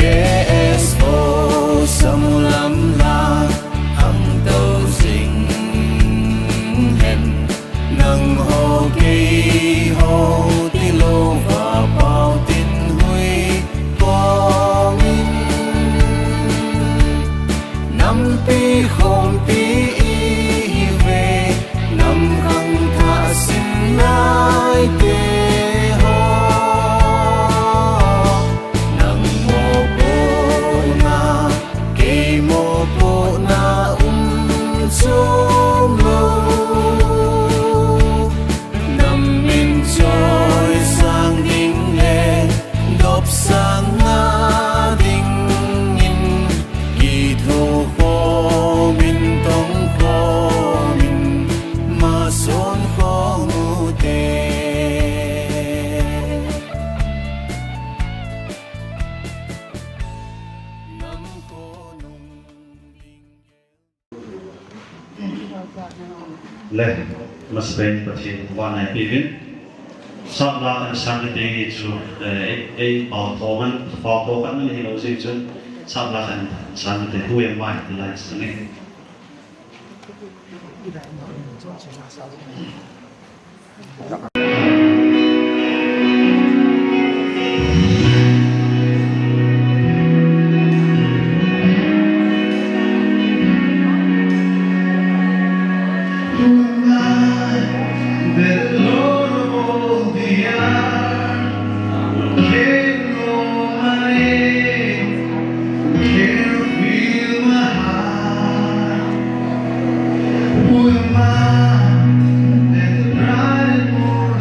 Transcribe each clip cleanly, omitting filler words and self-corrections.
KSO Samulamlan hằng tâu sinh hẹn nâng hồ kỳ hồ tí lô và bao tin huy có minh năm pi khôn pi y về năm hằng thả sinh nai tê le masben pati wana pivin sabla an sanity chu a automan ni lo se chu sabla an sanity huye mai lights ni Who am I that the bride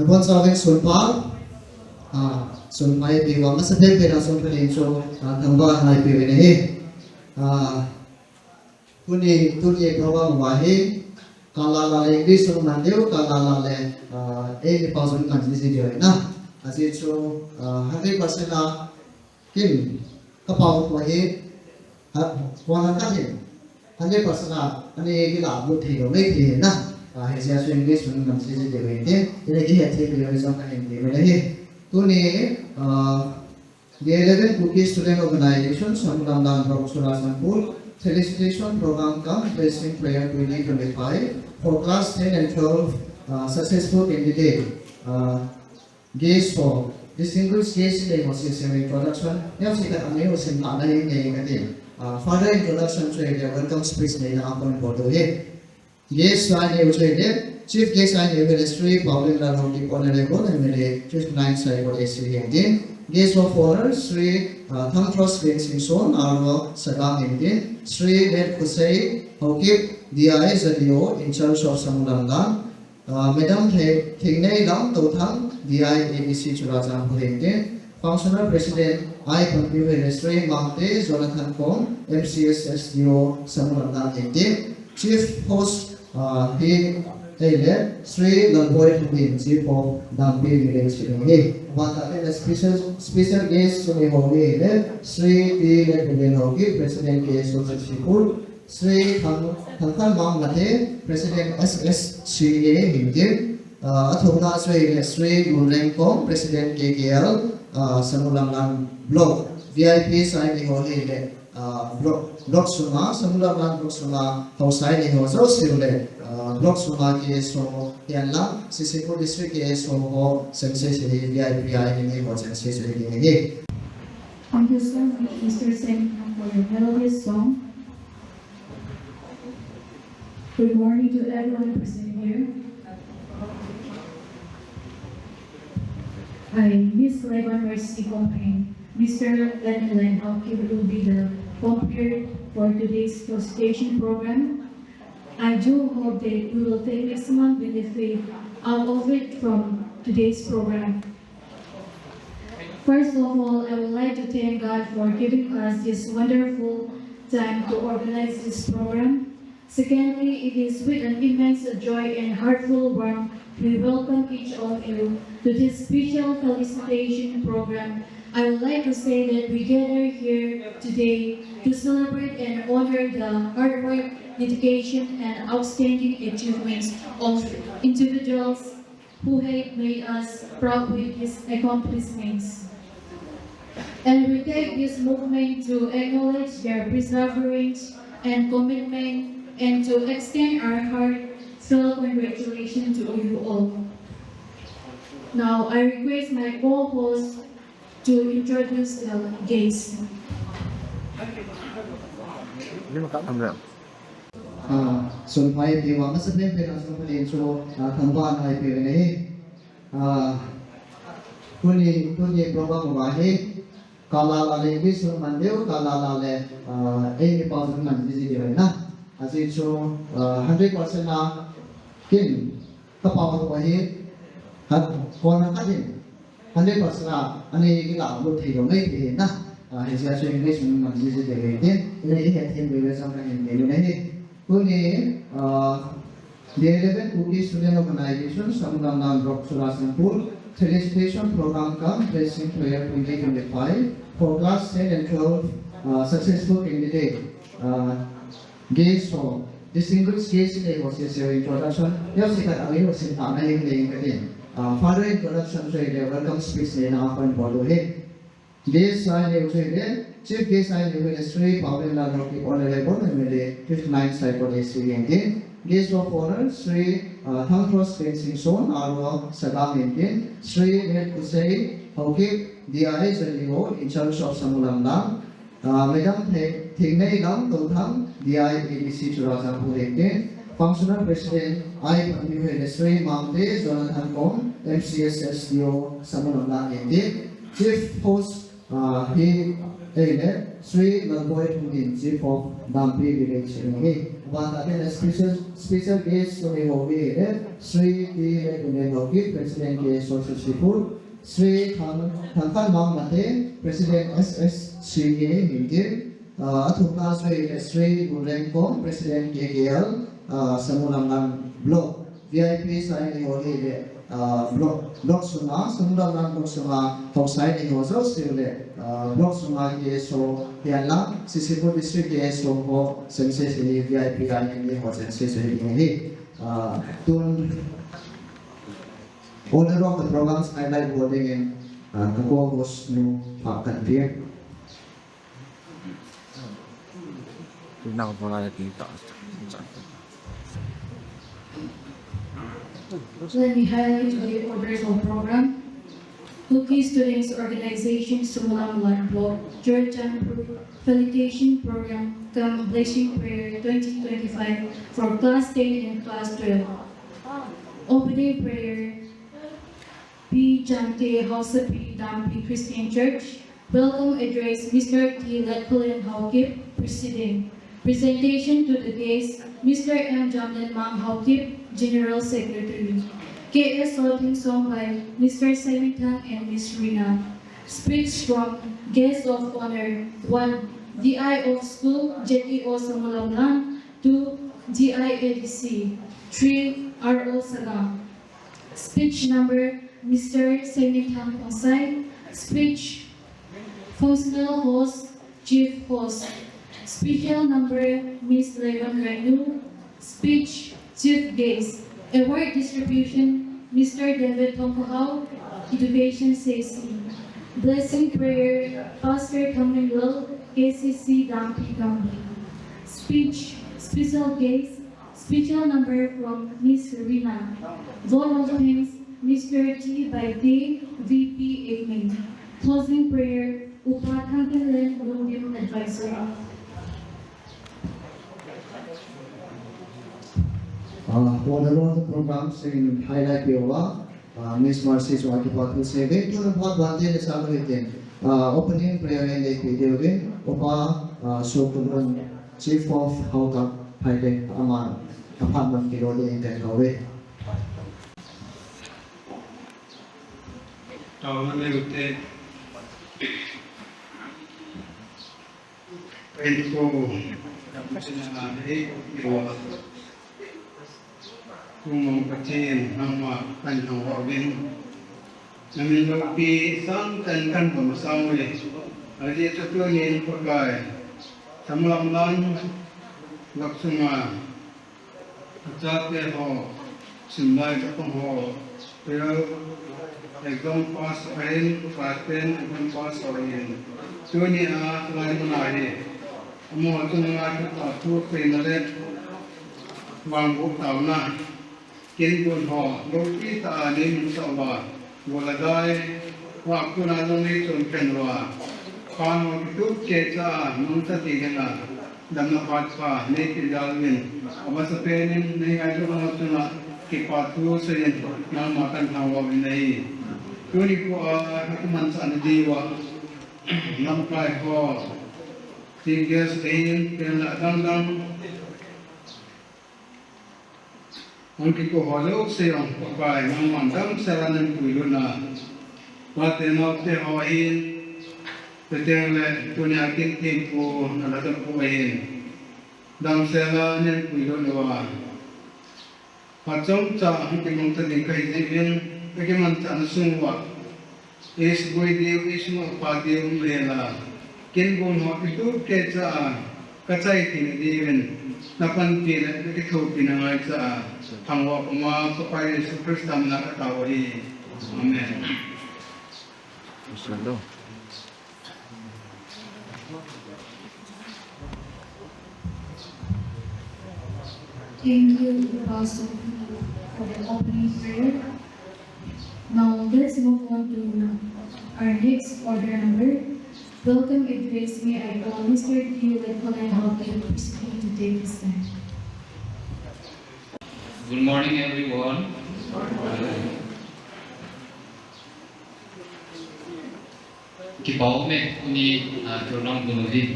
Upon serving Sulpa, Sulpai Piwa, Masape Pena Sulpani, so Tamba Hai Pivene, Tuni Program Wahi, Kalala English of Mandeo, Kalala 80,000 countries in Joina, as it's so 100% Kim, Kapau Wahi, 100% Ani Gila would take away here. His English when comes to the way. In a year, take the result and the way. Tuni, the 11 cookie student organization, Samulamlan Roxura Felicitation program come Blessing Prayer 2025 for class 10 and 12 successful candidate. KSO distinguished case negotiation introduction. Now see that I was in Nana further introduction to the welcome speech in the upon photo here. Yes, I was there. Chief Guest I Ministry, Public Honorable Honorable MLA, Chief 9 Cyber SC Guest of Honor, Sri Thankros Vexing Son, our Sagam Indian, Sri Ned Kusei, Hokip, DI Zadio, in charge of Samulamlan, Madam Tignei Lam Totang, DI ABC Churajan Indian, Functional President, I Computer Ministry, Mante, Jonathan Kong, MCS SDO, Samulamlan Indian, Chief Host, Sri Lalboy Tubin, Chief of Dampi Village. One a special guest to me, Sri P. Ledvin President KSO CCPur, Sri Thankan Mangate, President SSCA Hindir, Athona Sri Munrenko, President KKL, Samulamlan Block, VIP signing holiday. Block Suma, Samulamlan Block Suma, outside in Hoso Sirule, Block Suma KSO, Yanla, CCPur District KSO, Sensation, VIPI, in the Sensation. Thank you so much, Mr. Samulamlan, for your melodious song. Good morning to everyone present here. I, Miss Levan Mercy Company, Mr. Len Hawkins will be the compere for today's Felicitation program. I do hope that we will take maximum benefit out of it from today's program. First of all, I would like to thank God for giving us this wonderful time to organize this program. Secondly, it is with an immense joy and heartful warmth we welcome each of you to this special Felicitation program. I would like to say that we gather here today to celebrate and honor the hard work, dedication, and outstanding achievements of individuals who have made us proud with these accomplishments. And we take this movement to acknowledge their perseverance and commitment and to extend our heartfelt congratulations to you all. Now, I request my co-host to introduce the guests. Sulpai Piwa, Masape Pena Sulpani, so Tamba Hai Pivene, Tuni Program Wahi, Kalala English of Mandeo, Kalala 80,000 countries in Joina, as it's so 100% Kim, Kapau Wahi, Kona 100% Ani Gila would take away here. His English when comes to the way. In the head, we were something in the way. Tuni, the 11 cookie student organization, Samulamlan Roxura Felicitation program come Blessing Prayer 2025 for class 10 and 12 successful candidate. KSO distinguished case negotiation introduction. Yes, I was in again. Further introduction to the welcome speech in our photo here. This sign Chief Guest I Ministry, Public Honorable MLA 59 Cyber SC Guest of Honor, Sri Thankros Vexing Son, our Sagam Indian, Sri Ned Kusei, Hokip, DI Zadio, in charge of Samulamlan, Madam Tignei Lam Totang, DI ABC Churajan Indian, Functional President, I Computer Ministry, Mante, Jonathan Kong, MCS SDO, Samulamlan Indian, Chief Host, he Sri Lalboy Tungin, Chief of Dampi Village. One again a special guest to the Hovi, Sri T. Hovi, President KSO CCPur, Sri Thankan Mamate, President SSCA Hindir, Atukaswe Sri Gurenko, President KKL, Samulamlan Block, VIP sign the Hovi. Block Suma, Samulamlan Block Suma, outside the Hozo, still Block Suma KSO, Yala, CCPur District KSO for Sensei VIP in the Hotel Sensei. Owner of the programs I like voting in Kago was new country. Let me highlight the orders of program. Cookie Students Organization Samulamlan Block, Dampi Felicitation Program, Come Blessing Prayer 2025 for Class 10 and Class 12. Opening Prayer, P. Jante House of P. Dampi Christian Church. Welcome Address, Mr. T. Letcolin Haukip, President. Presentation to the guests, Mr. M. Jamlan Mang Haukip, General Secretary. KSO theme song by Mr. Samulamlan and Ms. Rina. Speech from Guest of Honor 1. DI of School, JTO Samulamlan. 2. DI ADC. 3. RO Salam. Speech number Mr. Samulamlan on site. Speech functional host, chief host. Special number Ms. Leon Renu. Speech chief guest. Award distribution Mr. David Tongkohao, Education CC. Blessing prayer Pastor Commonwealth, KCC Dampi Dampi. Speech special guest. Special number from Ms. Rina. Vote of thanks Mr. T. by D. VP Amen. Closing prayer Upatangkalan Lungim Advisory. Owner of the programs in highlight Yoga, Miss Marcy Swati Sebe, to the part one day celebrating opening prayer and a video game, Opa Sokuman, Chief of Hauka Haide Aman, apartment below the intent of it. Kumong kacin nama panjang wabin, namin lopi sang kan pemasawi, aja tu ni pakai, Samulamlan laksuma, jatuh ho, simlai jatuh ho, pero ekdom pas ain, paten ekdom pas ain, tu ni selain menarik, semua tu mengajar tu penalet, bangku tauna. Kini pun ho, loki tak ada insyaAllah. Waladai, waktu nanti tunkan wa. Kalau itu kita mungkin tidak dalam apa ni kerjaan. Apa sepenin ni ada orang tu nak kipatu saja nak makan hawa ini. Kini pun aku mansan jiwa. Nampak ho, tinggal sehin kena dandang. Angki ko halo seyang pakai memandang saranan kuluna. Mate nokte hawain, petele punya akin timpu nalasan kuwain. Dam saranan kuluna. Pacong ca angki mungkin kai jibin, bagaimana cara semua. Es boy dia ismu padi umrela. Kin gon hok itu keca kacai tini jibin. Napan kira kita kau pinangai ca. Tangwa pema supaya Yesus Kristus nak tahu. Amen. Thank you, Pastor, for the opening prayer. Now let's move on to our next order number. Welcome address. May I call Mr. T. Letcolin Haukip to take this time. Good morning, everyone. kipao me uni program bunu di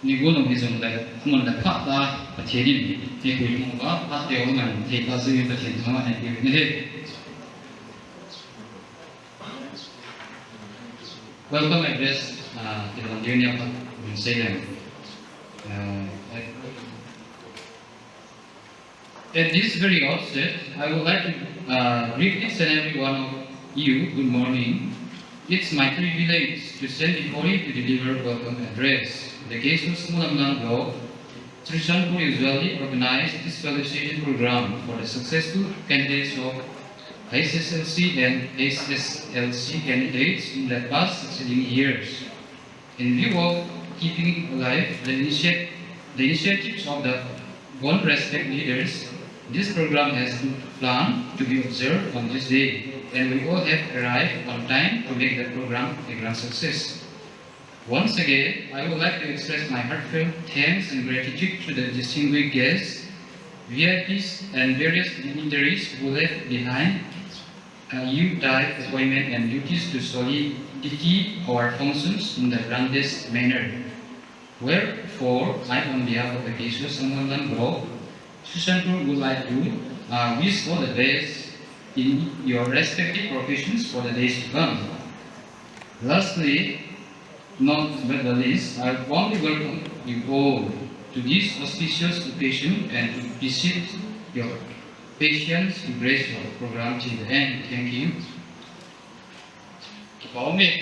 ni bunu di zong da mun da pha da patheni ni ku mu ga pha de o man the ka su ta chen ma ne ni he welcome address the Londonian Salem. At this very outset, I would like to greet each and every one of you. Good morning. It's my privilege to stand before you to deliver welcome address. The KSO Samulamlan blog, CCPur usually organizes this felicitation program for the successful candidates of SSLC and SSLC candidates in the past succeeding years. In view of keeping alive the initiatives of the one respect leaders, this program has been planned to be observed on this day, and we all have arrived on time to make the program a grand success. Once again, I would like to express my heartfelt thanks and gratitude to the distinguished guests, VIPs, and various dignitaries who left behind you-type appointment and duties to solidify our functions in the grandest manner. Wherefore, I, on behalf of the KSO Samulamlan Group, CCPur would like to wish all the best in your respective professions for the days to come. Lastly, not but the least, I warmly welcome you all to this auspicious occasion and to visit your patience to grace your program till the end. Thank you. Bảo mẹ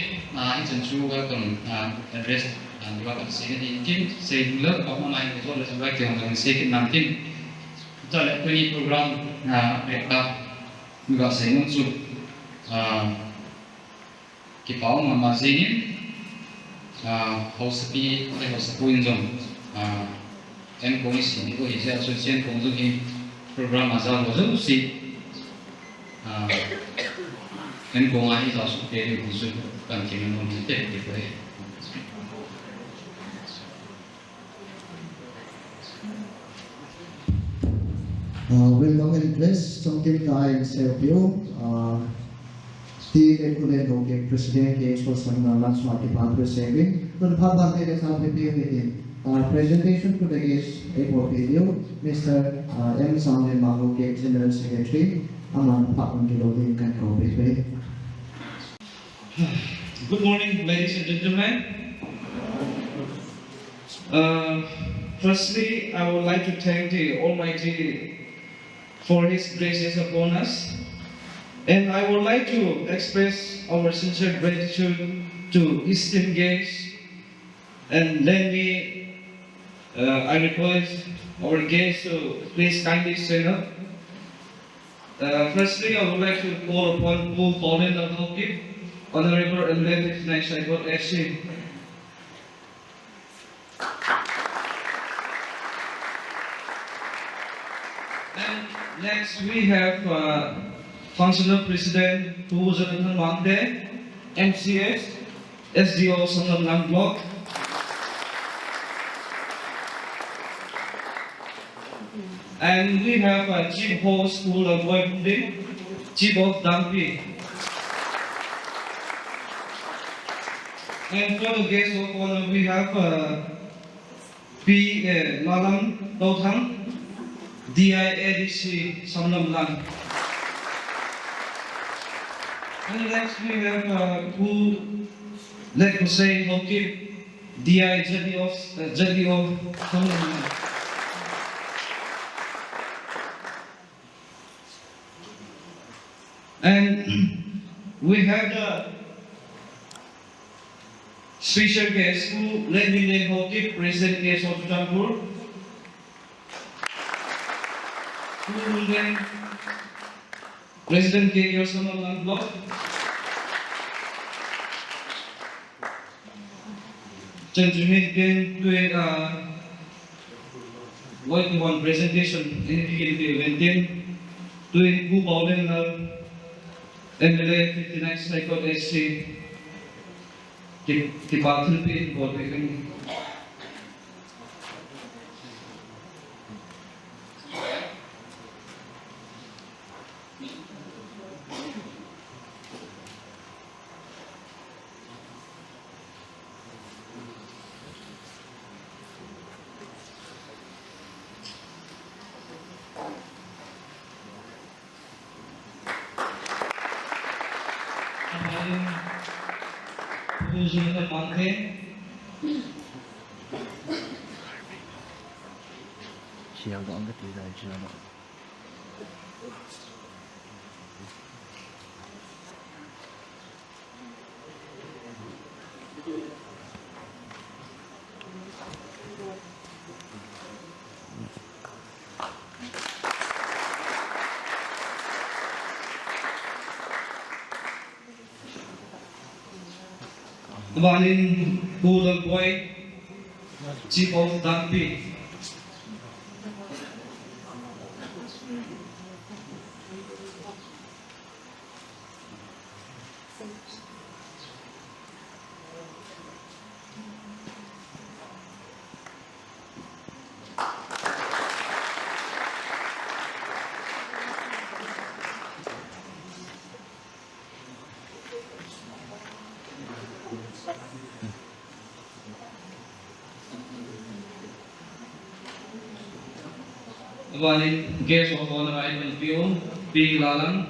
Inspirational welcome address and welcome second team say lớp có hôm nay thì tôi là sẽ kiểu mình sẽ cái nằm tin cho lại cái program để ta gọi sẽ nông dụng cái bảo mà gì nhé host pi hay host point dùng em cũng xin đi có ý sẽ xuất hiện cũng dùng cái program mà giao có rất gì em cũng ai giáo dục để được dùng bằng cái mình muốn để vậy. Welcome and bless trong tim tài CCPur thì em cũng lên đầu cái president KSO Samulamlan Smart Department saving tôi phát ban cái sao thì cái presentation to the guest report video Mr. M. Samulamlan General Secretary Aman Department के लोग इनका copy Good morning, ladies and gentlemen. Firstly, I would like to thank the Almighty for His graces upon us, and I would like to express our sincere gratitude to esteemed guests. And then I request our guests to please kindly stand up. Firstly, I would like to call upon who fallen the Hockey, Honorable and Lady Nice Cycle SC. And next we have Functional President Pu Jonathan Wangde, MCS, SDO Samulamlan Block. And we have Chief Host School of Boybuilding, Chief of Dampi. And for the guests of honor, we have P. Malam Dauthang, DIADC Samulamlan. And next we have who, let me say, Hockey, DI of Samulamlan. And we have the special guest who let me name Hockey, President KSO CCPur, who will then President KSO Samulamlan Block, gentlemen, then to one presentation in the event, then doing who bowling MLA 59 Cycle SC Department in Boarding. Amarin Buzul Mante. Siang ko ang gatira siya no. Amarin Buzul Boy, Chief of Dampi. Amarin Guest of Honor Ivan Pio, P. Lalang.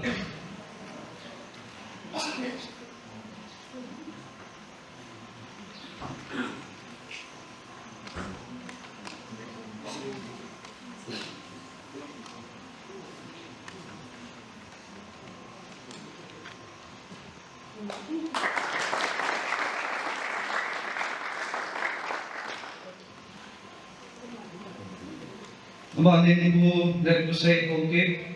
Amarin Ibu Lerkusai Kongkip.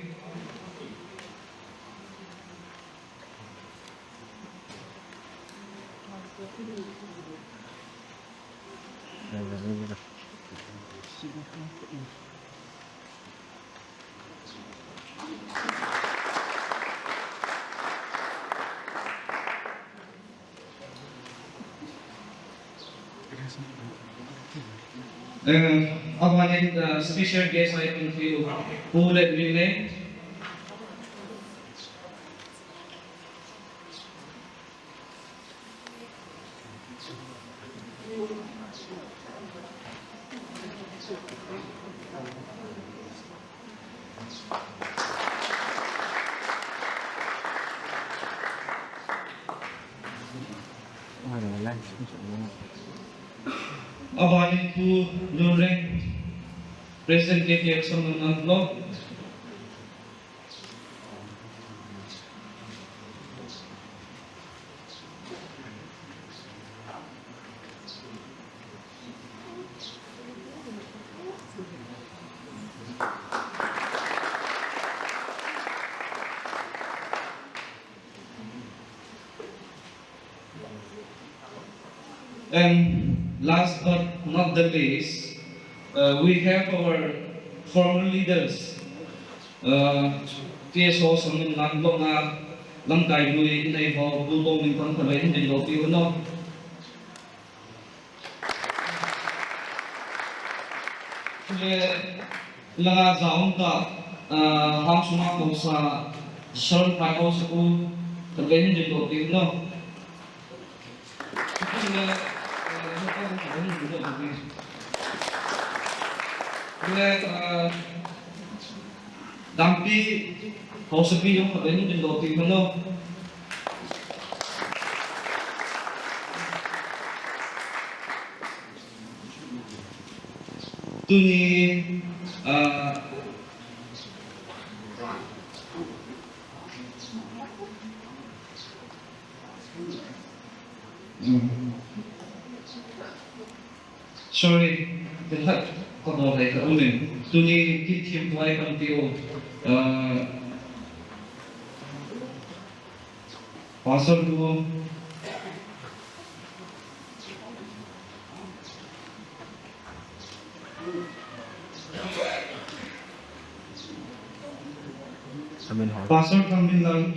Amarin special guest Ivan Pio, Pulet Vile. Amarin Pu Lureng, President KSO Samulamlan. And last but not the least, we have our former leaders, KSO Samulamlan na langkai lui inay ho bulong min pang kalay hindi lo piyo no. Langa zaong ka ham suma ko sa sharon pako sa ko kalay hindi lo piyo no. Dampi Hosapi yung kagani din loti mo no. Tuni sorry, lahat kalau dari kaunin. Tuni kitim tuai kan tio pasal tu pasal kami lang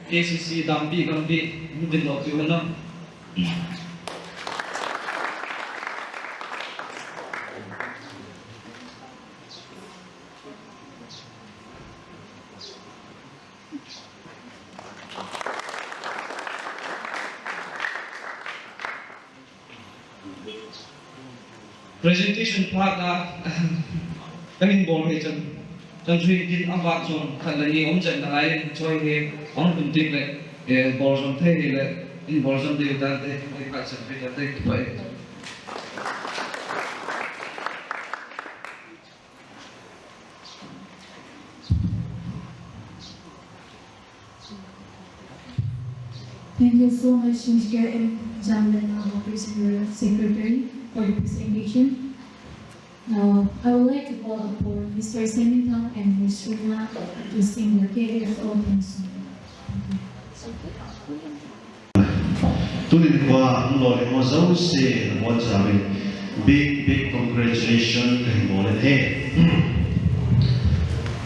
KCC Dampi kami din lo tio na. Presentation part na kami bol he chan chui din ang wat chon khan la ni om chen na ai choi he on kuntik le bolson the le in bolson de dante e passa per dante poi. Thank you so much, Mr. Samulamlan, Secretary, for the presentation. Now, I would like to call upon Mr. Samulamlan and Ms. Runa to sing the KSO theme song. Tunin qua lo mo zo se mo chamin big congratulations and mo le he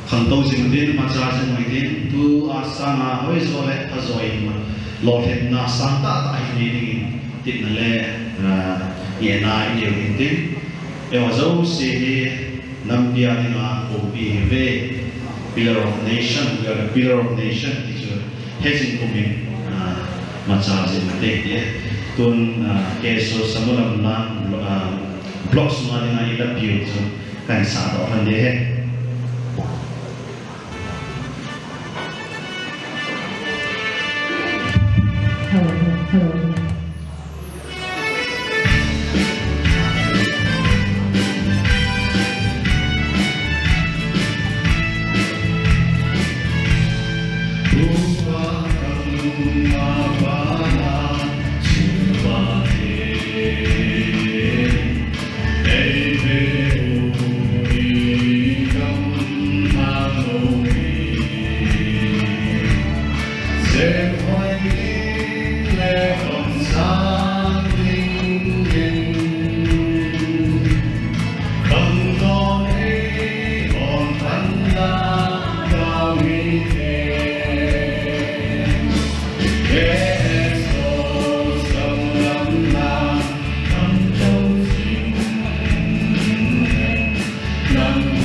khang to jing din ma cha jing mai din tu asana hoi zo le ha zo in lo le na sang ta ta ni ni tin na le ye na i de tin e mo zo se he nam dia ni na o bi ve pillar of nation, we are a pillar of nation teacher hezin kumin macam macam ni, tun KSO Samulamlan blog semua dengan ilat view tu kan satu orang dia. Hello. Nam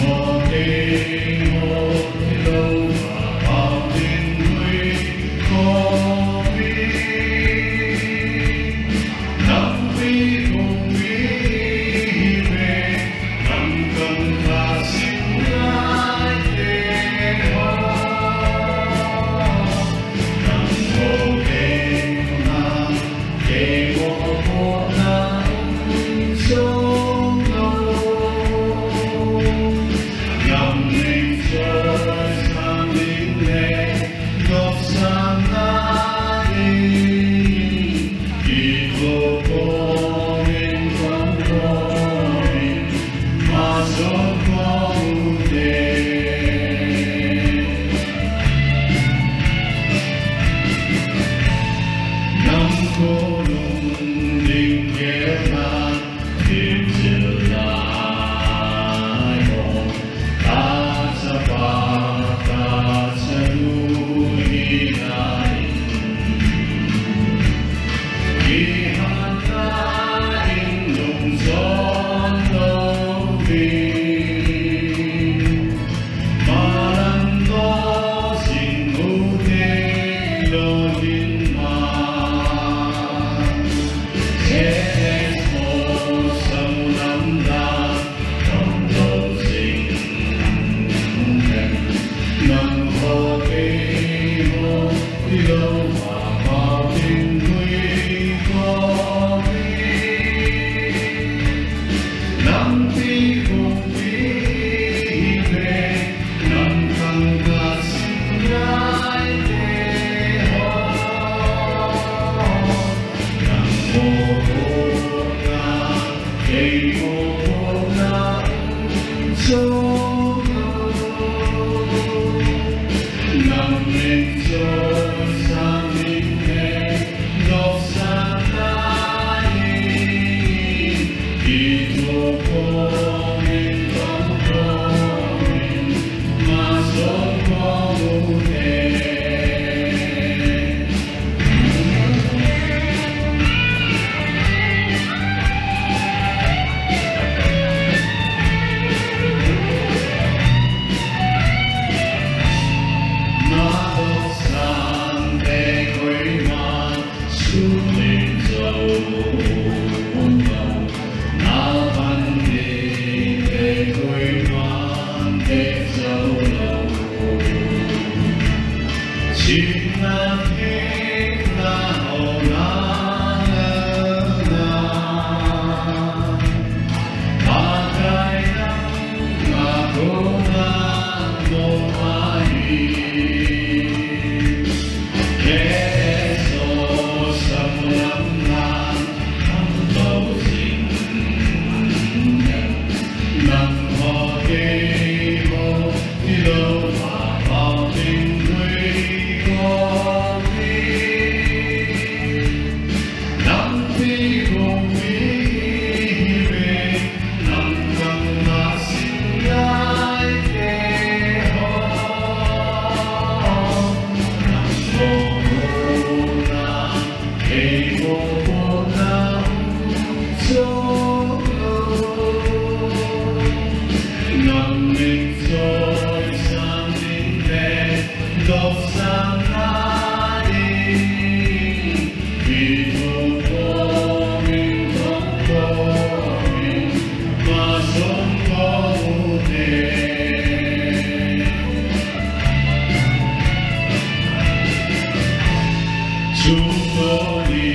chúng tôi đi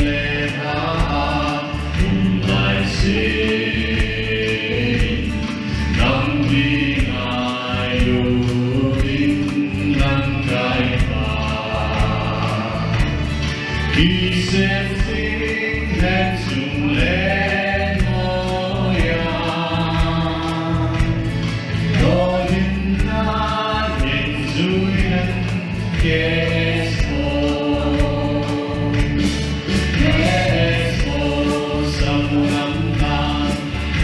lên lại xin nắm đi ngài đủ in nắm cài khi xem sinh hết dùng lên ngôi có những ngàn nhìn vui nhân KSO Samulamlan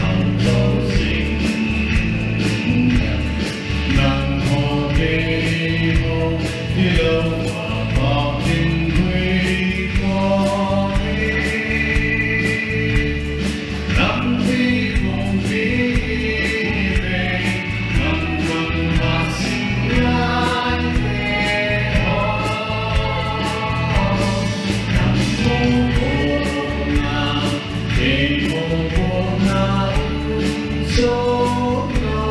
không cầu sinh nắng hồ kê hồ đi lâu và bao tình huy có năm khi không đi về năm quần và sinh ngàn về đó năm mô cô na kê mô cô na số lâu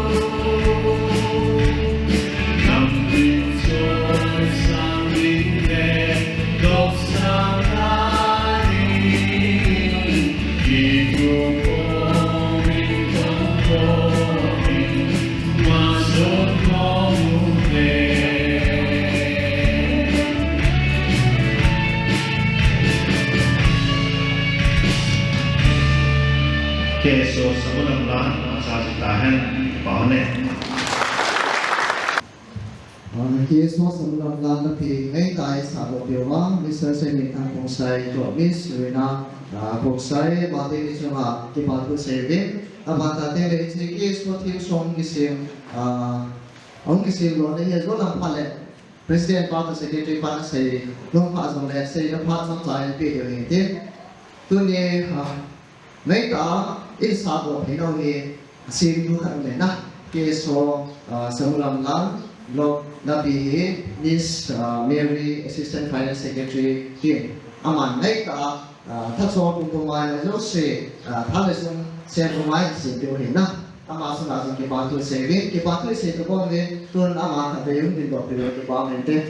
năm linh trôi sang linh đen góc sang ta đi khi cô mình không có mình mà rốt có một đề KSO Samulamlan sa sitahan paone. KSO Samulamlan na pi ngay tayo sa Lopiwa, Mr. Semitang Pongsay Jomis, Rina Pongsay, Bati ni Chunga, Kipatu Sevin, Abata Tere, KSO Team Song Gisim, Ong Gisim Lo, Nezo Lang Palet, President Pata Secretary Pata Say, Long Pasong Let Say, the Pata Tayo Video Hintin, Tuni, ngay cả ít sao của thấy đâu thì xin luôn thằng này na KSO Samulamlan lo Dampi Miss Mary Assistant Finance Secretary team aman ngay cả thắt số cùng cùng mai là rất sẽ thắt được xong xem cùng mai sẽ biểu hiện na aman xong là cái bản tôi sẽ viết cái bản tôi sẽ tôi có về tuần aman là về những điều đó về cái bản mình thế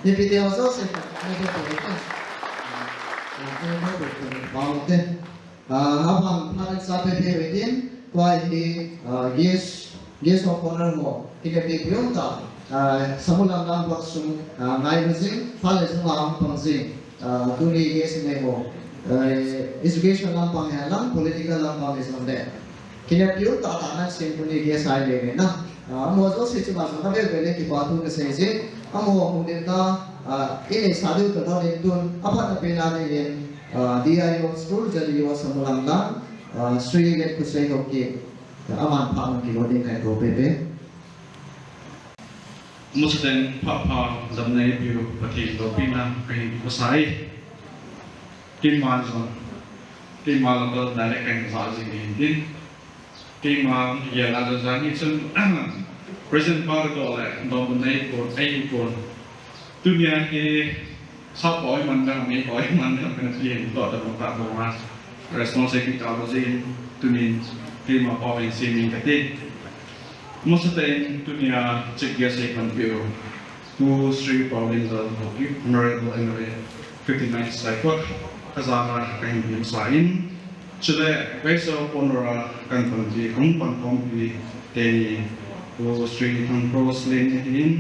thì video số sẽ hay được cái thế habang parang sabi within why he gives of honor mo kinabi yung ta Samulamlan waksum ngai muzing pala sa pangzing tuni yes mo education lang panghalang political lang pang de kinabi yung ta tanan sim tuni yes ai le na mo so si chuma sa tabe bele ki batu na seje amo mudin ta ini sadu ka ta tun apa na pena ne DIO school jadi yo Samulamlan Sri get kusai hoki aman pang ki loading kai go pepe Muslim papa zamne biu pati do pina kai kusai kim man ko direct kai sa ji din kim man ya la da ni sun present particle la do bunai ko ai ko dunia ke sắp bói mình đang mấy bói mình đangเป็นเรียนต่อจากต่างๆมา responsibility ตัวนี้ที่มาพอเป็นสิ่งนี้กันที่มุสลิมตัวนี้จะเกี่ยวกับเรื่องผู้สื่อข่าวลินส์ของที่ honorable and 59 cycle ภาษามาเป็นภาษาอินจะได้ไปสู่คนรักกันคนที่ของคนของที่เต็มผู้สื่อทางโปรสเลนอิน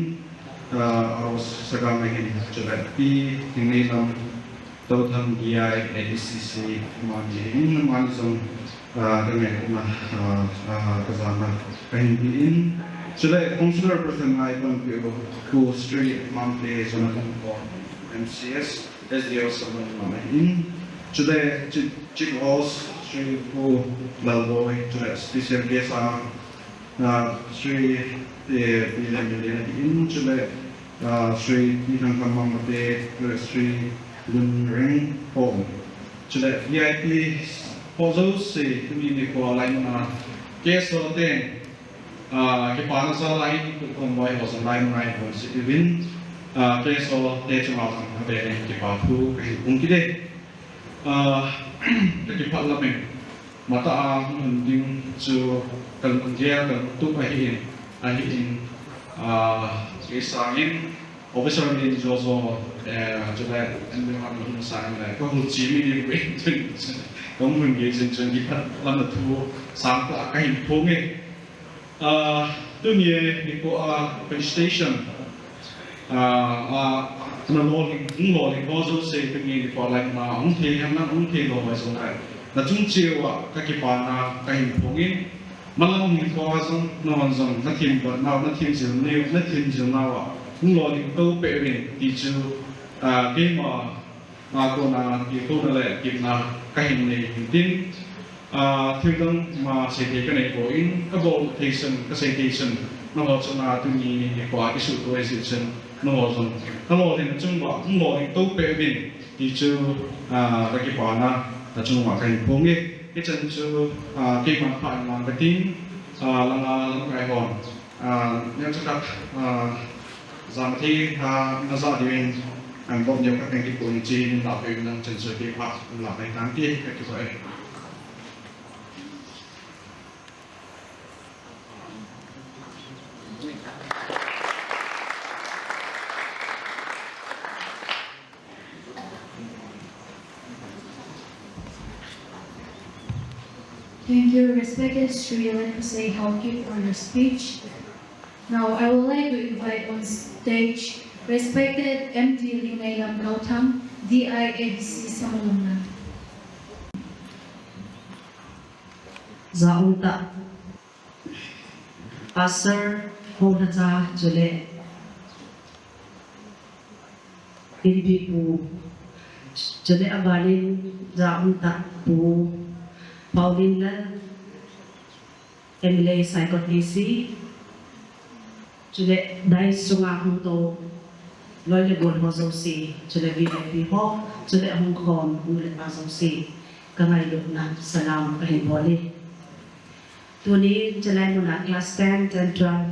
aus segamanya coba di ini dalam tautan dia edisi manjin manjung dengan kesana pengen coba consider person icon ku street monthly Jonathan MCS SDO Samulamlan coba cik house street ku lalboy coba spesial biasa street bilang in coba Sri Nihang Kamamate Sri Lunring Home. Coba VIP pozos si kami ni ko lain na KSO ten kepala sa lain ko konvoy ko sa lain ko si Kevin KSO te cuma ang bere kepapu kung kide kepat lamen mata ang mending su kalau dia kalau tu ahin kisahnya officer ni Jozo chúng ta anh bên ngoài mình sang này có một chí mình đi về trên có mình nghĩ trên trên cái phần làm được thu sáng tạo cái hình phố nghe tuy nhiên thì có Felicitation nó lo thì có số xe cái gì thì có lại mà ông thì em nó ông thì lo vậy xong rồi là chúng chiều các cái bàn cái hình phố nghe mà lâu mình có xong nó hoàn xong nó thêm vật nào nó thêm chiều nêu nó thêm chiều nào lo thì câu bể về thì chiều cái mà còn cái câu này là cái hình này tin theo đó mà sẽ thấy cái này của in cái bộ citation nó họ cho tự nhiên qua cái sự presentation nó họ cho nó lo thì chúng bảo nó lo thì câu bể về thì chiều cái bàn là chúng mà cái phong ấy cái chân chiều cái mà phải làm cái tin là cái hòn nếu chúng ta rằng thì nó ra thì mình bốc nhiều các cái của chị nên tạo hình năng chân sự kế hoạch là cái tháng kia cái vậy. Thank you, respected Sri Lanka Hauki, for your speech. Now, I would like to invite on stage respected MD Lingalam Gautam, DIADC Samulamlan. Zaunta Pastor Honaza Jule Bibi Pu Jule Abalin Zaunta Pu Pauline Emily Psychotisi Jule Dai Sunga Hunto Loy Lebon Hozosi Jule VIP Ho Jule Hong Kong Jule Hozosi Kangai Lukna Salam Kahiboli Tuni Jalai Muna Class 10 and 12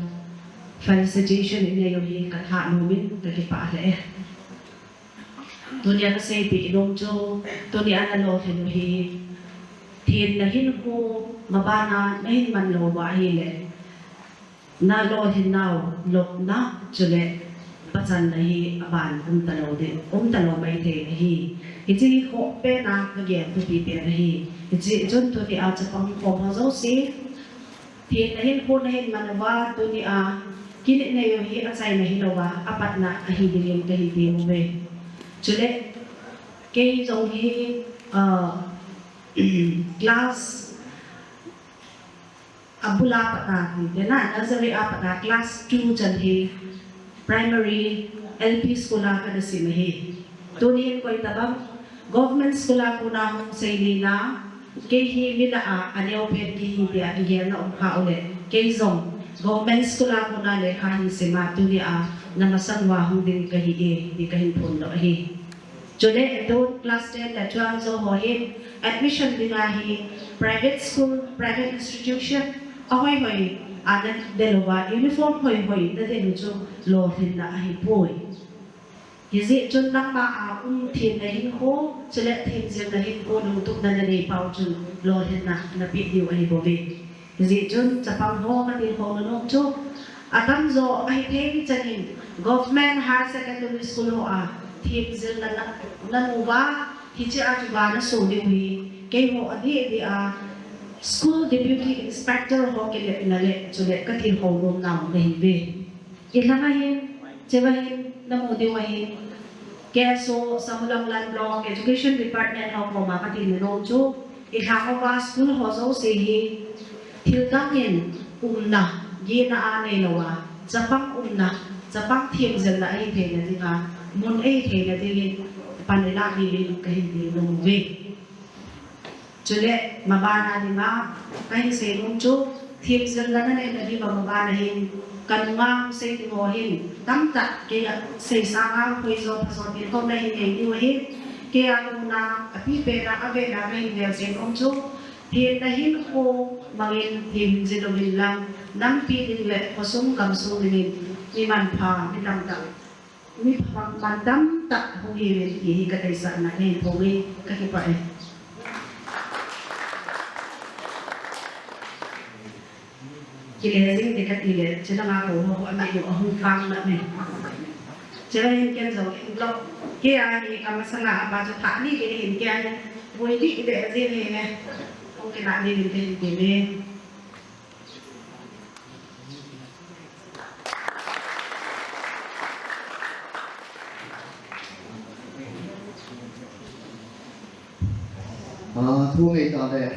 Felicitation in Nayohi Katha Numin Kakipate Tuni Akasepi Ilongjo Tuni Analo Hinuhi Tin Nahin Ho Mabana Nahin Manlo Wahile Na Lo Hinao Lok Na Jule Patan Nahi Aban Umtalo Baite Nahi Iti Ho Pena again to be Nahi Iti Jun to the Outapang Homozosi Thì nahin po nahin manawa to ni kini na yung hi asay na hinawa apat na ahidilin kahiti mo be. Chule kay zong hi class abula patati dena nursery apata class 2 jan hi primary LP school ka na sinahi. To ni ko itabang government school ko na hong sa ilina kay himila aneo pet ki hindi agyan na ulit kay zong government school ako na le kahi sema tuli na masangwa hong din kahi di kahin pun lo hi jole ito class 10 na 12 so hohin admission din hi private school private institution ahoy hoy anan delawa uniform hoy na din jo lo hin na hi boy Yezi chun nang ma thin na hin ko chele thin jem na hin ko lu tuk na nei pau chun lo hin na pi diu ai bo ve yezi chun chapang ho ma tin ho no chu atam zo ai the chanin government higher secondary school ho thin jem na nu ba hi che a ba na so de wi ke ho adi di school deputy inspector ho ke le na le chule ka thin ho rom na mo hi ve ilanga hin chewahin namudiw ay KSO Samulamlan Block Education Department of Makati Ninojo Ihakawa School Hozo Sehi Tilgangin Umna Gina Ane Lawa Zapang Umna Zapang Tim Zella Ay Pena Dinga Mun Ay Pena Dingin Panila Hilin Kahindi Nungwe Jule Mabana Dinga Kahin Senungjo Tim Zella Na Di Mabana Hin Kanungang say tingohin tamta kaya say sangang puiso pasotin ko na hinay kaya muna apipera avera may version onjo hinahin ko mangin himzilomin lang Dampi dinle kosong kamsong din ni manpa ni lamdam ni mandam tak huhirin hihigatay sa anak ni pongi kakipae Kilesing dekat ile, cila ngaku ho ami ho hong kang na me. Jadi mungkin jauh blok kia ni kama sana apa tu tak ni dia kia boleh di dia sini ni mungkin nak di. Thu ngày ta đây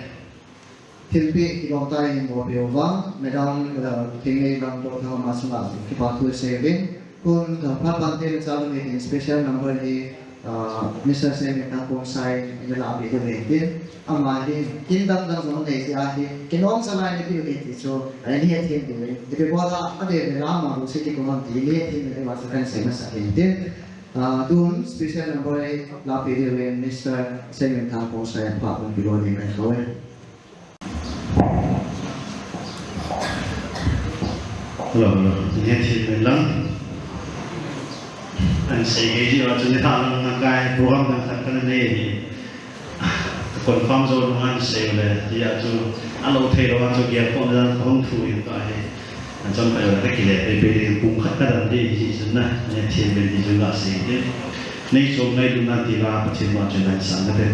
thiên vị lòng tay một điều vắng mấy đông là thiên ngày bằng độ thao mà sung cái part two saving kun phát ban tiền cho mình special number thì Mr. Sam đã cùng sai như là bị điều này tiền mà thì chính đang giống này thì cái nón sao lại cái điều này thì cho anh hiện thiên thì cái qua đó ở đây là mà lúc cái công an thì hiện thiên thì mà sẽ xem mà sẽ tiền Doon special number ay lapid yung Mr. Samuel Tapo sa platform below ni Kaya. Hello, ini tim lang. Ang sige di waktu ni tahu mengakai program yang terkena ni. Confirm so dengan saya dia tu alau thero waktu dia pun dalam tahun tu itu aje. Trong cái là cái lệ về cùng khách các đồng đi thì chúng ta thiên về thì chúng ta sẽ nên số này chúng ta thì là phát triển vào chuyện này sáng cái đấy.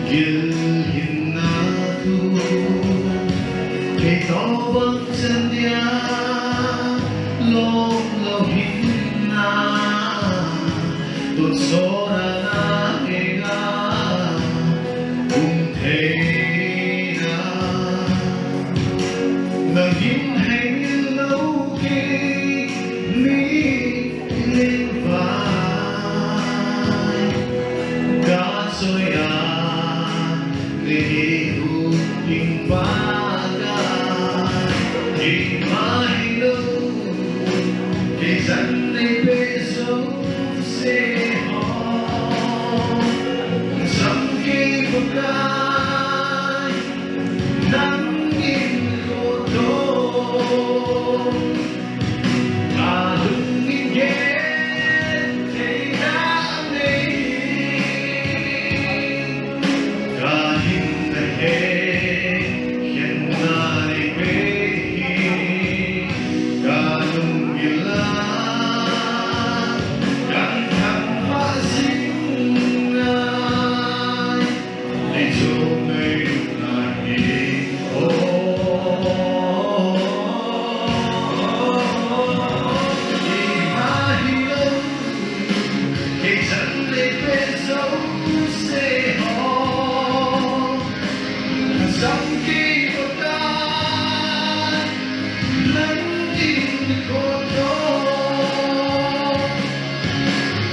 gil hin na tu ke to bang chân dia lo lo hin na tu so na ke ga thế na nang hin hay lâu khi mi lên vai đã rồi để hút tình ba ga thì mai lâu thì dân này bê dấu sẽ họ dòng khi một cái nắng in khô đô ta đừng nghĩ ghét thế đã đi cả những ngày hè hiện nay bê cả nung yên la căng thẳng và sinh ai để cho mình là đi dòng khi một cái nắng in khô đô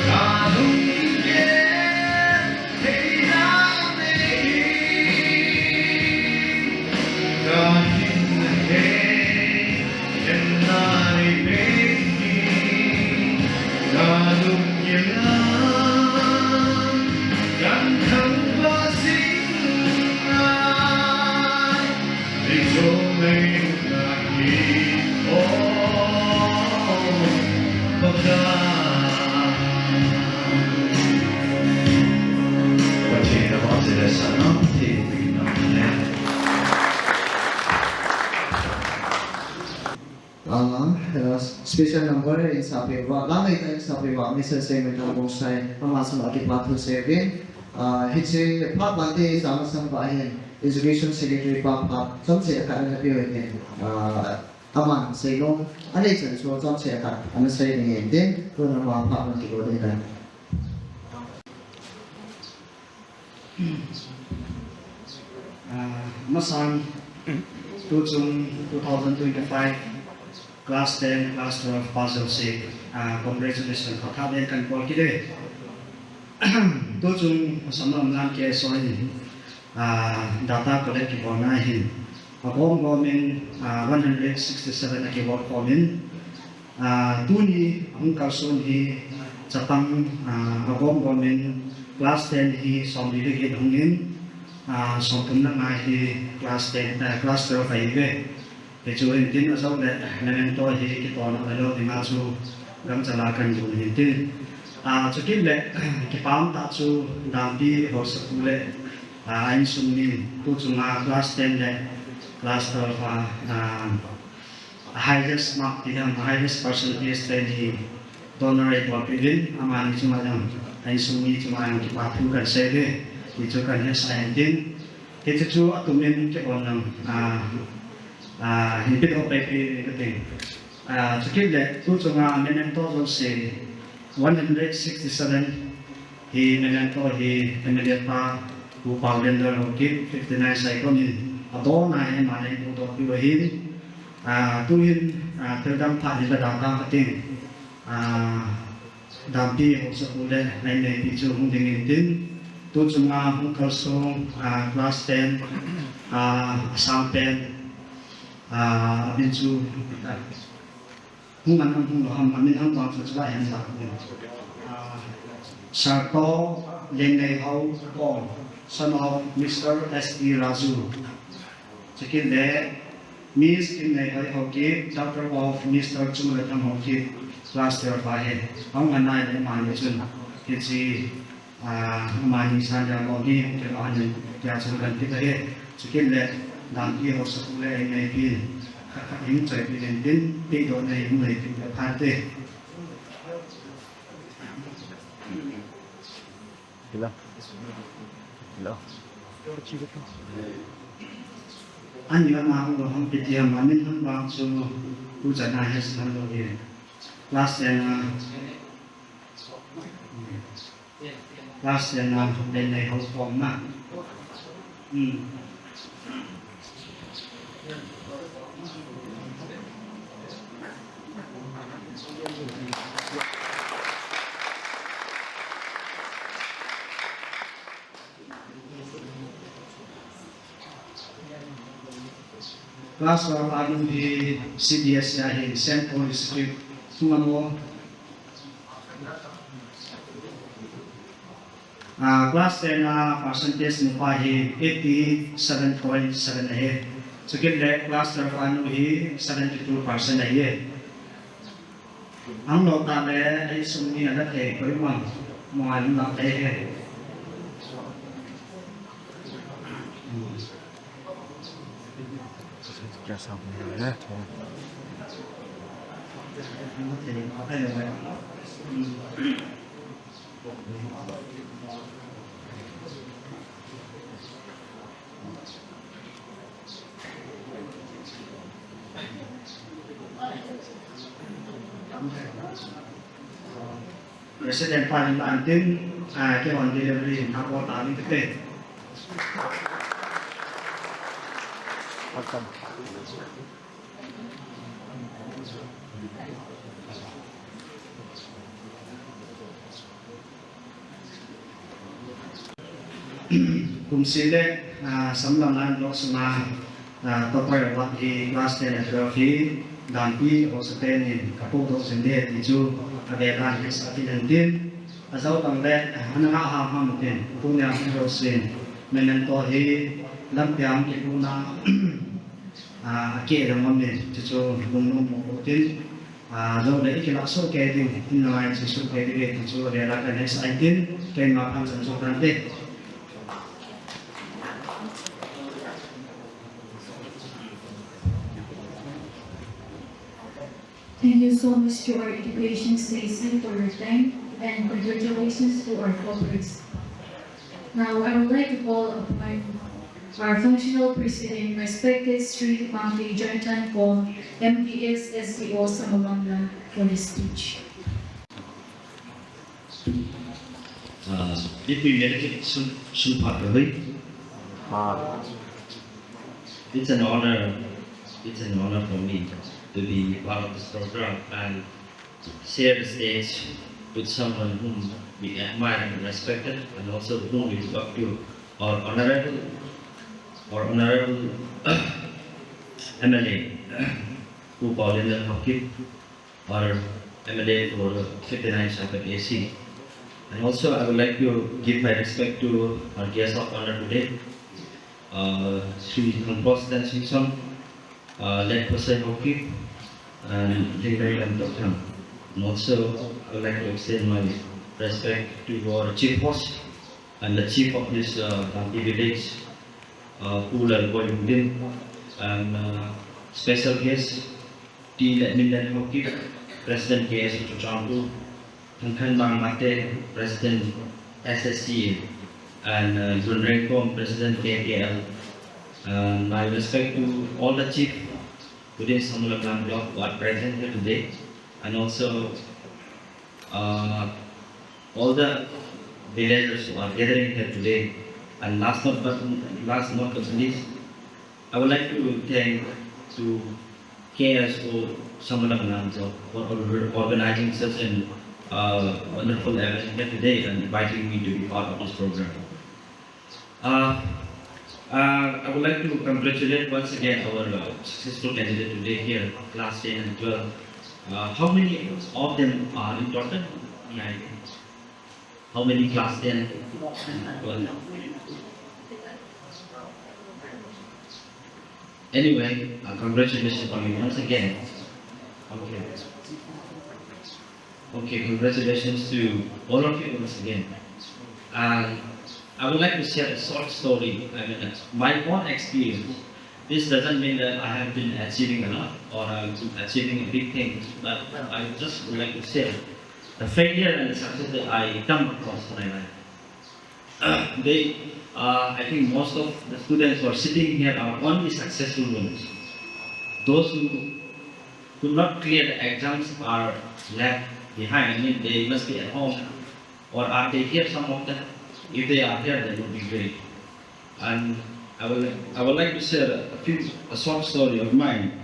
cả nung ghét thấy đã đi cả những ngày hè hiện nay bên cả nung yên căng thẳng và sinh ai để cho mình là khi bậc thang và chỉ là bỏ gì để sợ nó thì mình nó nè Special number in CCPur. Lamay tayo sa CCPur. Mr. Samuel Bonsai, pamasok na Kipatu 7. Hitsi Pap Bante sama sang bayan. Education Secretary Pap Pap. Trong sẽ cả là biểu hiện aman say long. Anh ấy chẳng số trong sẽ cả anh say này đến tôi là Pap Pap nanti có đây này. Masang 2025 Class 10, Class 12, Puzzle 6. Congratulations for having can call today. Tôi chung Samulamlan KSO data collect keyboard na hin. Ako government 167 na keyboard comment. Tuni ang kalson hi Japang ako government class 10 hi som diligid hungin. Som tum na nga hi class 10 class 12 ay ibe. Kecuali tin asal le elemento hi kita nak lalu di masu gam calakan dulu hintin. Cukup le kipam tak cu Dampi hos sekule ain sumni tu cuma kelas 10 le kelas 12 highest mark tidak highest percentage dari donor rate wapilin aman cuma yang ain sumni cuma yang kipatu kan sebe itu kan ya saintin itu cu atumin ke orang himpit OPP keting cukup le tu cuma memento se 167 he memento he penelita upang lender okit 59 cycle ni ato na he malay puto piwahin tuhin terdam pa di data kating Dampi sa kule na pichu hong dingin din tu cuma hong kalso class 10 sampen abinsu hong anong hong loham amin hong pang sa yan sa Sarto Lenay Hau Pong, son of Mr. S.E. Razu. Second day, Miss Lenay Hau Kip, daughter of Mr. Chumulatang Hau Kip, class 12 ahead. Ang anay na mani chun, kitsi mani sanya logi, kailangan kaya chulugan kita he. Second day, Dampi Hau sa kulay ay may pin. Kakaimin sa ipin din, pido na yung may pinte. Hello. Hello. anh nhớ mà không bị tiêm mà mình không bao giờ tu chân hay hết làm đâu đi last and bên này không phong mà Class of ano di CDS dahil St. Paul District sumamo class 10 percentage mo pa hi 87.7 ahe so kaya class of ano hi 72% ahe ang nota le ay sumi na dati ko yung mga nang ahe President Parliament din kaya on delivery ako tali kete kung sila Samulamlan Lok Suma topper wat di class 10 trophy Dampi o sa tenin kaputo sende tiju adelan sa tinandin asaw tang le ananga ham din punya rosin menento hi lampiam ikuna ake ramame tiju bungno mo tin lo le ikilakso ke din inai sisu ke din tiju adela kan sa tin kay mapang sa sobrante. Thank you so much to our education station for your time and congratulations to our corporates. Now I would like to call upon our functional president, respected Sri Dampi Jonathan Kong, MDS SDO Samulamlan for his speech. If we make it it's an honor. It's an honor for me to be part of this program and share the stage with someone whom we admire and respected, and also whom we look up to, our honorable MLA, who Pauline Hockey, our MLA for 59 Shakat AC. And also I would like to give my respect to our guest of honor today, Sri President Simpson, led Jose Hockey, and General Dr. And also I would like to extend my respect to our chief host and the chief of this Dampi village, Pulal Boyundin, and special guest, T. Ledmindan Hockey, President KSO, Tangkan Bang Mate, President SSC, and Junrenkom, President KTL. My respect to all the chief within Samulamlan block who are present here today, and also all the villagers who are gathering here today. And last not but least, I would like to thank to KSO Samulamlan for organizing such an wonderful event here today and inviting me to be part of this program. I would like to congratulate once again our successful candidate today here, class 10 and 12. How many of them are in total? How many class 10 and 12? Anyway, congratulations to you once again. Okay, congratulations to all of you once again. And I would like to share a short story. I mean, my own experience. This doesn't mean that I have been achieving a lot or I'm achieving big things, but I just would like to share the failure and the success that I come across in my life. I think most of the students who are sitting here are only successful ones. Those who could not clear the exams are left behind. I mean, they must be at home. Or are they here, some of them? If they are here, that would be great. And I would like to share a short story of mine.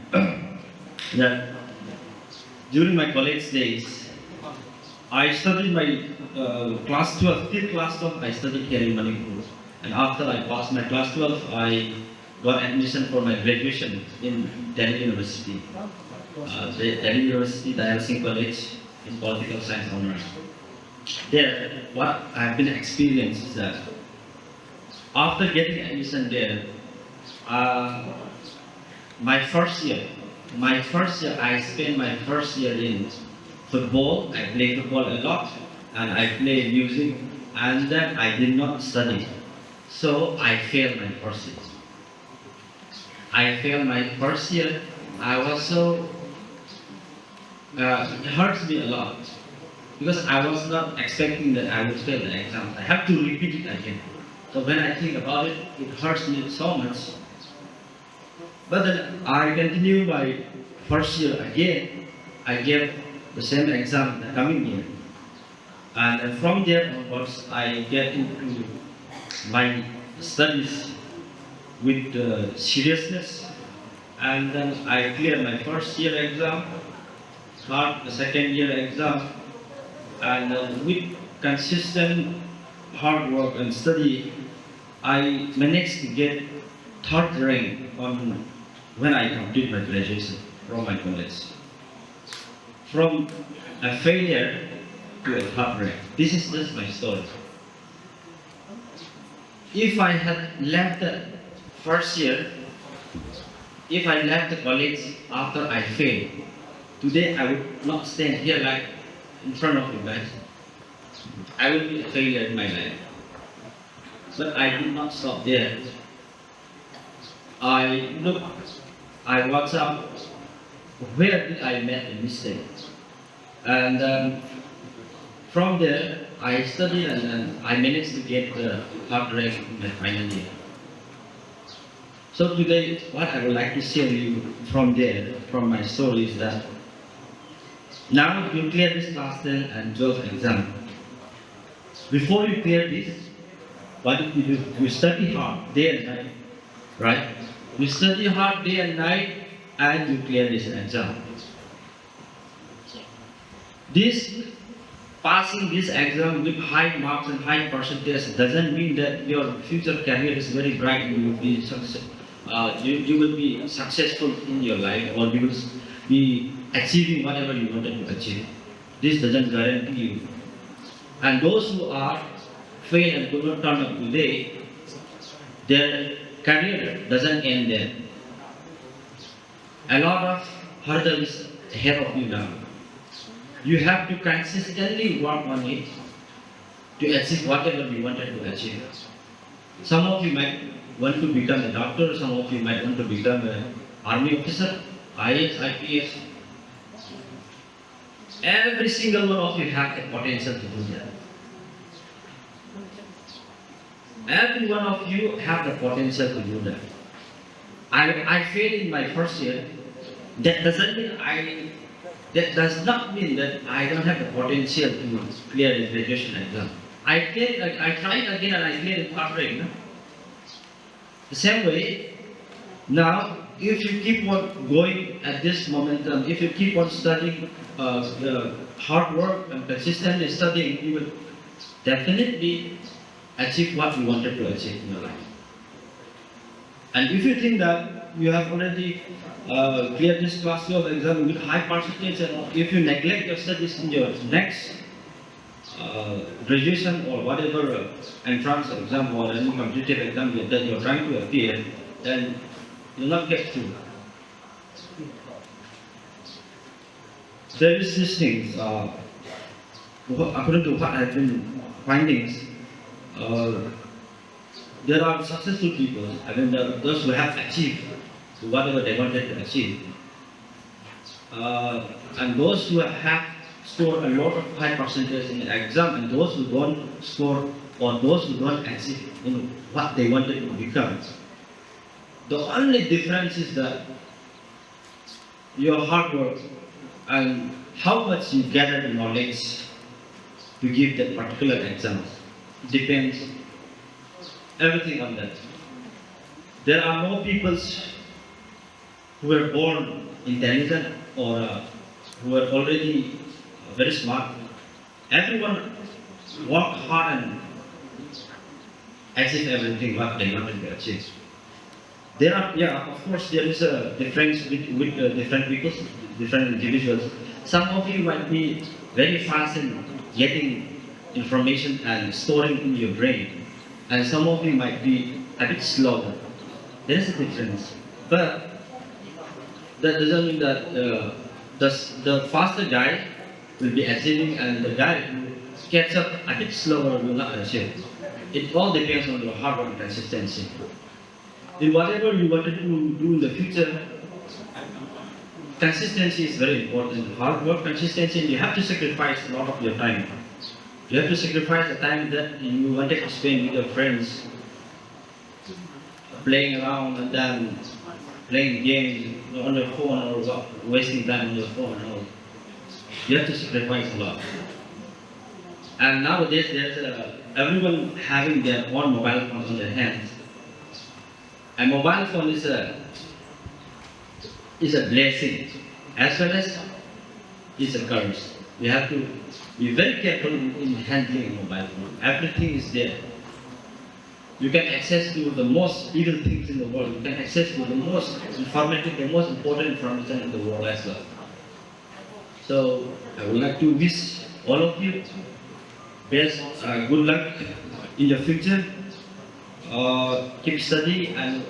That during my college days, I studied my class 12, till class 12, I studied here in Manipur. And after I passed my class 12, I got admission for my graduation in Delhi University. The Delhi University Dialysis College in Political Science Honors. There, what I've been experienced is that after getting admission there, my first year, I spent my first year in football. I played football a lot, and I played music, and then I did not study. So I failed my first year. I was so, it hurts me a lot, because I was not expecting that I would fail the exam. I have to repeat it again. So when I think about it, it hurts me so much. But then I continue my first year again. I gave the same exam the coming year. And then from there onwards, I get into my studies with seriousness. And then I clear my first year exam, start the second year exam, and with consistent hard work and study, I managed to get third rank on when I complete my graduation from my college. From a failure to a third rank. This is just my story. If I had left the first year, if I left the college after I failed, today I would not stand here like in front of you guys. I will be a failure in my life. But I did not stop there. I watched up where did I make a mistake. And from there, I studied and I managed to get the third rank in my final year. So today, what I would like to share you from there, from my story is that now you clear this class 10 and 12 exam. Before you clear this, what did you do? You study hard day and night, right? You study hard day and night and you clear this exam. Passing this exam with high marks and high percentage doesn't mean that your future career is very bright and you will be you will be successful in your life, or you will be achieving whatever you wanted to achieve. This doesn't guarantee you. And those who are failed and could not turn up today, their career doesn't end there. A lot of hurdles ahead of you now. You have to consistently work on it to achieve whatever you wanted to achieve. Some of you might want to become a doctor, some of you might want to become an army officer, IAS, IPS. Every single one of you have the potential to do that. Every one of you have the potential to do that. I failed in my first year. That does not mean that I don't have the potential to clear the graduation exam. I tried again and I cleared it third rank. The same way, now if you keep on going at this momentum, if you keep on studying hard work and consistently studying, you will definitely achieve what you wanted to achieve in your life. And if you think that you have already cleared this class 12 exam with high percentage, and if you neglect your studies in your next graduation or whatever entrance exam or any competitive exam that you're trying to appear, then you'll not get through. There is these things, according to what I've been finding, there are successful people, I mean those who have achieved whatever they wanted to achieve. And those who have scored a lot of high percentage in the exam, and those who don't score or those who don't achieve what they wanted to become. The only difference is that your hard work and how much you gather the knowledge to give that particular exam. It depends everything on that. There are no people who were born intelligent or who are already very smart. Everyone work hard and achieve everything what they wanted to achieve. There are, of course, there is a difference with different people, different individuals. Some of you might be very fast in getting information and storing in your brain, and some of you might be a bit slower. There is a difference, but that doesn't mean that the faster guy will be achieving, and the guy who gets up a bit slower will not achieve. It all depends on your hard work and consistency. In whatever you wanted to do in the future, consistency is very important. Hard work, consistency, you have to sacrifice a lot of your time. You have to sacrifice the time that you wanted to spend with your friends, playing around and then playing games on your phone or wasting time on your phone. No. You have to sacrifice a lot. And nowadays, there's everyone having their own mobile phones in their hands. A mobile phone is a blessing, as well as it's a curse. You have to be very careful in handling a mobile phone. Everything is there. You can access to the most evil things in the world. You can access to the most informative, the most important information in the world as well. So I would like to wish all of you best good luck in your future. Keep study and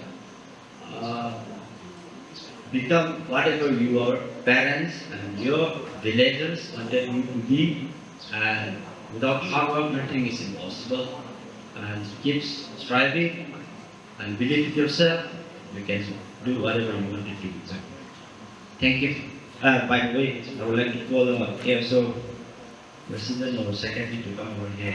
become whatever your parents and your villagers wanted you to be. And without hard work, nothing is impossible. And keep striving and believe in yourself. You can do whatever you wanted to do. Thank you. By the way, I would like to call KSO President or Secretary to come over here.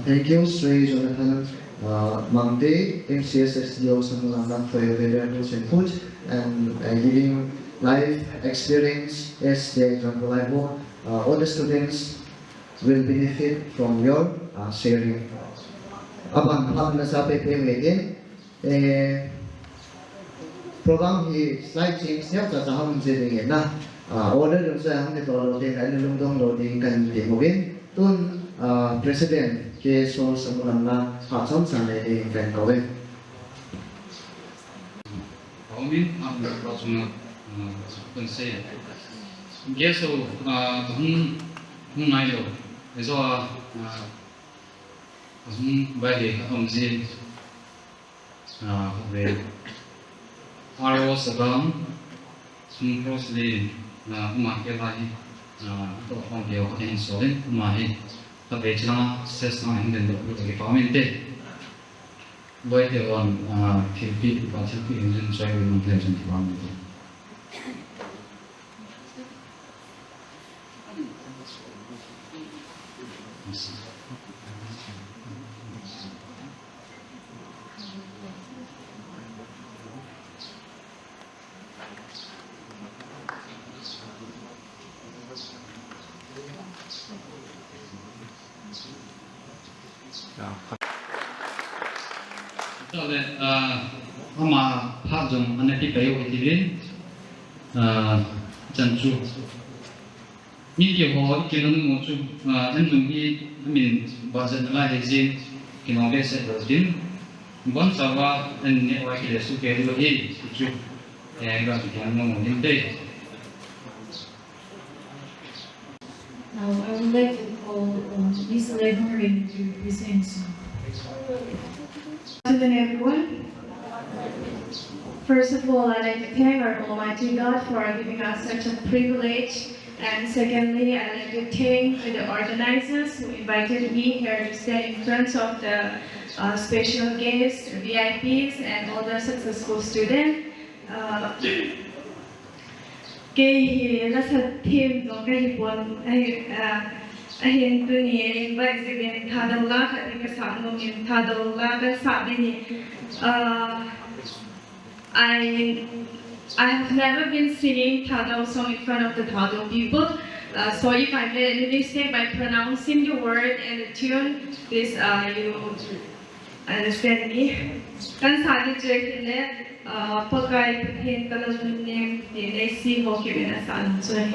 Thank you, Sri Jonathan Mangte, MCSSDO Samulamlan, for your valuable input and giving life experience as the example level. All the students will benefit from your sharing. Abang nasabi po again, program hi slide change niya sa saham jiring na order yung sa hamne to loading ano lungdong loading kan di mungkin tun President KSO Samulamlan pasang sana di kan kawin. Paumin ang berpasungan pensei. KSO hung nayo eso hung bagi omzin về aro sabang sung crossly na umakyat lagi to hong dia en solen umahi tapi cina ses na hindi do lagi pamente boy de on philip pasal pi engine soy ng pleasant pamente ama hajong anati kayo itilin janju media ho kilon mo chu anung hi min bajan la hejin kinong se din bon sawa an ne wa kile su ke ro hi chu ya ga kan mo din de. Now I would like to call Miss Leghorn to present. Good afternoon, everyone. First of all, I'd like to thank our Almighty God for giving us such a privilege And secondly, I'd like to thank the organizers who invited me here to stand in front of the special guests, VIPs, and other successful students. Cái là thật thêm có cái buồn hiện từ nhẹ vậy thì bên thà đầu lá cái sản phẩm bên thà đầu lá cái sản bên I have never been singing Thadao song in front of the Thadao people. So if I made any mistake by pronouncing the word and the tune, please you understand me. Kan sadi chơi thế pakai perhentian kalau ni nasi mau kena sanjay.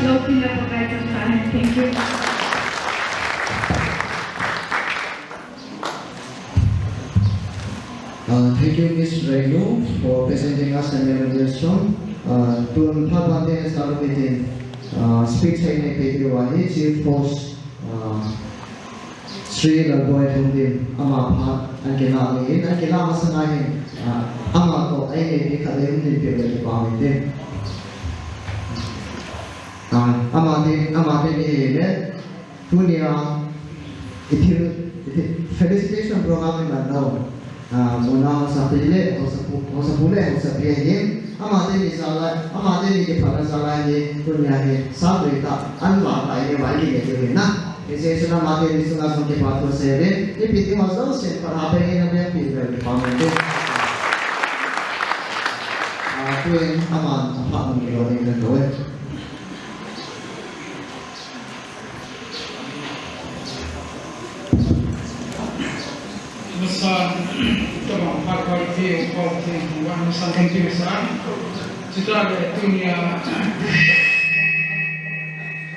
low pinapakaitan. Thank you. Thank you, Ms. Renu, for presenting us a memorandum song. To Pagwante start with the speech Wali, Chief Host Sri Lagoy Tumdim, Ama and Kilami, and Kilama Sanahin, Ama ko ay Kalim di Pili Pamit. Amati ni Tunia, Felicitation program in now. Muna sa pili o sa puli o sa piyahin amate ni sala amate ni para sala ni dunia ni sabrita anwa tayo wali ni tuhin na kasi suna mate ni suna sa kipato sere ni piti waso se para hape na be pili ni pamete tuhin aman apa ng gawin ng gawin Masa tama parti o buwan sa kantisan sitra dunia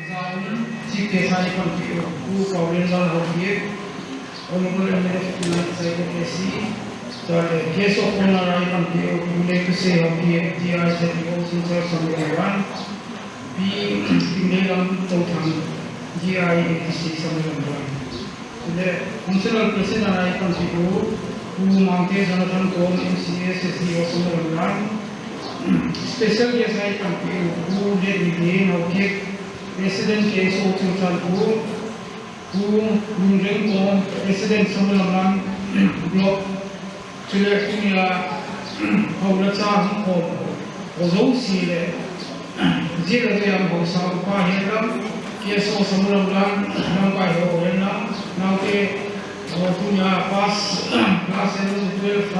zani jike sai parti o problem dal hoye onugol mere na sai ko kesi tale KSO kona rai parti o mule kse hoye dia se o sinsa samwan bi tingelam totham dia ai kisi samwan the functional president I contribute who mounted Jonathan Cole in CSSD Samulamlan. Special guest I contribute who did begin or kick President KSO Samulamlan who Lundren Cole President Samulamlan block selecting Paulacha Cole was also zero day of South Pahela KSO Samulamlan Nampai Hoena. Now ke punya pas kelas 12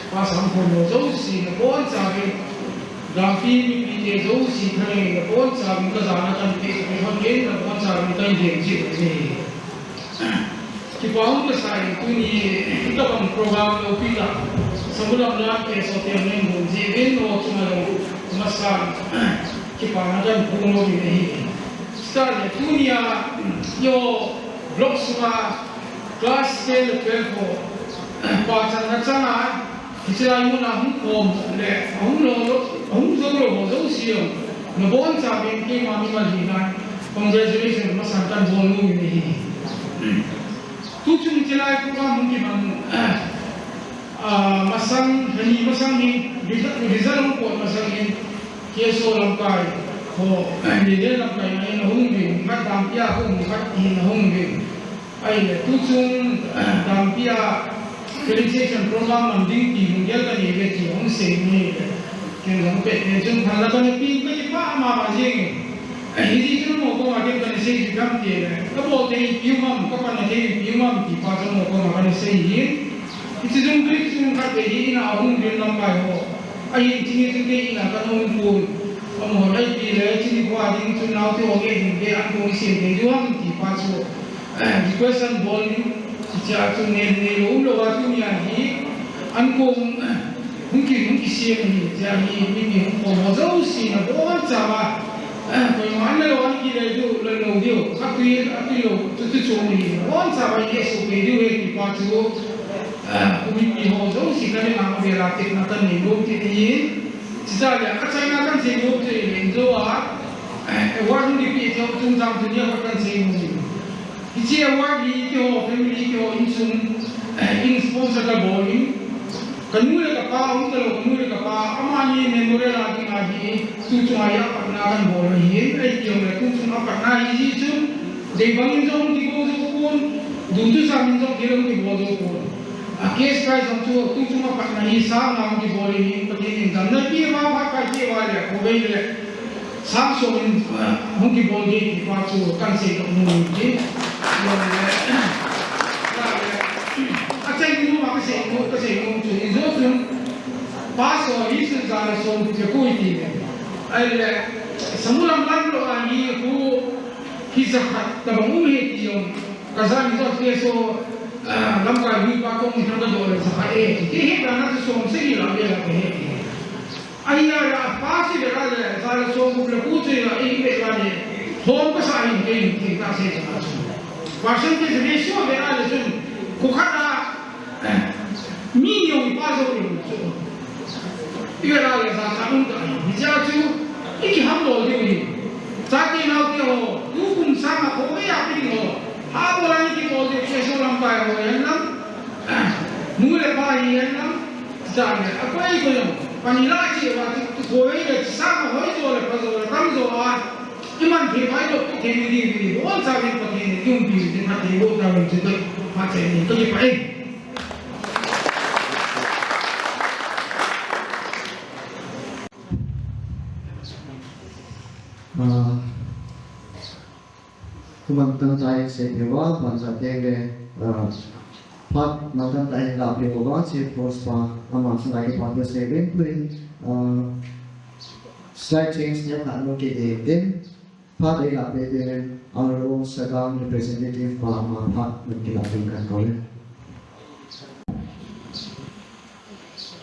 pas ampun jauh sih nepon sahaja Dampi ni jauh sih kene nepon sahaja kita sana kan nepon ke nepon sahaja kita injek ni kita orang kesai tu ni kita pun program opila Samulamlan ke sotian ni bunyi no cuma masalah kita orang puno ni sekarang dunia yo Lok Sabha class 10 12 ko pasan na sana Israel mo na hukom le hum zoro zo siyo na bon sabi ke mami malina congratulations masantan bonu ni tuchung tilai ko ka mungkin man masang ni rizal ko masang ni KSO langkai ko ni langkai na hungbi mat dampia ko mat in hungbi ai le tuchung dampia Felicitation program manding ti mundial ka ni ve ti hong se ni ke long pe ne chung phala ka ni pi ka pa ma ba jing ai ji chung mo ko ma ke ka ni se ji kam ti le ka bo te pi mam ka pa na te pi mam ti pa chung mo ko ma ka ni se yi ti chung ke chung ka te yi na hong bin lam ka ho ai ti ni chung ke ina ka hong pu mo lai pi le ti ni kwa ding chung na te ho ge ding ge an ko si ke ju am ti pa chu question bowling cha tu ne lo lo wa tu nya hi an ko mungkin siya ni ja ni ko mo zo si na bo cha ba ko man lo an ki le do lo dio ka tu lo tu chu ni bo cha ba yesu ke dio he ki pa chu ko mi ho zo si ka ne ma be la te na ta ni lo ti ni cha ya ka cha na kan se lo te ni zo a wa ni pi cho tung jam tu ni ka kan se ni Isi award di kyo family kyo insum in sponsor ka bowling kanule ka pa untalo kanule ka pa amani memorial lagi tuchaya patnakan bowling ai kyo le tuchuma patna isi chun debangin jong di ko kon dutu sa min jong kirong di bodo kon case prize am chu tuchuma patna isa na di bowling patin ganna pi ma ba ka je wa le ko be le sam so in hongki bowling di pa chu kan se ko mu ni Aceh ini maka saya tu itu pas orang itu zaman so jauh ini. Ada Samulamlan lo ani ku kisah tabung ini yang kazan itu KSO lampai ni pakong hendak doa sahaya. Ini kerana so mesti lagi lagi. Ayah pas ini ada zaman so bukan putih ini lagi thôn có sai hình thì ta sẽ trả percentage ratio về ai là chừng cố khăn là million bao nhiêu tiền 이거 나 자문다 이자주 이게 한도 어디 자기 나오고 누군 상아 거기 앞이고 하보라니 기 어디 최소한 바에 오였나 누구를 바이였나 자네 아까 이거요 아니라지 와 고에게 상아 호이도를 봐서 감소와 이만 대바이도 또 개미기 원사비 또 개미 용비 다 되고 나면 저도 마찬가지 또 이파이 kumantang tayo sa iwa, pansa tenge, pat natang tayo labi ko si post pa, ama sa lagi pa sa event pwing, slight change niya na ano din, pat ay labi din, ang role sa gang representative pa, ama pat nagkilapin kan ko rin.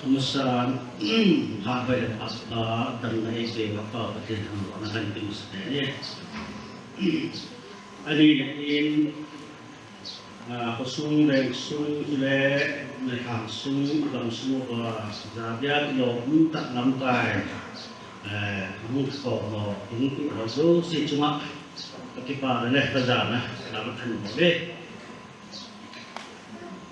Kumusta habay at dan na ito pa pati ang nakalimtin sa kanya. Ano yun kusung reng sung ile mereka sung dalam semua zabiat lo minta lampai musko ini rasul si cuma ketika leh berjalan dalam boleh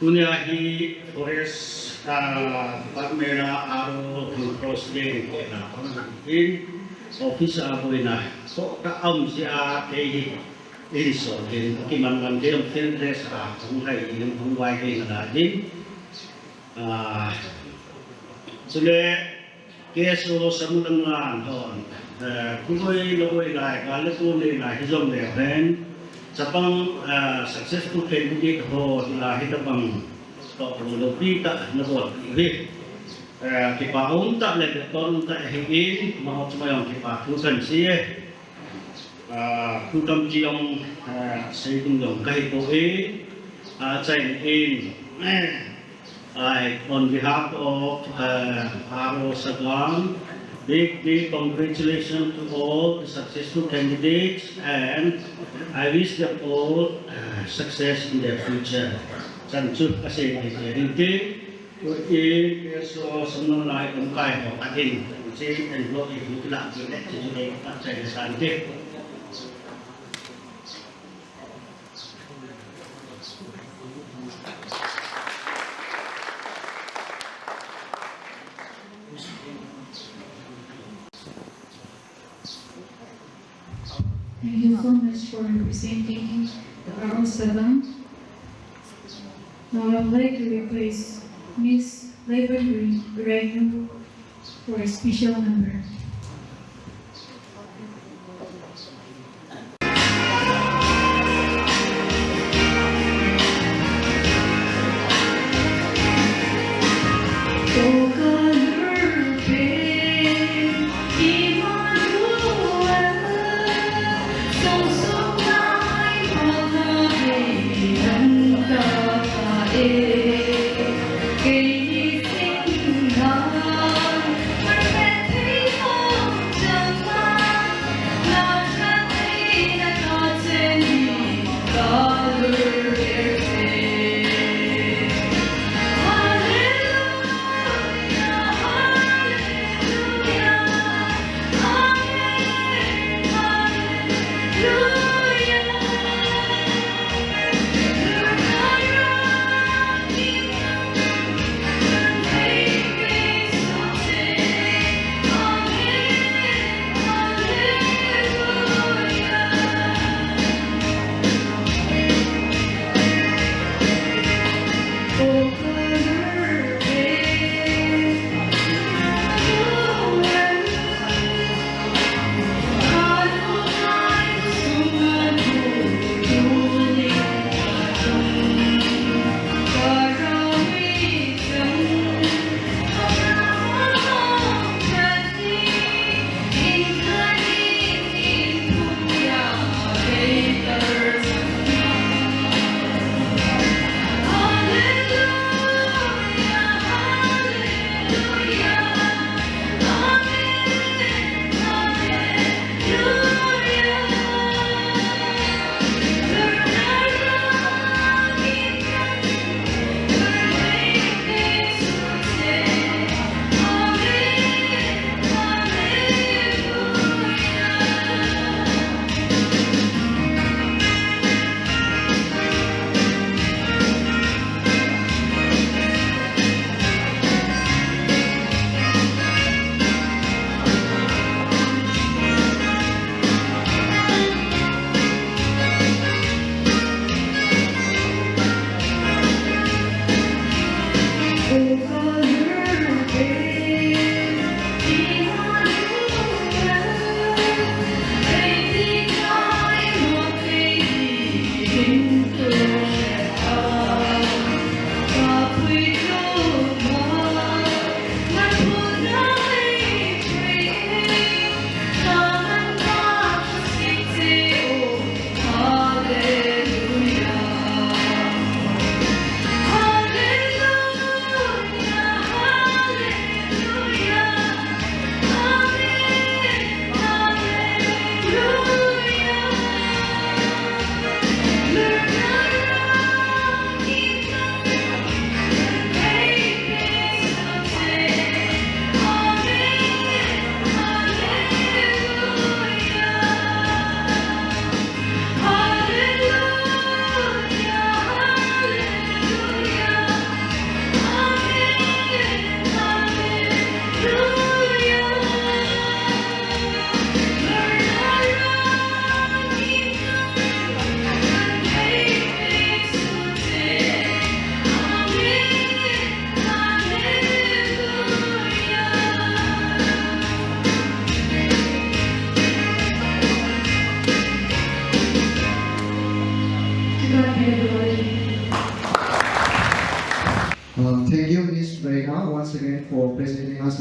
dunia hi forest Pagmera aro crossing na panahin office ako na so kaam siya kay Inso din kimangan din filtres kung hay yung pangway kay na din sule KSO Samulamlan hon kuloy loy lai kalatuloy na hizom de ren sa pang successful candidate ho la hitabang to lupita na bot ri kipa unta le ton ta hingin mau cuma yang kipa tusan siye kutam jiong sei tung dong kai to e chain in on behalf of Aro Sagam big congratulations to all the successful candidates and I wish them all success in their future. Sanjut kasi hindi KSO semua lain umkai ho adin si and block itu lah kita jadi saya sanjut. Thank you so much for representing the Aro Sagam. Now I would like to replace Miss Labor Revenue for a special number. Hãy subscribe cho kênh Ghiền Mì Gõ để không bỏ lỡ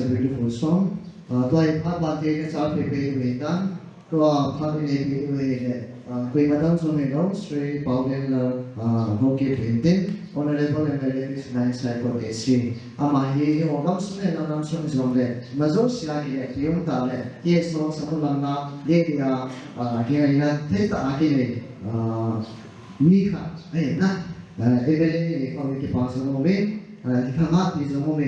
a beautiful song. Tôi phát bản tin cái sao thì về tan, tôi phát cái này về quê madam so mình nói Sri Paulin Hockey Painting, Honorable Emeritus Nine Psychotherapy. Ama hi yung gam so na nam so zong le, mazo sila hi yung ta le, KSO Samulamlan le dia kaya ina theta akile mi kha na evele committee pass mo me dikhamat ni mo me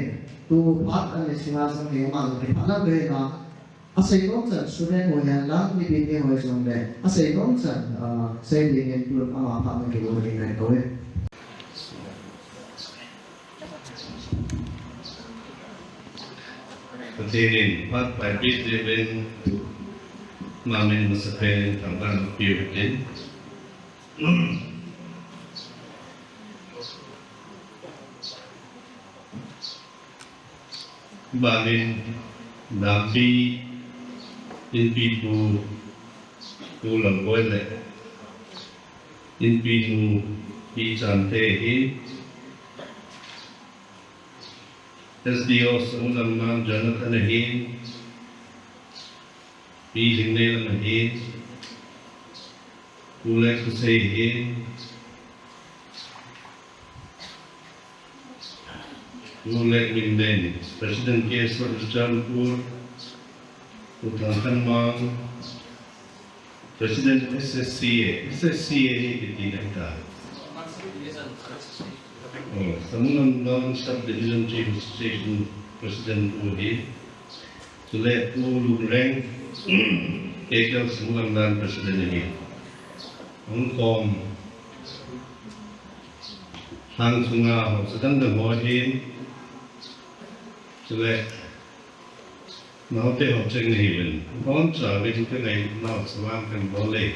tu phát anh sinh sang thì mà cái phát là về là asai công sản student ngồi nhà lắm đi bên kia ngồi xong đấy asai công sản xây dựng những tour mà phạm mình kiểu như này thôi. Continuing, phát bài viết về bên mà mình sẽ phải thẳng thắn biểu đến. Banin Dampi Inspirational làm quên lệ Inspirational đi chẳng thể hết SDO Samulamlan Jonathan hết đi hình này là hết Ule Kusei hết Ule Minden President KSO CCPur Utangkan Mang President SSCA di kita. Samulamlan Subdivision Felicitation President Udi Sulet Ulu Reng KSO Samulamlan President ini Hong Kong Hang Sunga sedang dengohin Sulet Nó tế học sinh thì mình có trở về cái này nó sẽ làm cần có lệ.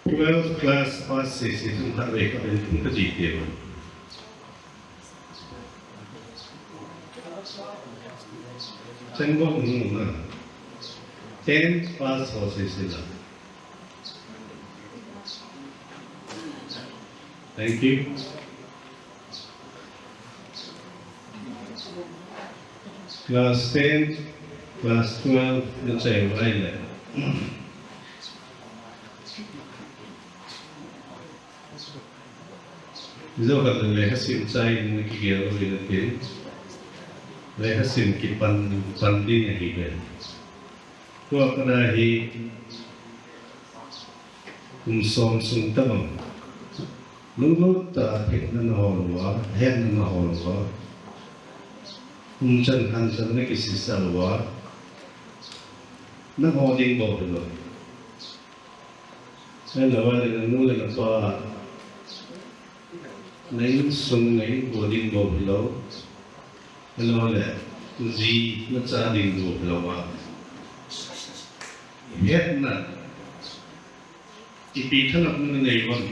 Twelfth class passes thì chúng ta về các bên chúng ta chỉ tiêu. Chẳng có ngủ nữa. 10th pass passes là. Thank you. Class 10, class 12, nó sẽ vai lại. Do cả người hát xin chay những cái kiểu về là thế, về hát xin cái pan đi này thì về. Qua cái này thì song sung tâm, lúc ta thích nó hồn quá, hẹn nó hồn quá. Chân ăn chân cái gì sao quá nó ho điên bộ rồi nên là vậy là nó là qua lấy sung lấy bộ điên bộ lâu nên là gì nó gia đình bộ lâu quá hết là ipi thân lập nó này vâng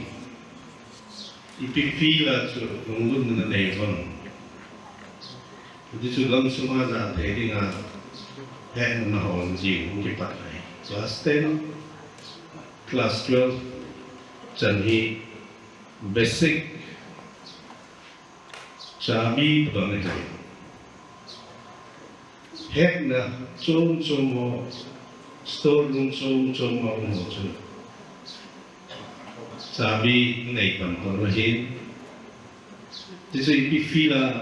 ipi phi là chỗ nó luôn là này vâng Jadi sulam semua zat ini ngah hẹn mà hồn gì cũng kịp bắt này. Class 10, class 12, chân hi basic, chabi bằng này. Hẹn là chôm mò, store room chôm mò chôm. Chabi này bằng con là hin. Jadi ipi phi là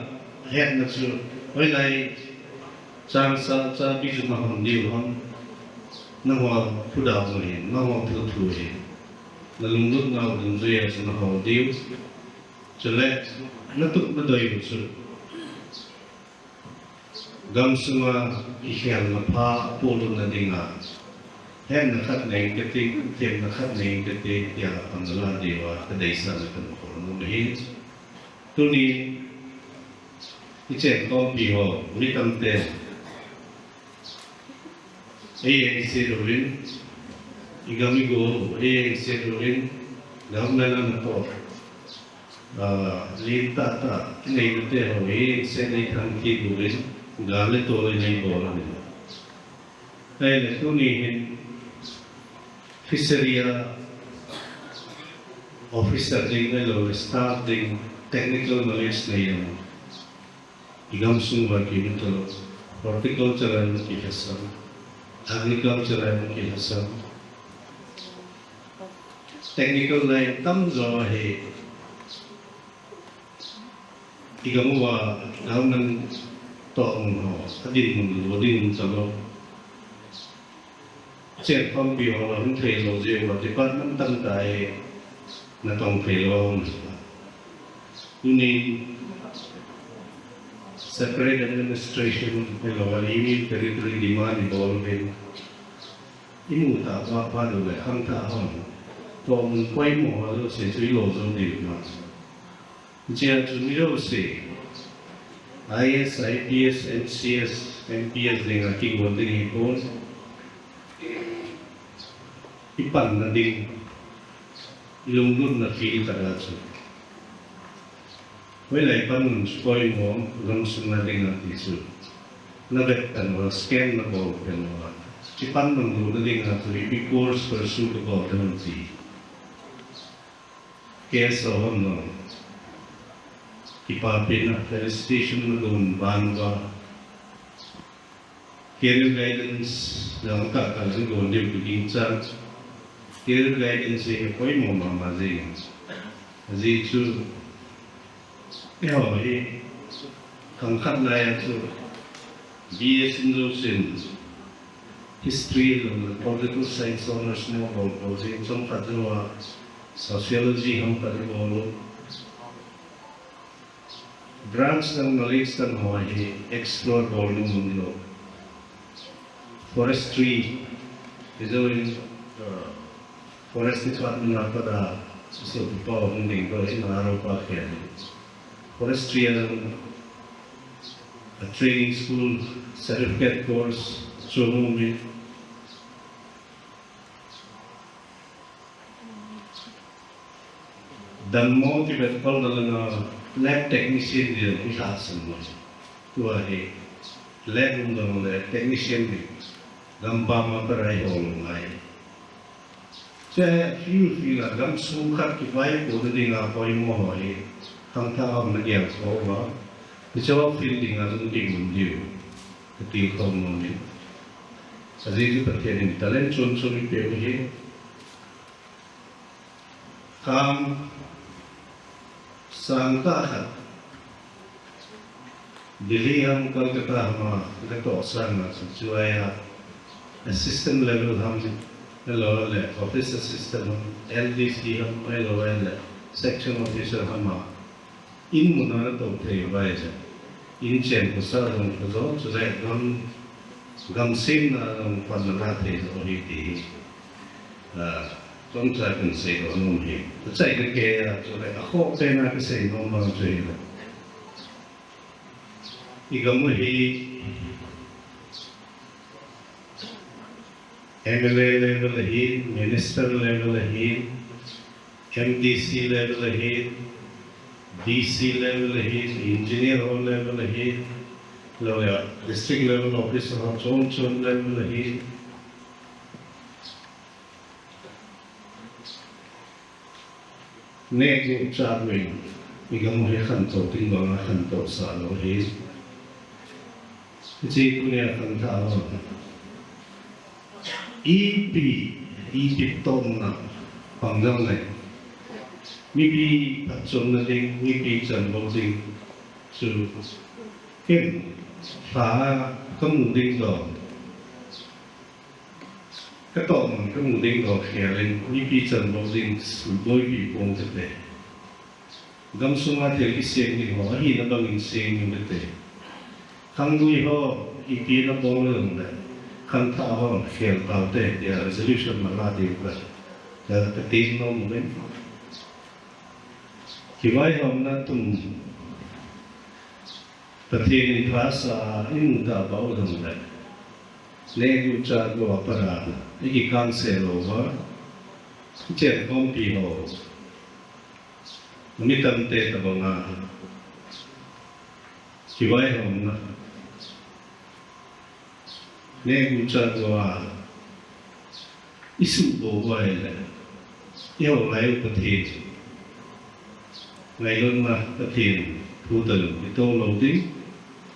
hẹn là chưa. Với lại sang sa ví dụ mà hồng điều hông nó hoa phụ đạo người nó hoa phụ thủ gì là lúc lúc nào đừng duyên nó hồng điều cho nên nó tụt nó đầy một sự gam semua ikhyan là pha tu luôn là đình à hẹn là khát này cái tiền là khát này cái tiền ya bằng là điều à cái đấy sao là cần khổ nó đấy tôi đi 이제 또 비호 우리 때 ANC로린 이감이고 ANC로린 남나는 또 리타타 내일 때 ANC의 단기고린 가를 또 내일 보라는 네 또니 피세리아 officer ding na lo staff ding technical knowledge na yung igam sungwa kinito horticultural kihasam agricultural kihasam technical line tam zo he igamuwa naunan toong ho adin mo din sa lo chen phong bi ho lo thei lo je lo department tam tai na tong thei lo ni separate administration lo union territory demand involvement imu ta pa do le ham ta ho tong quay mo lo se chui lo zo di ma chia chu mi lo se IS, IPS, NCS, MPS dengan king wondering ipon ipan na ding ilunggun na feel tagaso wala ipan spoil mo langsung na ding ang isu nabektan mo scan na po mo ipan nang na ding ang ipi course pursue the government KSO no ipapin na Felicitation na doon banwa career guidance na makakalang doon din biging chance career guidance ay apoy mo mamazing azizu yaw ay kangkat na yan so BS in history ng political science honors mo o sa katwa sociology ang katwa branch ng knowledge ng Hawaii, explore all ng mundo. Forestry, ito yung forest department na para sa pa ang linggo, inaaraw pa kaya. Forestry ang training school, certificate course, sumumi. Dan mo, tibet pa na lab technician dia itasan mo tua he lab undang le technician di gamba maparai online saya feel agam sungkat kibai ko ding apoy mo he tang taam na gyal so ba bisawa feel ding azun ding mundiu keti ko mo ni azizi patien talent chon chon pe he kam Sangka Delhi हम कलकत्ता हम देखो असरना सुचुआया assistant level हम लोग ले office assistant हम LDC हम लोग ले section officer हम इन मुनार तो थे बाय जा इन चेन को सार हम को जो चुराए गम सिम ना हम पढ़ना थे जो ही थी Don't try and say no no here. The second day, so that I hope they not say no more to him. Igamuhi MLA level ahead, minister level ahead, MDC level ahead, DC level ahead, engineer level ahead, district level officer level ahead. Nego charming, igamuhi kanto tinggal kanto sa lohe. Jadi punya kanto. EP tonna panggang na. Mibi patson na ding, mibi janbo ding. So, ken fa kamuding do. Katong kamuding do kailan mibi janbo ding boy bi pong tete. Gamsung atel iseng ni ho, ahi na bang iseng ni tete. Kangui ho EP na pong lang na. Kanta ho kaya kaute dia resolution malati ba. Kaya katin no mo ben. Kiwai ho na tum patin klasa inda bao dong da. Nego cha go para iki cancel over. Chen kompi ho. Mitam te ta nga. Kiwai ho na Nego chadwa isu bo vai le yo lai pathi ngày luôn mà tập thiền thu từ cái tô lâu tính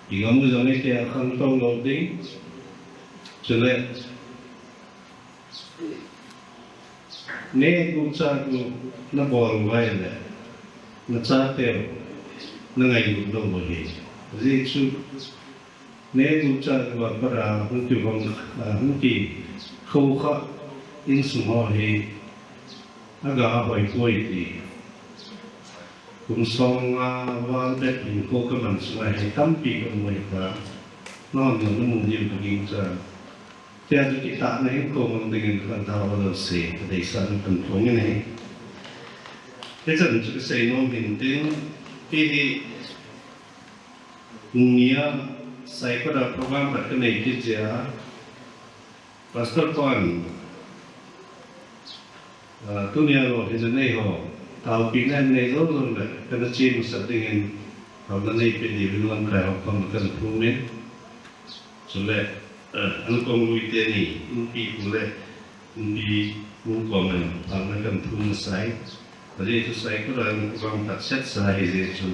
chỉ có mỗi giờ này kia không tô lâu tính cho nên nếu cũng cha cũng nó bỏ vai này nó cha theo nó ngày cũng đâu mà gì gì chứ nếu cũng cha cũng bảo là không chịu không chỉ khâu khát in sủng họ thì nó gặp hỏi quay thì cũng xong vào đất hình cô cái mình xoay hay Dampi con người ta nó muốn nhiều cái gì ra theo cái tạ này cũng dengan kan tahu lo sih dari sana tentunya nih kita juga saya mau minta pilih dunia saya pada program berkenai kerja pastor tuan dunia lo di sana ho tahu pindah nih lo kena cium dengan kalau nanti pilih bilang kalau kamu punya sudah anh con nuôi tiền này đi cũng lệ đi muốn có mình làm cái cần thu nó sai và đây thu sai có là con đặt xét sai gì chứ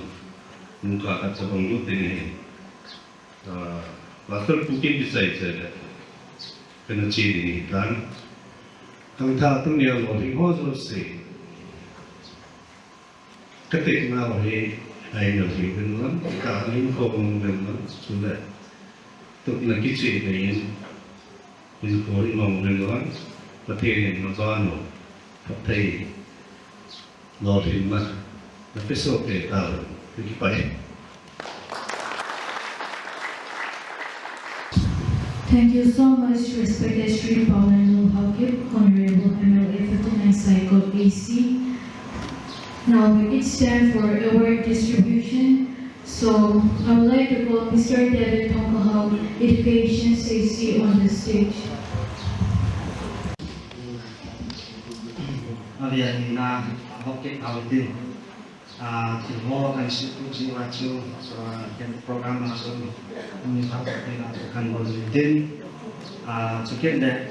muốn có các cái bằng lúc tiền này và tôi cũng kinh bị sai chứ cái nó chỉ đi tan thằng thà tôi nhiều rồi thì khó rồi gì cái tiền nào thì hay nhiều thì bên lắm cả những con bên lắm chứ lệ tụi là cái chuyện này mình có đi mong mình nói và thế này nó do nó thật thầy lo thì mà nó phải số để tạo cái bài. Thank you so much, respected Sri Pauline Hakip, Honorable MLA 59 Cycle AC. Now it's time for award distribution. So I would like to call Mr. David Tongkahau, Education CC on the stage. Bây na học cái đầu tiên thì họ cần sự chú ý vào chú cái program nào rồi mình học cái là cần một gì tên sự kiện đấy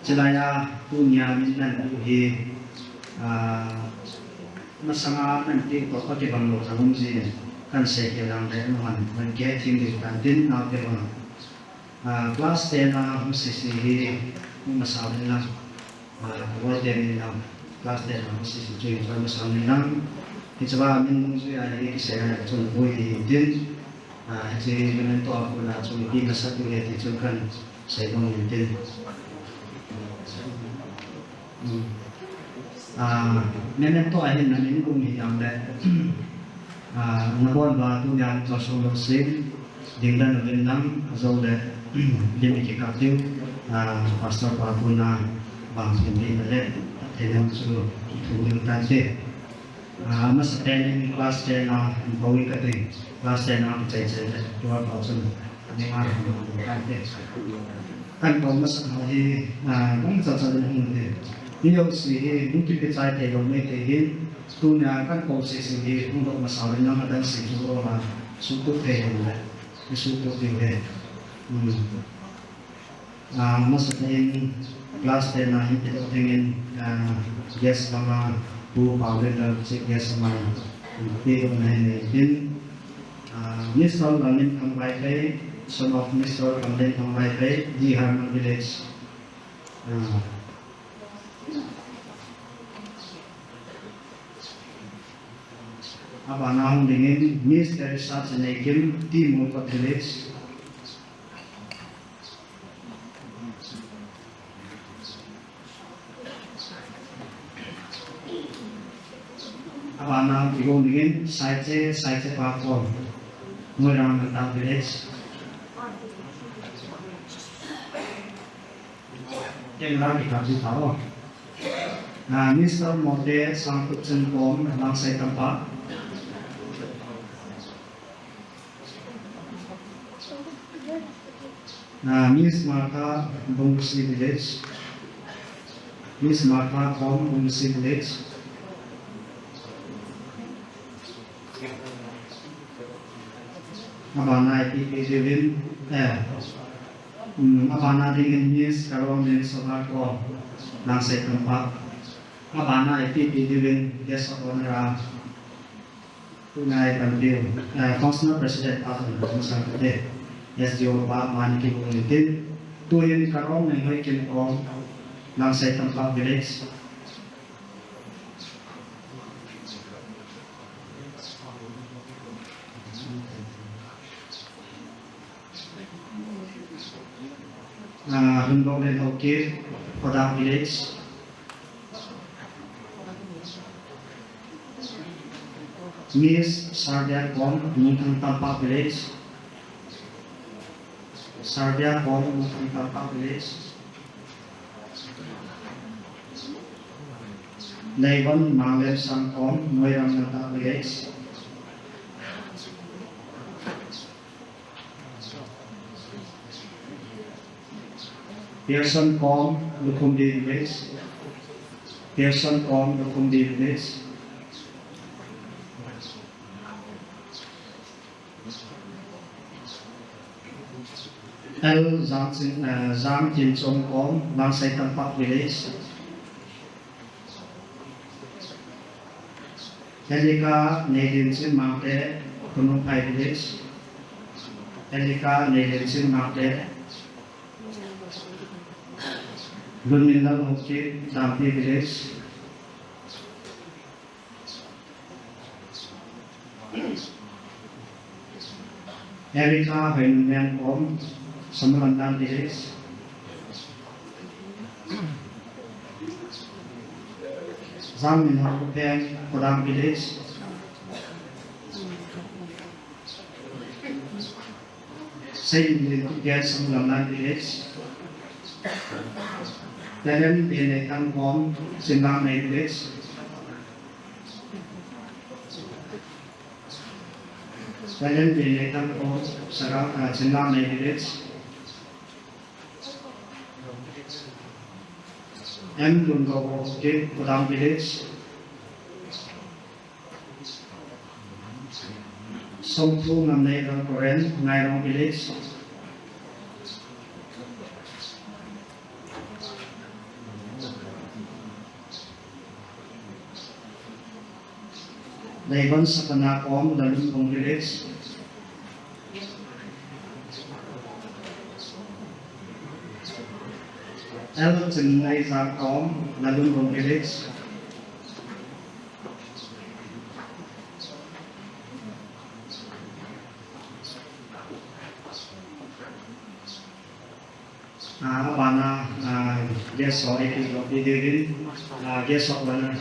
chỉ là punya minat tuhi masalah nanti có cái bằng lột sang gì kan saya kira dari man get in di kantin na pero class 10 na musisi masalah lang warden na class 10 na musisi join sa masalah lang itaba min mong ay saya chun boy din je men to ako na chun di na sa tuya ti chun kan saya mong din men to ay na min kung hiyang da nabon ba tu yang cho solo sim ding dan vendang zo de lim ki ka tiu pastor pa puna bang sim le tenang su tu lim tan se mas training class 10 na bawi ka te class 10 na chai chai de tu ba sun ni ma kan te kan ba mas hi nong cha cha de hung de ni yo si ni ki ke chai te lo me te hin tu nhà các cô sẽ xử lý không độ mà sau đến năm đang sử dụng mà số tốt về này cái số tốt về masuk in class 10 na kita ingin yes sama bu Pauline dan yes sama di mana ini Mr. Lamin Kambai son of Mr. Lamin Kambai di Harman Village. Apa nama dengan Miss Teresa Senekim di Mulpat Village. Apa nama dengan Saite Pakor Murang Mulpat Village. Yang lagi kasih tahu. Mr. Mode Sangkut Senpom Langsai Tempat. Miss Martha Bungsi Village, Miss Martha from Bungsi Village. Abana Ipidivin, Abana dengan Miss Caroline Sobarko, Langsai Tempat. Abana Ipidivin, Yes Honora, Tunai Dampi, Council President of the Masakate, yes, your man keep on it. Tuin Karong and Hoikin on Langsai Tampa Village. Hundong and Hoki, Kodam Village. Miss Sardia Kom, Nutang Tampa Village. Sardia Kom, Nutang Tampa Village. Naivan Manglen Sang Kom, Moirang Nata Village. Pearson Kom, Lukumdi Village. Pearson Kom, Lukumdi Village. L. Zhang Jin Chong Kom, Langsai Tampak Village. Elika Nedin Sin Mangte, Kunung Pai Village. Elika Nedin Sin Mangte. Gunminal Hoki, Dampi Village. Erika Hengmen Kom, Samulamlan Village. Zhang Minhao Peng, Kodam Village. Sayin Lin Samulamlan Village. Then Binetang Kom, Sinlang Village. Then Binetang Kom, Sinlang Village. M. Dungo Hoki, Kodam Village. Songpu Namne Koren, Nairong Village. Naivan Sakana Kom, Lalung Village. L. Chenai Zang Kom, Lalung Village. Abana, yes, sorry, we did it. Yes, Abana.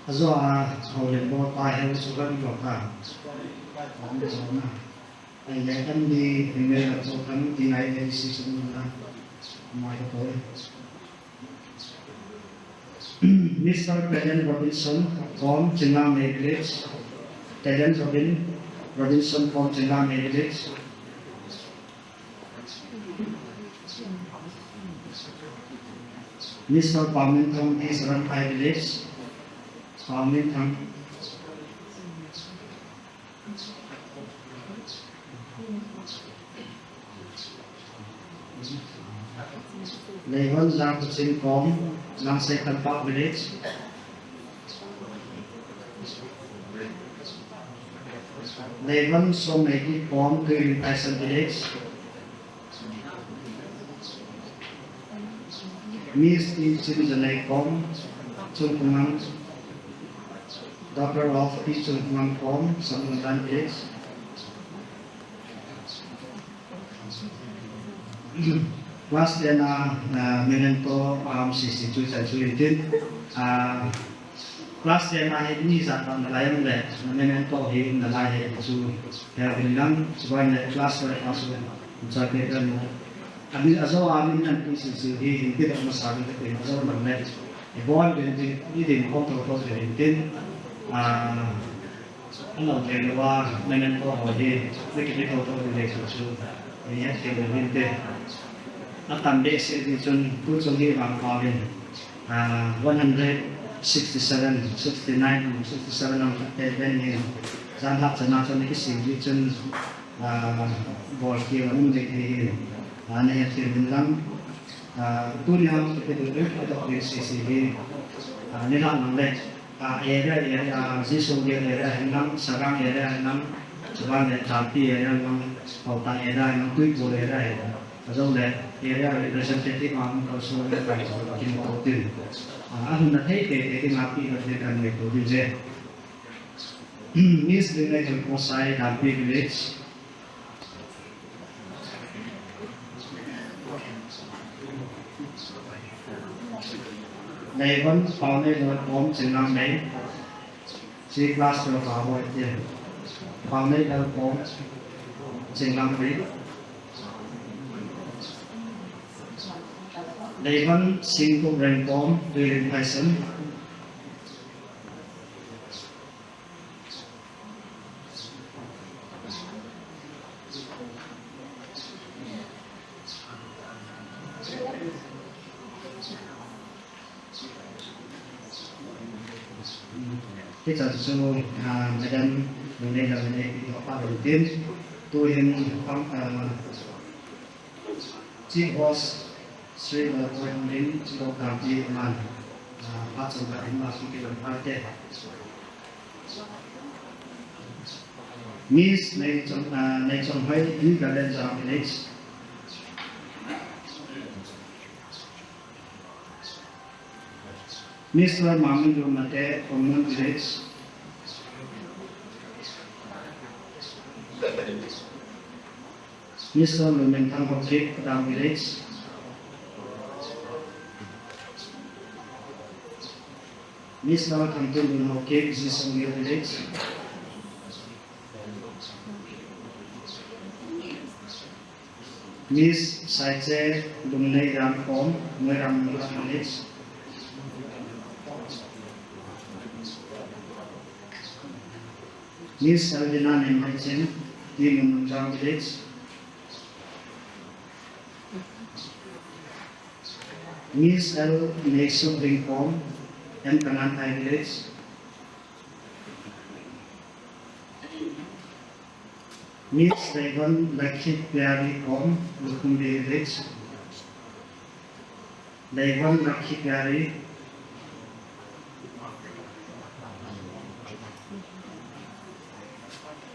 Also, hầu bộ tài hiệu số gần của cả bóng được bóng nào anh nhé em đi thì nên là số gần tí này thì sẽ sử dụng ra ngoài cái tối Mr. President Robinson from Chinlam Village President Robinson from Chinlam Village Mr. Pamin from Israel Village Pamin from Lehon Zang from Langsai Tampak Village Lehon Somegi from Green Tyson Village Miss Ichin Janai from Chungkumang Daughter of Chungkumang from Samulamlan Village Last then memento CCPur last then ini saat nelayan le memento hi nelayan su ya bilang sebagai kelas berasal mencapai dan kami asal amin dan CCPur hi tidak masalah itu asal bernet evaluasi dari ini kontrol dari Allah jelas memento hi begitu kontrol dari su ini ya kemudian Atam base edition put on here on 167, 69, 67 on venue. Zan hap sa nato ni kising edition bol kia mun de hi ane he tin lang tunya ke de de CCP ni la nang le area jisu ge area nang sarang area nang chuan le Dampi area nang pauta area nang tui bol area zo le area representative am ko so le pai kin ko tin ahun na thei te ngapi le kan le to je Miss Village Posai Dampi Village. Này vẫn có nơi lớn ốm chừng năm đấy. Chỉ class được vào hội tiền. Có nơi lớn ốm chừng năm đấy. Này vẫn xin cũng rèn ốm tùy lên thay sân. Cái trận số madam mình đây là mình đây bị họ đầu tiên tôi hiện không chiếc boss Sri Lankan đến chỗ Dampi man bắt đầu là anh mà khi làm phát thế Miss này trong hay đi cả lên giao village Mr. Mami Lumate from Moon Village. Mr. Lumentang Hokik, Dam Village. Mr. Kantun Hokik, Zisongil Village. Miss Saiche Lumnei Ramkom, Mueram Village. Miss Alvina Nemachin, Team Munjang Village. Miss L. Nesum Ringkom, M. Kanantai Village. Miss Devon Lakshit Pyari Kom, Lukumbi Village. Devon Lakshit Pyari.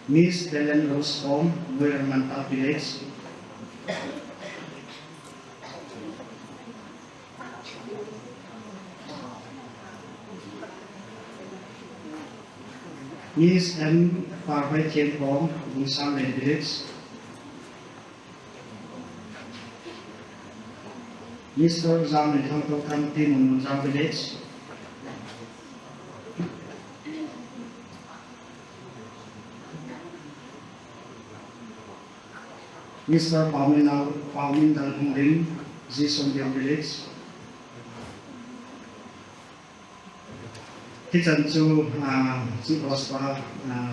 Miss Helen Rose Home, Wirmanta Village. Miss M. Parvai Chen Home, Busan Village. Mr. Zhang Nitong Team Munjang Village. Mr. Paumin Dalhungring, Zisongdiang Village. Kitchen to Zipospa,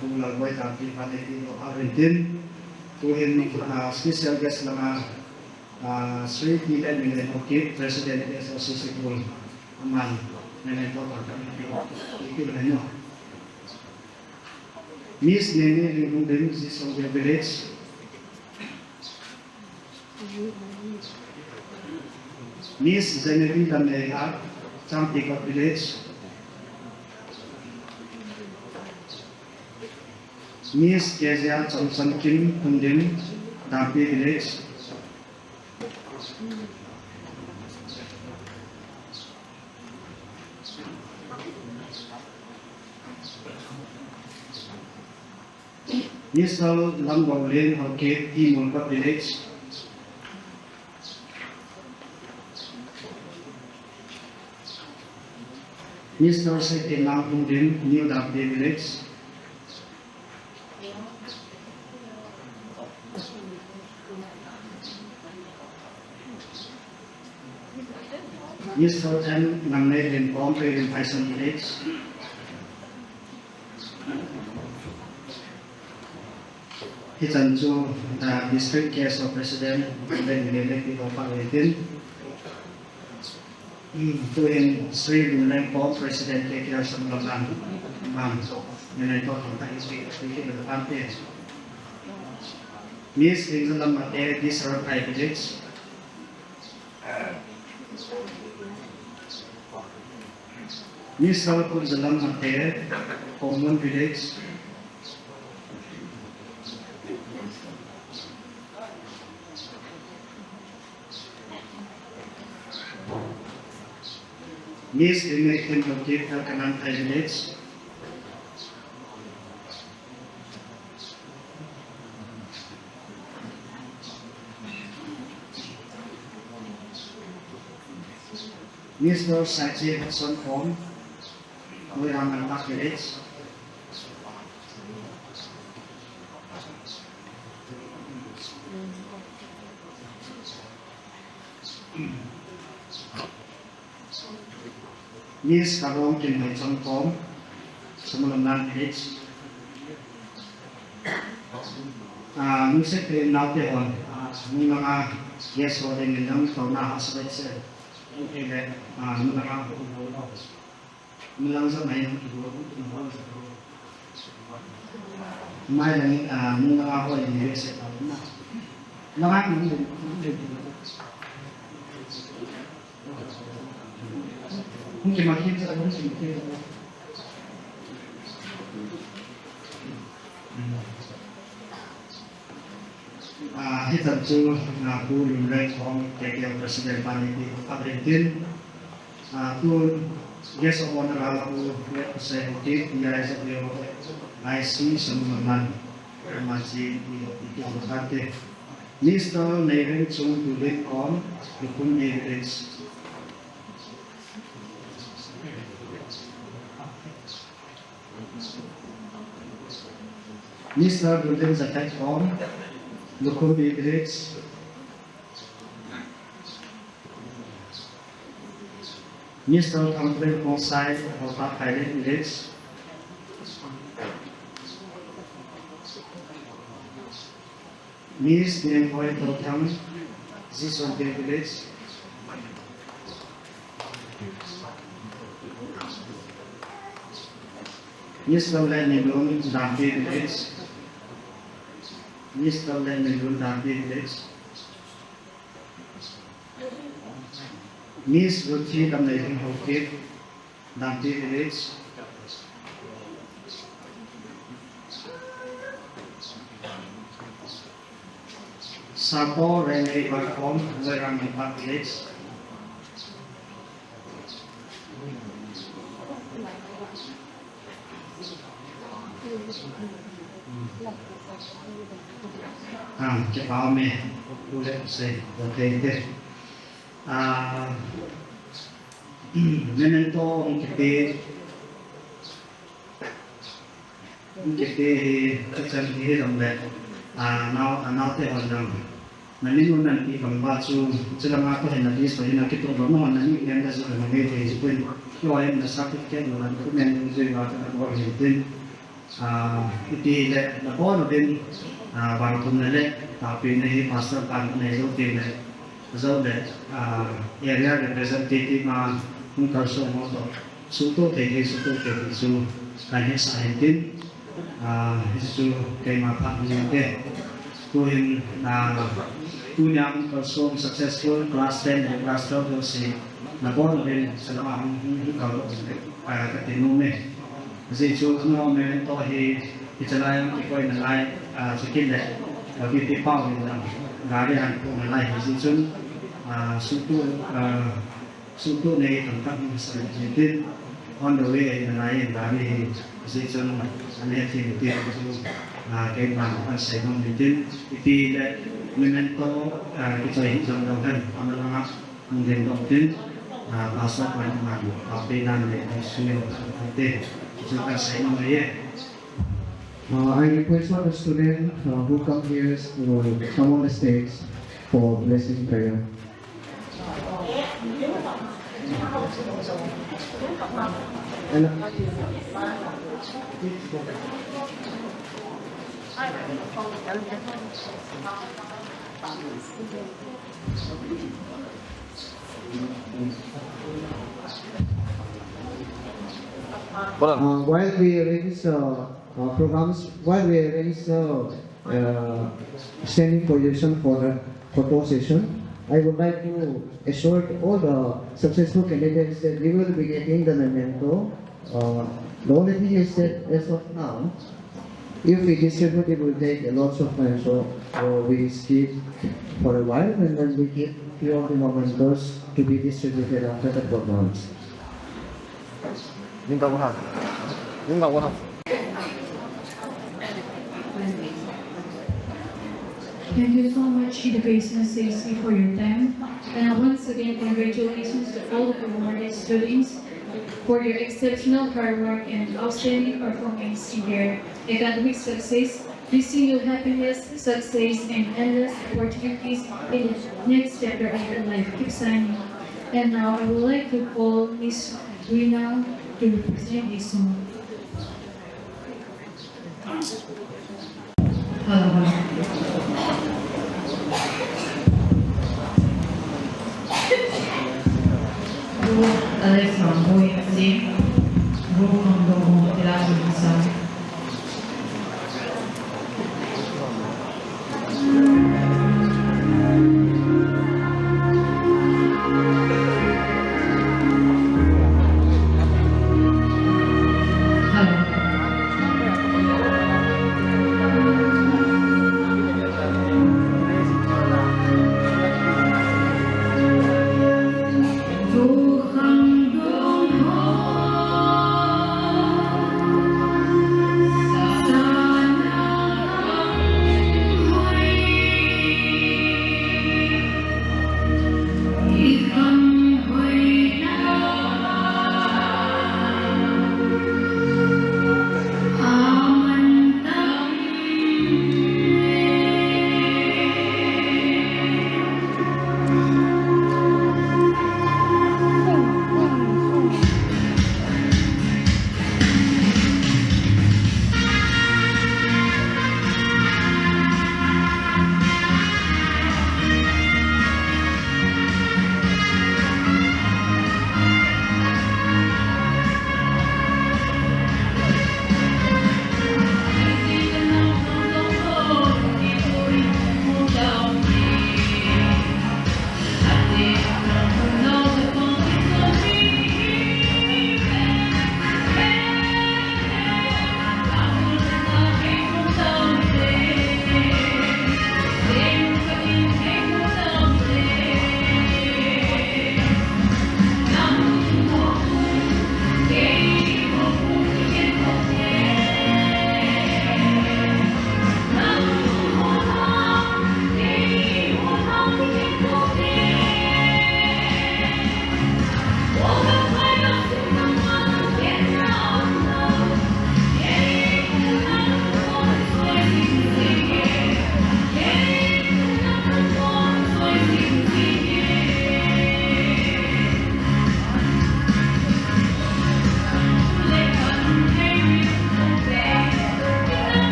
Pula Boy Dampi Paneti Argentin, to him special guest Lama Sri P. Edwin Hokip, President KSO CCPur, Aman, Neneto Pakam, Miss Nene Lingunding, Zisongdiang Village. Miss Zenevi Dameha, Champikot Village. Miss Kezia Chomson Kim Kundin, Dampi Village. Miss Lambo Lane Hokip, Mulkot Village. Mr. Seti Namkundin, New Dampi Village. Mr. M. Namne Rinpom, in Python Village. Hitan to the District KSO President, then elected of Argentin. To him, Sri Rinpom, President Samulamlan, Ma'am, and I thought that is speaking of the Dampi. Miss Rinzalam Mate, these are privileges. Miss Rawapur Zalam Mate, common village. Miss Rinzalam Mate, Kanan village. Miss Rose Sachi Hudson Home, Raman Park Village. Miss Karong Kim Hudson Home, Samulamlan Village. Music in Nautehon, mga KSO rin nilang ito nakasabay sila. Okay, Mulang sa may lang ako yung reset out na. Kung kimakita sa hitam tu aku lumrah kong kaya presiden paniti Aberdeen tu yes orang aku saya ukit dia saya IC Samulamlan masih itu berkata Mr. Nevin Chung tulis kom hukum evidence Mr. Golden Zakat kom hukum evidence Mr. Complaint Conside of Pilot Village Miss Nemboy Totem Zison Village Miss Lawland Melon Dampi Village Miss Lawland Melon Dampi Village Miss Ruchi Damnation Hokit Dampi Village Sapo Rene Barkom Zerami Park Village Cepat me boleh saya okey memento kita kecil ini sampai now teh orang nanti nanti pembacu sedang aku hendak sebenarnya kita berdoa nanti yang dah sudah mengerti sebenarnya kalau yang dah sakit kan orang tu yang juga orang itu itu lepas itu baru tu nilai tapi ini pasal kan ini itu Zaude area representative KSO moto suto tege su kanya sahitin isu kay mapa nite tuhin punya KSO successful class 10 dan class 12 si nabon din sa lamang kalau para katinume kasi isu no memento hi italayang ikoy na lai sikin de pitipaw nila garihan po na lai isu sutu ni tentang selanjutnya on the way naik dari season ane activity itu kaitan saya mungkin itu memento kita hidup dengan anak mungkin mungkin pasal banyak tapi nanti isu nanti kita saya mungkin I request all the students who come here to come on the stage for blessing prayer. While we arrange programs, while we arrange standing position for the photo session. I would like to assure all the successful candidates that we will be getting the memento. The only thing is that as of now, if we distribute it will take lots of time, so we skip for a while and then we keep few of the mementos to be distributed after the programs. Thank you so much, Education CC, for your time. And once again, congratulations to all of the awarded students for your exceptional hard work and outstanding performance in their academic success. Wishing you happiness, success, and endless opportunities in the next chapter of your life. Keep signing. And now I would like to call Miss Rina to present this song. Alex Mamboy Hasim, Guru Mambo Tilasu Bisa.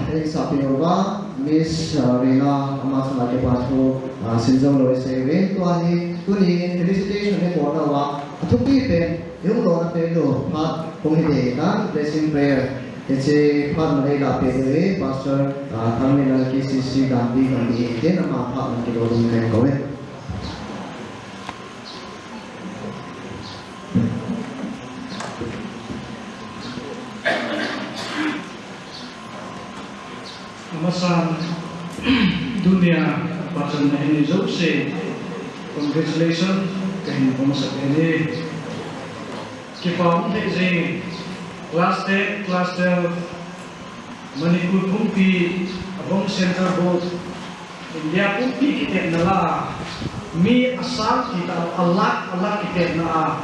Felicitation Miss Rina amasung ate pathu sinjong loi sewe tuani tuni felicitation ne kona wa athupi pen yung lona pe do phat pongide na blessing prayer ese phat mai la pe de pastor terminal KCC Dampi kami den ama phat na kilo dum kai kowe Masan dunia pasan ini jauh se congratulations kahin pemasak ini kita mungkin je class 10 class 12 Manipur pumpi abang center board India pumpi kita nala mi asal kita Allah kita na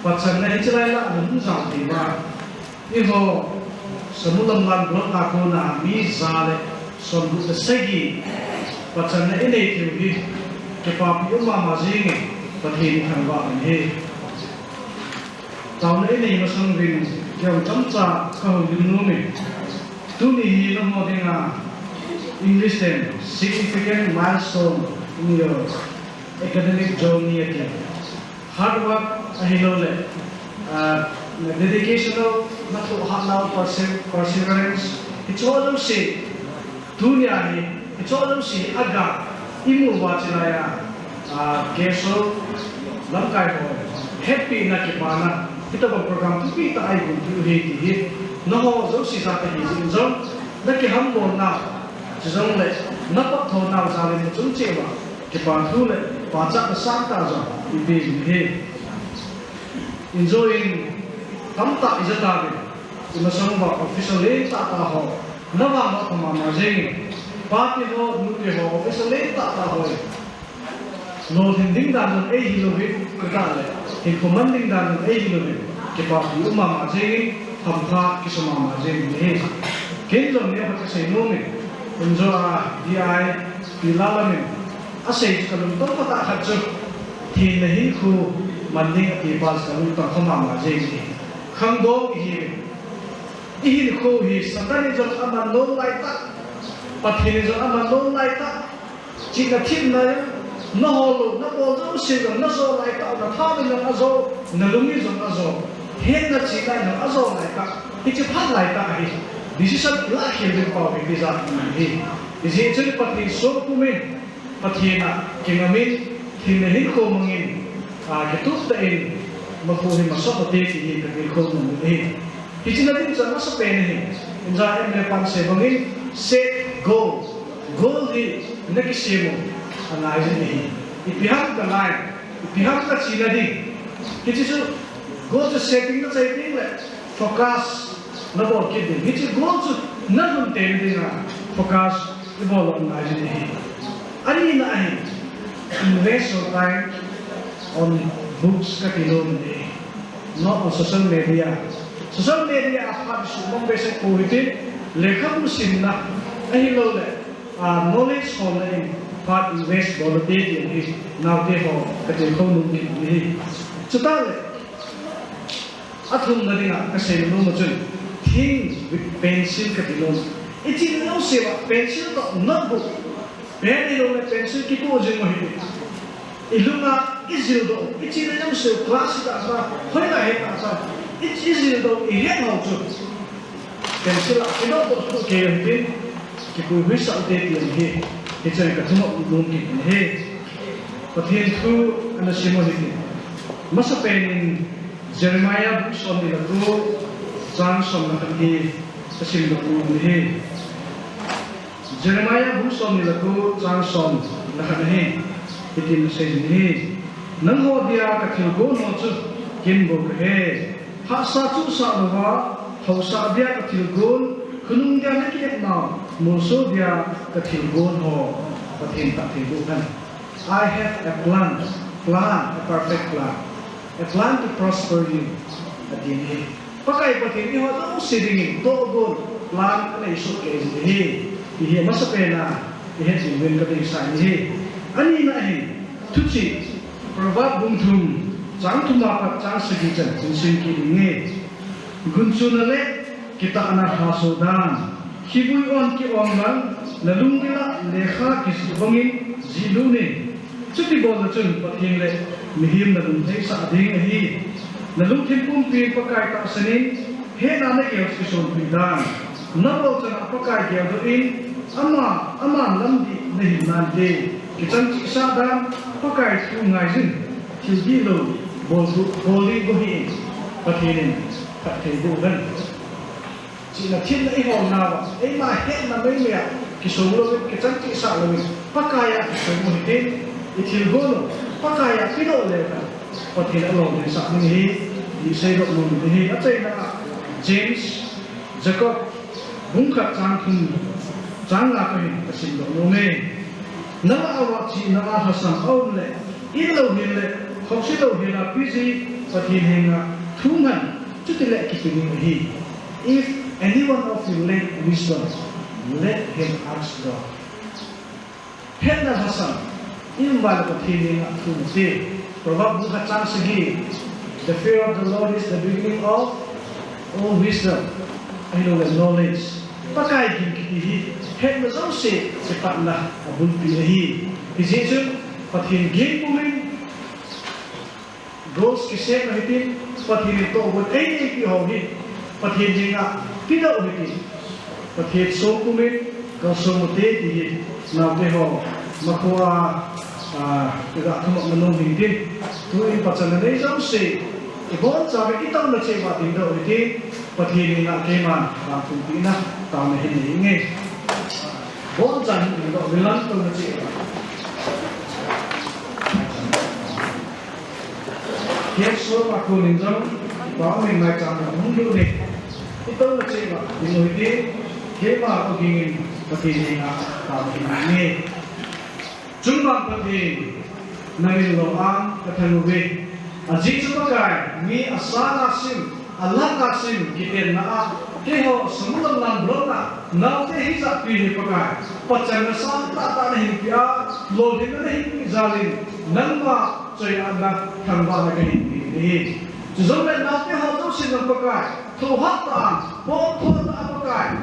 pasan ini celaya nunggu jauh tiba iho Samulamlan blok aku na mi zale sondu segi pasan na ini tiuhi kepapi umma mazing pathin thangwa he taun ini masang rin kyau chamcha kau dinumi tuni hi no modinga English ten significant milestone in your academic journey again hard work ahilole dedication of not to have perseverance it's all of say dunia ni it's all of say aga imu wacilaya KSO langkai ho happy na kipana kita program tu kita ai pun he ti no ho zo si sa ta hi jin zo na ki ham bon na zong le na pa tho na sa le chung che wa kipan tu le pa cha ka sa ta zo i be he enjoying kamta izata be imasang ba officially ta ho nawa ma ma ma jeng party ho nuti ho officially ta ho no hinding dan ei hilovi ka le he commanding dan ei hilovi ke party umma ma jeng hamtha kisama ma jeng he ken lo ne ha se no me enjoy di pilala me asai kalum to pata khachu thi nahi khu manding ti pas kalum to khama ma jeng khangdo hi ihin ko hi sakani jong ama no lai ta pathin jong ama no lai ta china thin na no holo na bo jo sing na so lai ta na tha ni na zo na lungi jong azo hen na china na azo lai ta hi chi phat lai ta hi decision la khel de pa bi bi za hi isi chul pathin so ku me pathina kingamin thin hi ko mangin ke tu ta in ma ko hi ma so te ti hi ko mo hi Kita nanti bisa masuk ini, misalnya melepas sebangin set goal di nak semu, anak ini, ipihak ke lain, ipihak ke Cina di, kita tu goal tu setting tu setting le, fokus, nak buat kita, kita goal tu nak mentain dia, fokus, kita buat anak ini. Ani nak invest your time on books katilom ni, not on social media. Social media apa semua basic politik, lekam musimna, ahilo le, knowledge online, part invest volunteer ini, now they ho, kerja kau nunggu ini, cepat le, atum nanti nak kasih nunggu macam, thing with pencil ketilom, itu nunggu sewa pencil tak notebook, pen itu le pencil kita ujung mahir, ilunga izil do, itu nunggu sewa kelas tak apa, hari lahir tak apa. It's easy to ihen how to pencil itu untuk kehidupan kita bisa update yang kita ketemu mungkin patien tu anda semua ini masa penin Jeremiah bukan dilaku John som nak di kesim laku ini Jeremiah bukan dilaku John som nak ini itu mesej ini nangho dia ketilgo nocu kinbo ke Satu sahaja, hausa dia ketilgun, kunung dia nak kita mau, musuh dia ketilgun ho, pathin tak tilgun. I have a plan, a perfect plan, a plan to prosper you. Adini, pakai pathin ni ho tu sidingin, dogon plan na isu ke ini masa pena, ini jiwen keting sai ini, ani na ini, tuci, proverb bungtum. Jangan cuma jangan segitu, singki ini. Gunsunale kita anak hasudan, hibui on ki ong nan na lungila lekha ki subangin ziluni chuti bol na chun pathin le mihim na lung thei sa ding hi na lung thim pum pi pakai ta sanin he na ne ke ki son pi dan na bo chana pakai ke do in ama lamdi ne hin nan de ki chan chi sa dan pakai tu ngai jin ki gi lo bol du boli go hi pathin ta thei bu gan chỉ là thiên lễ hồn nào ấy mà hết là mấy mẹ cái số lượng cái trang trị sản là mình bắt cài à cái số một cái thiên gôn bắt cài à cái độ này cả có thể đã lồng để sản mình hi đi xây độ lồng để hi ở đây là James Jacob đúng khắc trang thùng trang là cái sinh độ lồng này nó là chỉ nó là Hassan ôn lệ ít lâu hiện lệ không sẽ lâu hiện là cái gì có thể hiện là thú ngàn chút thì lệ cái tình hi if any one of you lack wisdom, let him ask God. Hết là Hassan, in bài của thiên nhiên thùng ti, Proverbs buka trang segi. The fear of the Lord is the beginning of all wisdom. I know the knowledge. Pakai kim kiti hết là giống se cepat lah abun pilih. Di situ pathin game pumin goals kisah nahitin pathin itu buat ki hobi pathin jinga tidak begitu. Pathin so kumin kau so mute di na beho makua tidak cuma menung hingga tu in pacaran ini jauh se. Ibon sampai kita nak cepat tidak begitu. Pathin nak keman langsung pina tahu ini. Bon jangan tidak bilang tu nak cepat. KSO aku ninjau bawa mengai jangan mungkin ni. Itu nak cepat. Ini kema aku ingin pathin tahu ini. Jumlah pathin namin loan katanuwe. Aji sebagai mi asal asim Allah kasim kita nak keho Samulamlan blona naute hijab pilih pakai pacar nasan tak nahi pia lodin nahi jalin nangma coy anda thamba nahi ini jumlah naute ho sin pakai thohat ta bon thon pakai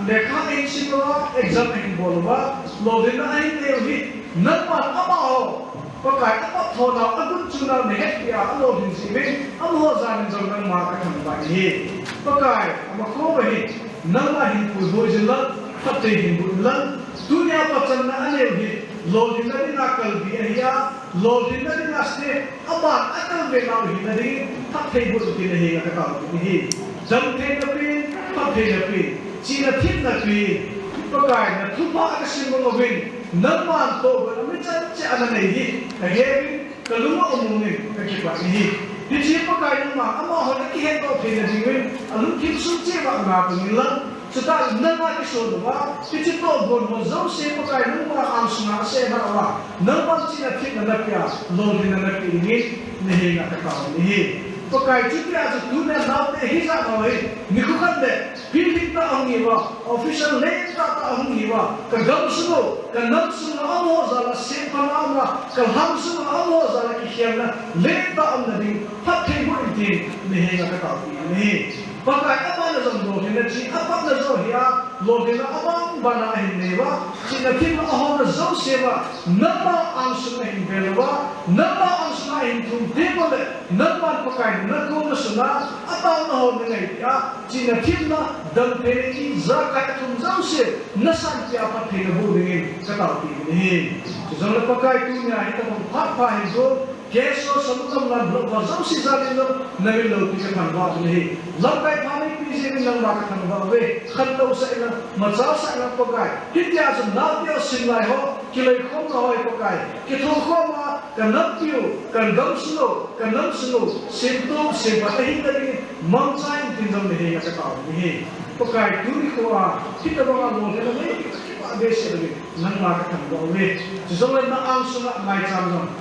lekha insinwa exam in bolwa lodin nahi lehi nangma abao pakai apa thona agun chuna nehet pia lodin simen amho zamin jong ma ka thamba ni pakai amakho bahi nangma hin pu hojilla fatte hin bulan dunia pacan na ane hi lodin na kalbi ahya lodin na ste aba akal be na hi nadi fatte bul ki nahi ka ta hi jam the na pi fatte na pi china thit na pi pakai na thupa ka simbol ovin nangma to ba mi chan cha ana nei hi ka hebi kaluma umuni ka ki pa hi di siapa kaya nama, ama orang kihen kau pilih dengan, alun kim suci bang ngapa nilang, setelah nama kisah doa, di situ bon mazau siapa kaya nama amsna seha Allah, nama cina cina nakya, lodi nakya ini, nih nak kau nih, pakai juga ada dunia naute hijab awal, nikukan deh, pilih tak angiwa, official name tak angiwa, kagam semua, kanam semua Allah zala siapa nama, kalham semua Allah zala kisahnya, leh tak amnadi. Pakai buat ini, nih nak kata ini. Pakai apa nazar lohin nanti, apa nazar ya, lohin apa bana ini wa, cina tim ahon nazar sewa, nama angsun ini belwa, nama angsun ini tu debole, nama pakai naku nasuna, apa ahon ini ya, cina tim na dan pergi zakat tu nazar se, nasan siapa tidak boleh kata ini. Jangan pakai tu ni, kita pun apa itu. KSO Samulamlan blok jauh si jalan lo, nabi lo pikir manfaat ni. Lampai panik pisir ni lang makan manfaat we. Kantau saya na, macam saya na pakai. Kita asal nabi asinlai ho, kilai kom na ho pakai. Kita kom na, kanam tiu, kanam snow, sentuh sempahin dari mangsain tinjau ni yang kata ni. Pakai duri kuah, kita bawa lo ni lagi, kita besi lagi. Nang makan manfaat we. Sesuatu na angsun na mai camam.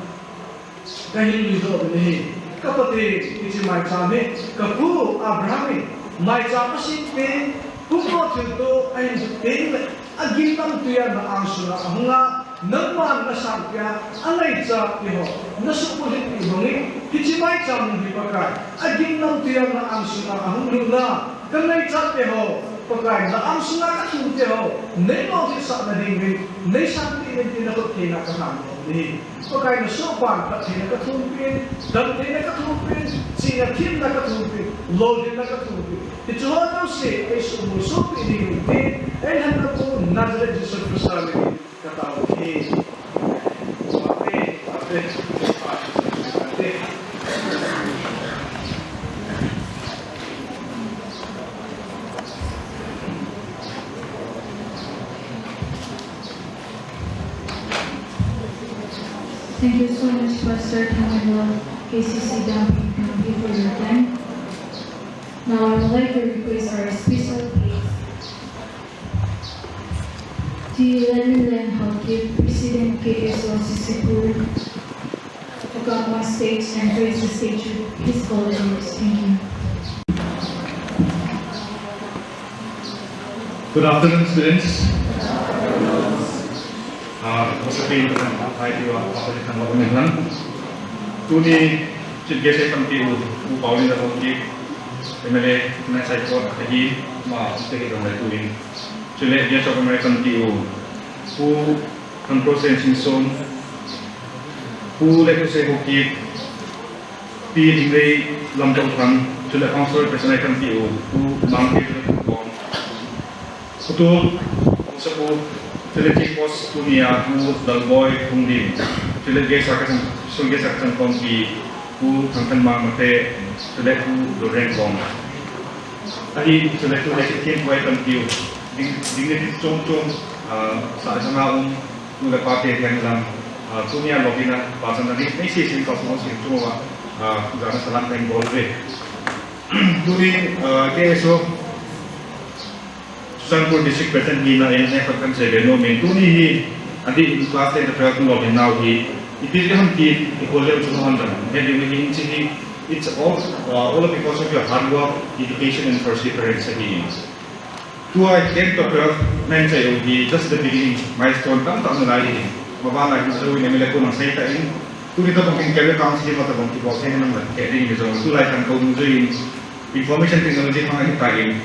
Kahit dito ini, kapatid isi mai cami, kapu Abraham, mai cami sih kumpul itu ayin ting, agitam tuya na ansura ahunga, naman nasapya, alay cap iho, nasupulit ibongi, isi mai cami dipakai, agitam tuya na ansura ahunga, kanay cap iho, pakai na am sunga ka thu te ho nei mo ti sa na ding ri nei sa ti ne ti na ko te na ka ham ni pakai na so kwan ka ti na ka thu pin dam te na ka thu pin si na kim na ka thu pin lo din na ka thu pin ti cho no se e so mo so pi ni ti e han na ko nazare ji so sa ni ka ta ni Thank you so much, Pastor Samulamlan, KCC Dampi, for your time. Now I would like to request our special guest, Samulamlan, President KSO CCPur, to come on stage and grace the stage with his followers. Thank you. Good afternoon, students. Masabi ko ng kahit yung kapalitan mo kami lang. Tuni, sige sa kampi upawin na kampi. Kemele, kinasay ko at kahi, maastig ito may tuwin. Sila, dia sa kampi u ang processing zone. Leto sa bukit, pinigay lamdaw kan. Sila, counselor, personay kampi mampi ito po. Kutul, sa po, Felicitation pos dunia dalboy kundi Felicitation sakatan kongki tangkan mate Felicitation doreng kong tadi Felicitation boy kantiu dingin cong sa sana nula pate yang dalam dunia logina pasan tadi ini sih kau semua sih cuma jangan salah yang boleh duri KSO Sampur district present ni na effort kan saya beno mentuni hi adi class ten the now hi it is ham ki equally cuma hantar and we it's all because of your hard work dedication and perseverance again to I came to prove men say just the beginning milestone tam tam na lai baba na so ni mele ko na sai ta in tu kita mungkin kaya council mata bang ko sai nang ke ring ni so tu lai kan ko nujui information technology mang kita in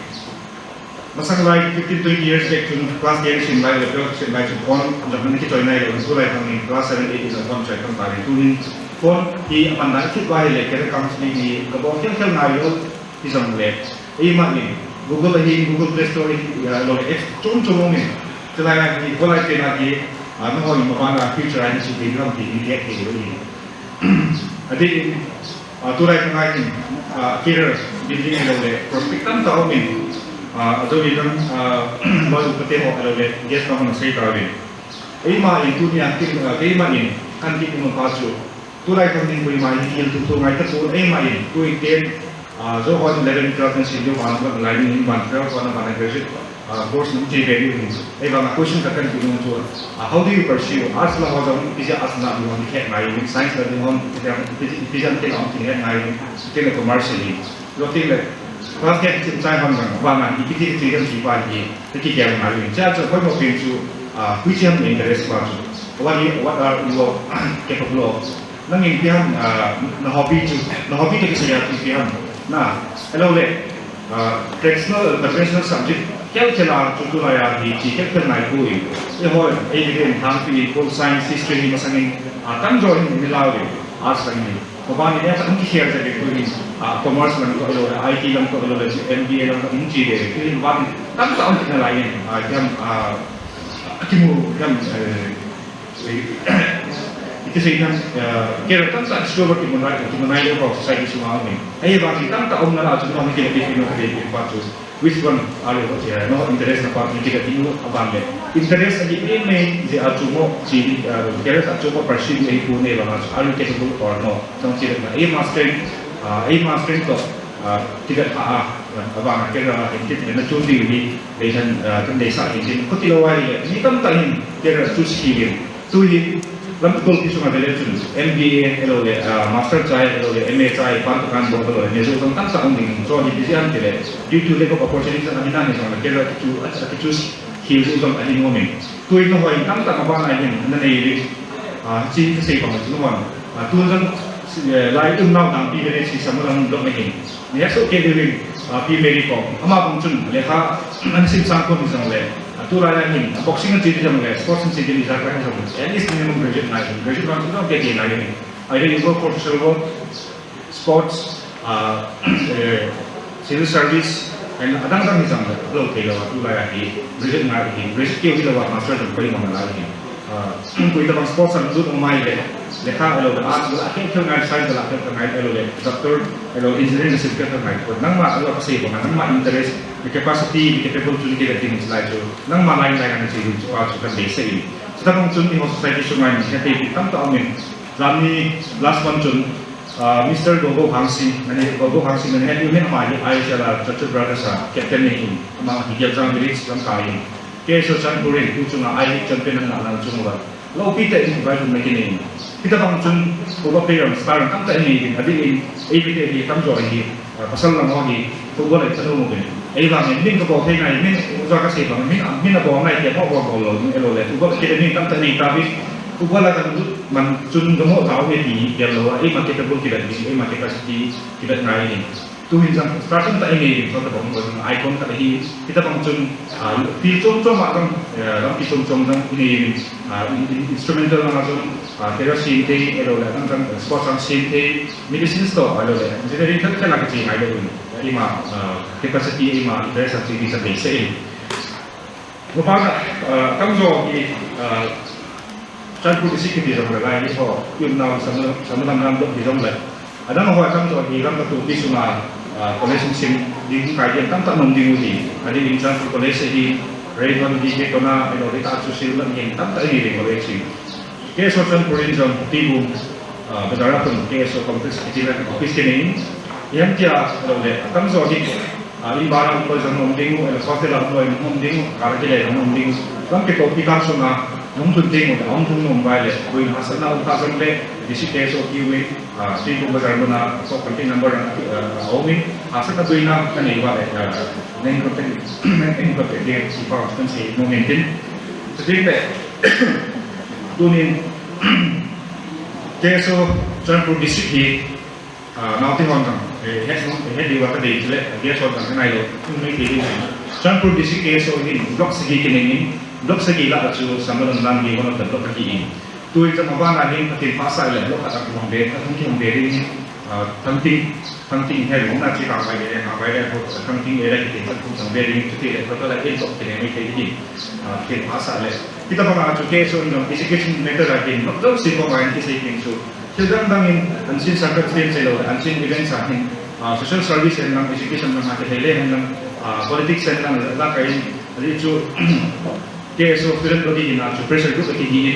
Masang like 15-20 years back to class 10 in by the first by to phone the community join I was like in class 7 8 is a phone check on by to phone he amanda kit by like the counseling he about kel na yo is on left e ma ni Google Play Store log x chum chum ni tela na ni ko like na ki no ho mo na future I should be ram ki ni ke ni adi to like na ki kira building le prospectan ta min atau bilang baru ketemu ada le guest kamu saya tahu ni. Ima itu ni aktif ima ini kan kita mengkaji. Turai kami pun ima ini yang tu ngai tu ima ini tu ikan so kalau 11 12 sini orang orang lain ini bantu orang orang graduate course ni jadi ini. Bang question katakan kita macam how do you pursue arts lah orang bisa arts nak orang diket ngai science lah orang bisa kita orang diket ngai kita commercial ni. Lokti le Kelas dia kita saya hamdan, wangan ikut kita siapa ni, kita yang mana ni. Jadi kalau mau pintu, which yang interest baru, what are you capable of? Nangin pian, na hobby tu saya pian. Nah, kalau le, traditional subject, kalau kita cukup raya di, kita kena ikut. Ehor, again, Dampi, pol science, history ni masangin, kan join ni lalu, arts ni. Bapak ni dia tak mungkin share saja tu commerce lang ko ilo, IT lang ko ilo, MBA lang ko engineer. Kini bapak tak tahu kita lain. Jam akimu itu sih kan kira kan tak discover di mana itu society semua ni. Ayah bagi tak tahu mana cuma kita pilih kerja patus. Which one are you here? No interest na part ni kita tinggal abang le. Interest aja ini je acumo si kira acumo perceive ni pun ni lah. Are you capable or no? Sama kira na. Master tu tidak abang kira kita na cuti ni dengan kan desa ini. Kau tidak wajib. Ini kan tahin kira suci tu Lam kol kisu ngabele tun MBA elo le master chai elo le MA chai pantukan botol le nezo tang sa ongding so ni bisian tele due to lack of opportunities na hinani so na kera to hills usong ani moment tu ino hoy tang ta ba na yin na nei ri chi sei pa mo wan tu jang lai um nau dang pi le si samulang dok ni ya so ke de pi meri ko ama bang chun le kha an sim sang ko ni sang le tu la ya hin boxing an chidi jam le sports an chidi za ka jam at least minimum graduate na no get na ni I really go for silver sports civil service and adang ni sang le lo ke la tu la ya hi graduate na hi graduate ke la wa master jam ko ni ma la hi ko ita bang sports an du mai le lekha elo da art la ke thang ai sai da ke thang ai elo le doctor elo engineering se ke thang ai ko nang ma elo ka se ko nang ma interest the capacity the opportunity that things like so nang ma lai lai kan se ju pa su kan de se ni sa bang chun ni society su ngai ni ke te tam ta amen ramni last one chun Mr. Gogo Hangsi and Gogo Hangsi and head human ma ai sala church brothers captain ni ma hi ya jang village lam kai KSO Chanpuri tu chunga ai champion na na chunga lo pi te in vai na kini kita bang chun ko player star kam ta ni adi in ABT ni kam jo ni pasal lang ho ni football ai chanu mo ni ai ba min ko the ngai min jo ka se ba min na bo ngai ke bo lo lo le football ke ni kam ta ni ta bi football la kan man chun ga mo tao ni ti ya lo ai ma ke ta bol ki da ni ai ma ke ta si ki da ngai ni tu hin jang starting ta ini so ta bang ko icon ta hi kita bang chun pi chong chong ma kan ram pi chong chong dang ini instrumental na chong tera si te ero la kan sports and si te medicine sto alo le engineering ta kala ka chi ai le ni ma capacity ma interest chi di sa be se ko ba kam zo ki Chanpuri si ki di jong la ni so yun na Samulamlan do di jong la ada no wa kam zo ki ram tu ti suma collection sim di ka dia tam ta nom di udi adi in Chanpuri college di Raven di ke kona elo di ta su sil lang yin tam ta ni di college KSO Chanpuri jong ti bu bedara pun KSO complex ti la office ke ni yang dia elo le kam zo di in barang ko jong nom ding elo software la no nom ding ka ke le nom ding kam ke ko pi kam so na nung tu ding mo ong tung nom bai le ko in hasan na ta sang le di si KSO ki we ti bu bazar na so contact number omi asa ta duina ka nei ba le neng ko te de si pa kan si momentin so ding le tunin KSO Chanpuri district hi now ti hon tang he di wa ka de le KSO tang nai lo ni ti ni Chanpuri district KSO ni block sigi ki ni block sigi la chu Samulamlan ni one of the block ki ni tu ita ma ba na ni ti pa sa le block ta ko de ta ki hon de ni thằng tin hay cũng là chỉ bảo bài để học bài để học thằng tin ở đây thì thằng cũng thằng về đi thì để có lại liên tục thì mới thấy gì thì hóa sa lại kita pernah juga so in education method lagi betul sih pemain kita ini so sedang bangin ansin sangat sering selo ansin event sahin social service and education में माते hele हम politics and lah kain jadi itu KSO film bagi ini nak pressure group bagi ini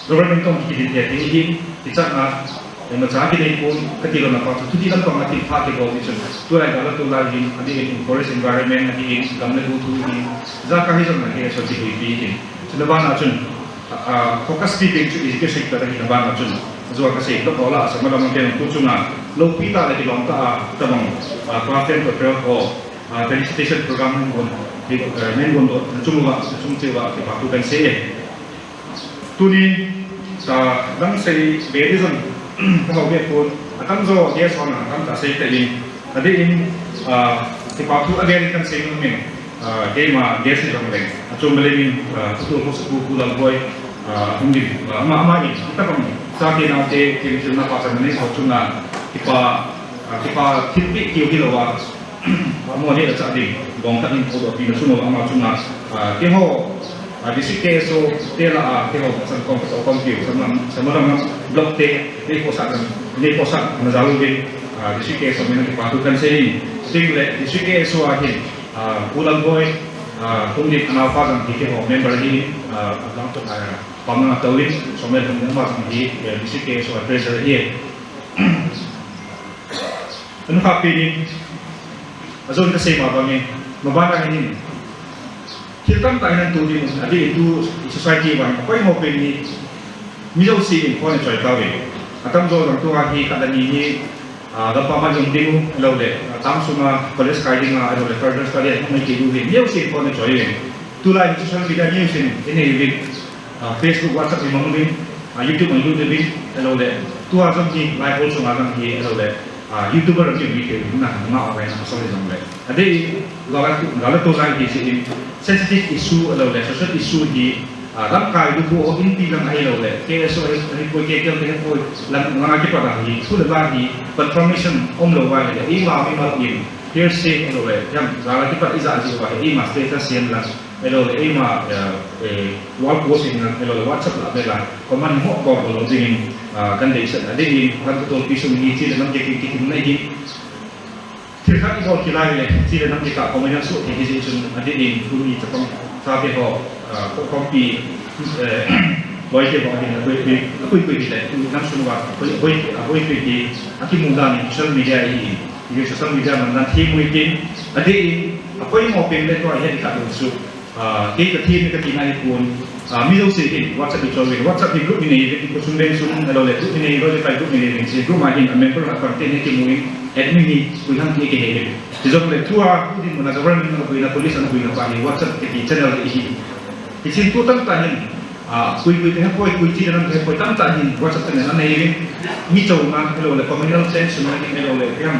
government tom kita dia ini kita nak yang macam ini pun ketika nak pasal tu tidak pernah kita go vision tu ada tu lagi ada forest environment ada gamle butuh ini zakah hidup nak KSO ini Senaban acun fokus di bentuk education kita tadi senaban acun zuar kasih lo pola sama dalam dia untuk cuma lo kita lagi lontar tamang pelatihan berperang Felicitation program pun di main pun cuma cewa dipatukan saya tu ni dalam saya bedizan kalau dia pun akan zo dia sana akan tak saya tadi tadi ini dipatu ada yang kan saya mungkin game dia sih orang lain cuma lebih betul betul bulan boy mungkin ama ini kita kan saat ini nanti kita cuma pasal ini cuma kita tipe kilo wah mau ni ada jadi bongkar ini foto di semua ama cuma keho di sini KSO tela keho pasal komputer sama dengan blok T ini posat menjalu di sini KSO mana dipatukan sini sehingga di sini KSO akhir bulan boy kemudian kenapa dan kita member ini untuk pamanah tauin somel kemudian di sini KSO advisor ini kenapa ini azon kasi mabangin mabangin ini kita tak ingin tu di ada itu society bang apa yang mau pilih misal sih kau ni cuy tahu atam zo orang tua lagi kada ni dapat macam demo lalu tam semua college kaji ngah lalu further study aku mesti dulu misal sih kau ni cuy tu lah itu social media ni ini Facebook WhatsApp ni mungkin YouTube ni lalu tu azam ni live also azam ni lalu YouTuber yang video guna nama orang yang masalah jam le. Ada kalau tu lagi di sensitive issue atau social issue di dalam kai itu inti dalam air le. KSO ini koi kekal dengan koi lang kita lagi sudah lagi confirmation lo le. Ima hearsay le. Yang kalau kita izah juga ima status yang lang le ima wall posting le WhatsApp le. Komen mo ko lo dingin condition. Ada di kantor pisau ini tidak nampak kita naik. Terkait dengan kilai le, tidak nampak kita komen masuk ke sini. Ada di bumi Jepang sampai ho kopi boleh ke boleh apa kita nam semua boleh pergi akhir muda ni social media ini social media mana tim mungkin ada apa yang mau pilih tu ada di kat masuk kita tim kita ini pun middle city WhatsApp di grup ini kita sumber kalau le grup ini kalau le grup ini grup macam member akan ini mungkin admin ni punya dia ke jadi le tua di mana government punya polis anu punya pani WhatsApp ke channel ini isin tu tanya kui tengah koi tidak nak koi tanya WhatsApp ni mana ini ni jauh nak kalau le communal sense mana ni kalau le yang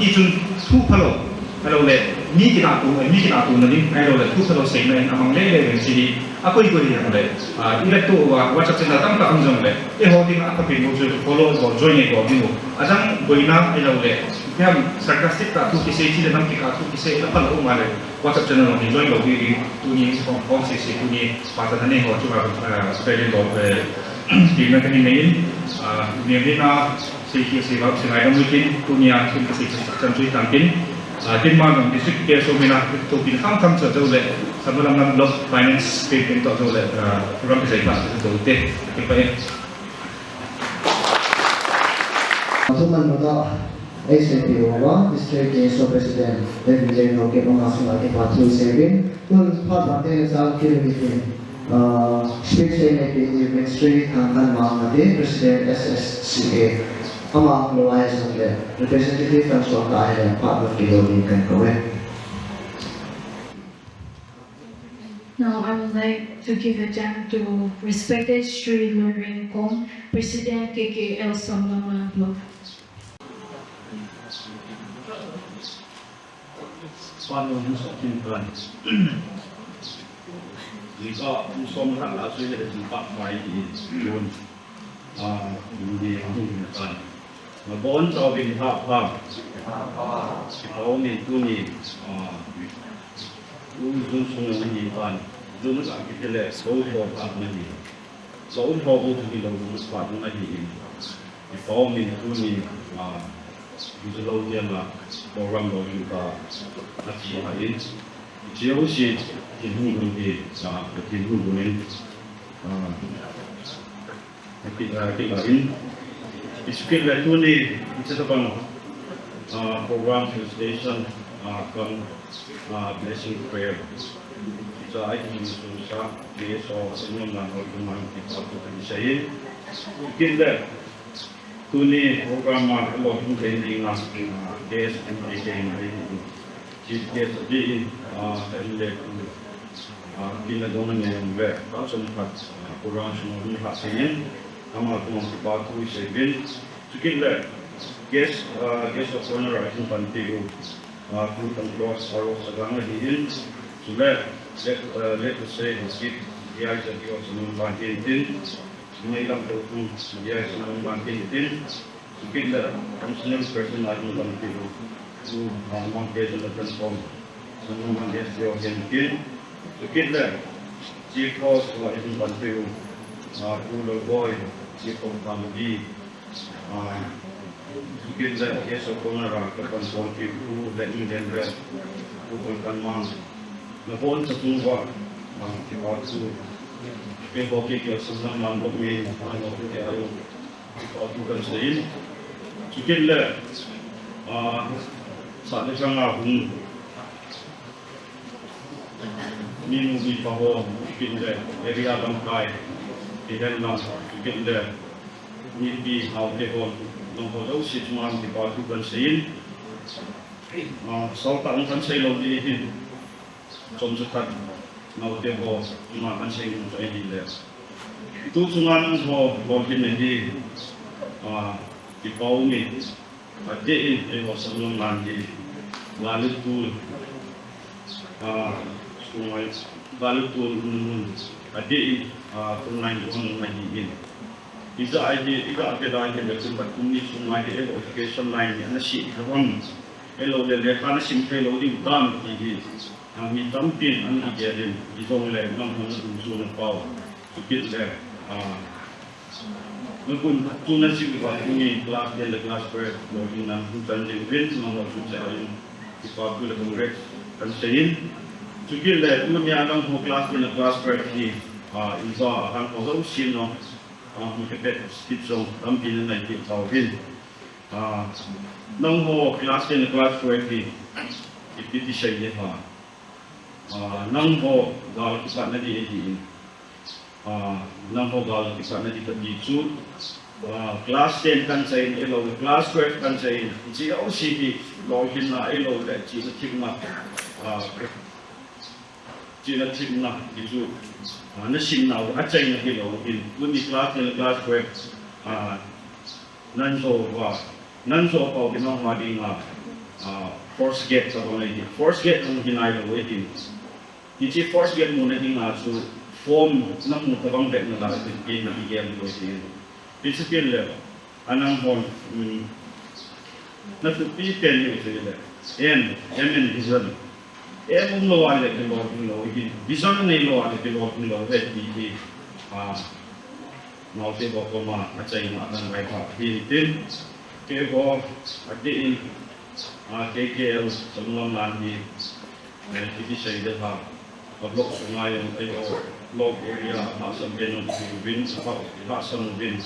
itu tu kalau le ni kita tu nanti kalau le tu kalau saya ni amang le sini aku ikut dia le ini tu WhatsApp ni datang tak anjung le holding apa pun boleh follow boleh join ikut dia ajang boina kalau le yang sarkastik tak tu kisah itu dalam kita tu kisah apa lalu mana WhatsApp channel ni join lalu di tu ni sesi tu ni pasal ni ho cuma spelling lalu di mana ni ni na sesi lalu sengaja mungkin tu ni yang sesi contoh tampil di mana district KSO mina tu pin kam sejauh le Samulamlan blog finance pin tu sejauh le program kisah itu tu teh kita Tuman muda CCPur District KSO President dan General ke pengasal ke Patrol Saving pun patutnya saat kirim speech ini ministry tangkan mengamati Presiden SSCA amang luar sampai representative dan suara yang patut dilakukan kau. Now I would like to give a chance to respected Sri Lorin Kong, President KKL Samulamlan Blog. Soal mungkin kan, jika musuh mereka langsung ada jumpa baik di Jun, di kan, bon jauh di hap, kalau ni tu ni, Jun semua ni kan, Jun tak kita le, so apa ni, so apa tu kita lalu sepat ni, kalau ni tu ni, Bisa lalu dia lah orang lalu juga nanti hari jauh sih jenuh ni, jenuh ni, tapi lain. Iskil itu ni kita kan program Felicitation kan blessing prayer. Kita ini susah KSO Samulamlan orang kita tu saya mungkin dah. Tuni program Allah mungkin nas des mungkin jadi di le bila domen yang ber kalau sempat program semua ni hasilnya nama tu batu sebin mungkin le guest of honor itu penting aku tentu harus segala diin sudah let us say skip dia jadi orang bantin Mengilang terus dia senang banting tin, mungkin dah senang person lagi banting tu, mungkin dah transform, senang banting dia orang mungkin dah jika sekolah itu banting, pulau boy, jika family, mungkin dah KSO corner akan konflik tu dan Indian red, bukan mang, napon satu buat, kita tu. Pembawa ke Samulamlan blog ni, orang kita ada bukan sendiri. Mungkin le, saat ni sangat ni mungkin bahawa mungkin le, area Dampi, dan mungkin le, ni di hal telepon, nombor jauh sih cuma di bawah bukan sendiri. Soal tak mungkin saya lalu di contohkan. Mau dia bawa cuma ansing untuk ini le. Itu cuma bawa boleh nanti di bawah ni Ade in Samulamlan di Balutul sungai Balutul ade tunai on lagi. Iza ide iga ada yang berkumpat kuni sungai di education line yang nasi kawan elo le kana simple lo di dam di kami tampil an dijarin di zong le nam hon sun pau supit le Mungkin tunas juga ini kelas dia le kelas per lo di nam hutan di event nama susah ini di pabrik kongres kan sein supit le tu mianang ho kelas dia le kelas per di iza akan kau sino mungkin stitchong tampil nanti tampil nang ho kelas dia le kelas per di itu saya nang ho gal kita nanti ini nang ho gal kita nanti terdicu kelas 10 kan saya elo kelas 12 kan saya jika OCD login na elo le jika timna itu na simna acai na elo in uni kelas 12 nan so pau binong madi nga force gate sa lagi force gate ng hinay lo waiting Ichi force get muna din nga so form ng mutabang bet na lahat din na bigyan ko siya. Principle level anang hon na tupitin niyo sila. Emen vision. Mong lo ale de lo vision na lo ale de lo vet di mau te ko ma acai ma tan mai pa tin ke go adi KKL Samulamlan di itu saya dah blok sungai yang blok area asam benon bin apa asam bin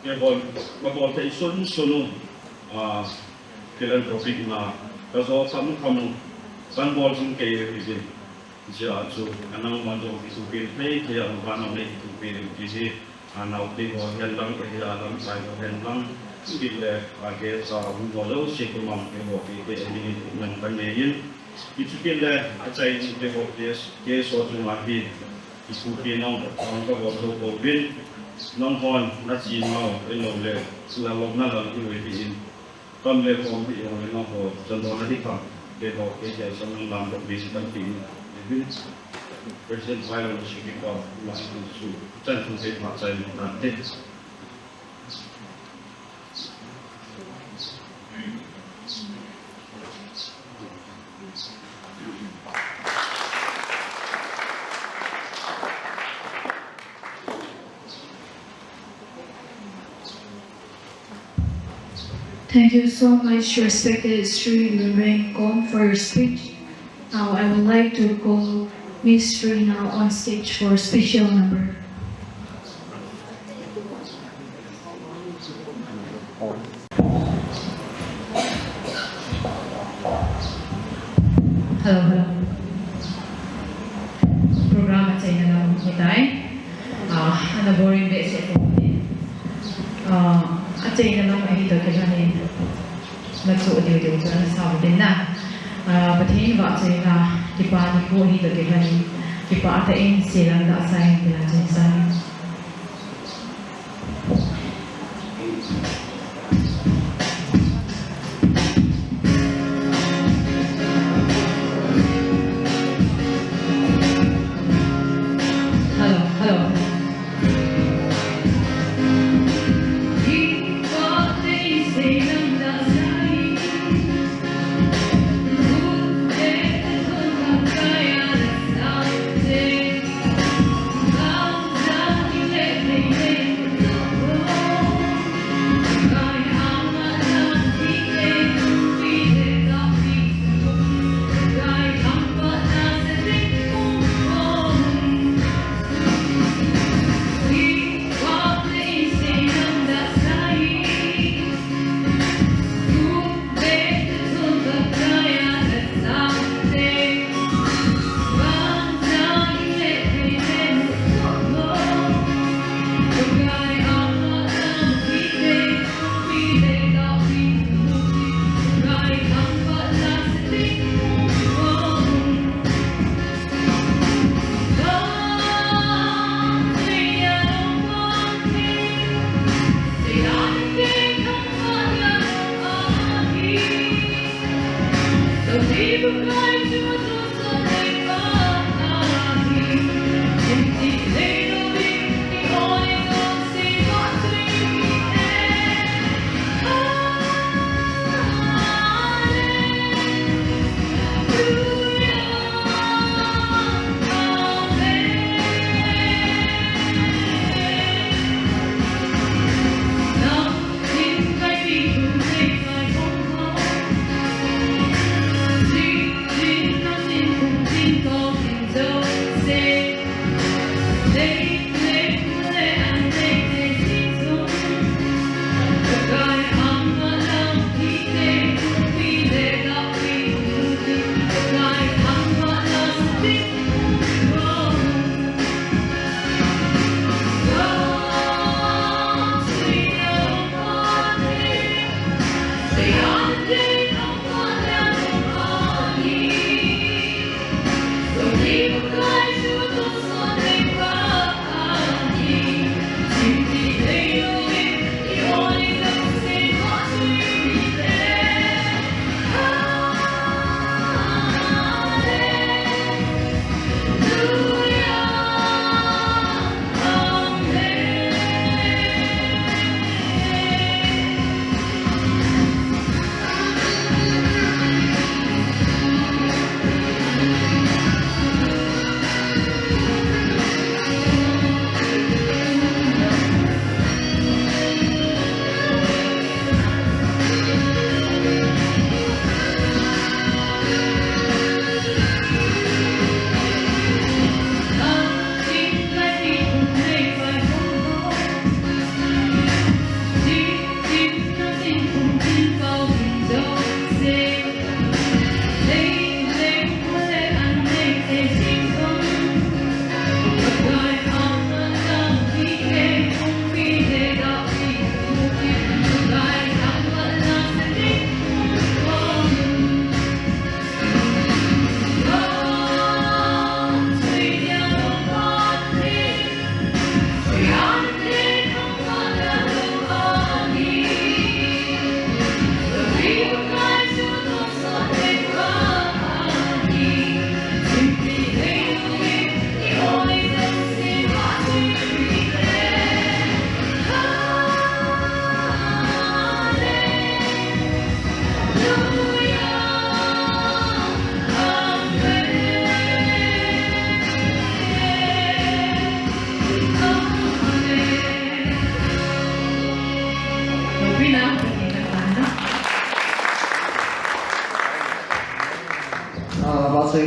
ya bon te sun philanthropic na kalau kamu san bol sing ke bin ja tu anang manjo itu bin pay dia banang itu bin jadi anau te ho helang lang sai ho helang bila age sa bolo sikumam ke ho ke ini nang paneyin itu kira acai itu devotees KSO lagi itu kena orang kau bin nonghon nasi mau elok selalu nalar itu ini kamle kombi yang nonghon contoh nanti kan devotees yang Samulamlan berbisa penting ini present viral sikit masuk su tentu saya macam nanti. Thank you so much, respected Sri Lorraine Kong, for your speech. Now I would like to call Miss Sri now on stage for a special number. Hello. Program at sa inyo lang kitay. Ano boring ba siya po? At sa inyo lang mahito kaya nagsuot-iot sa nasabi din na. Batiin ba sa inyo di pa ni po hito kaya di pa atain silang na-assign nila sa Now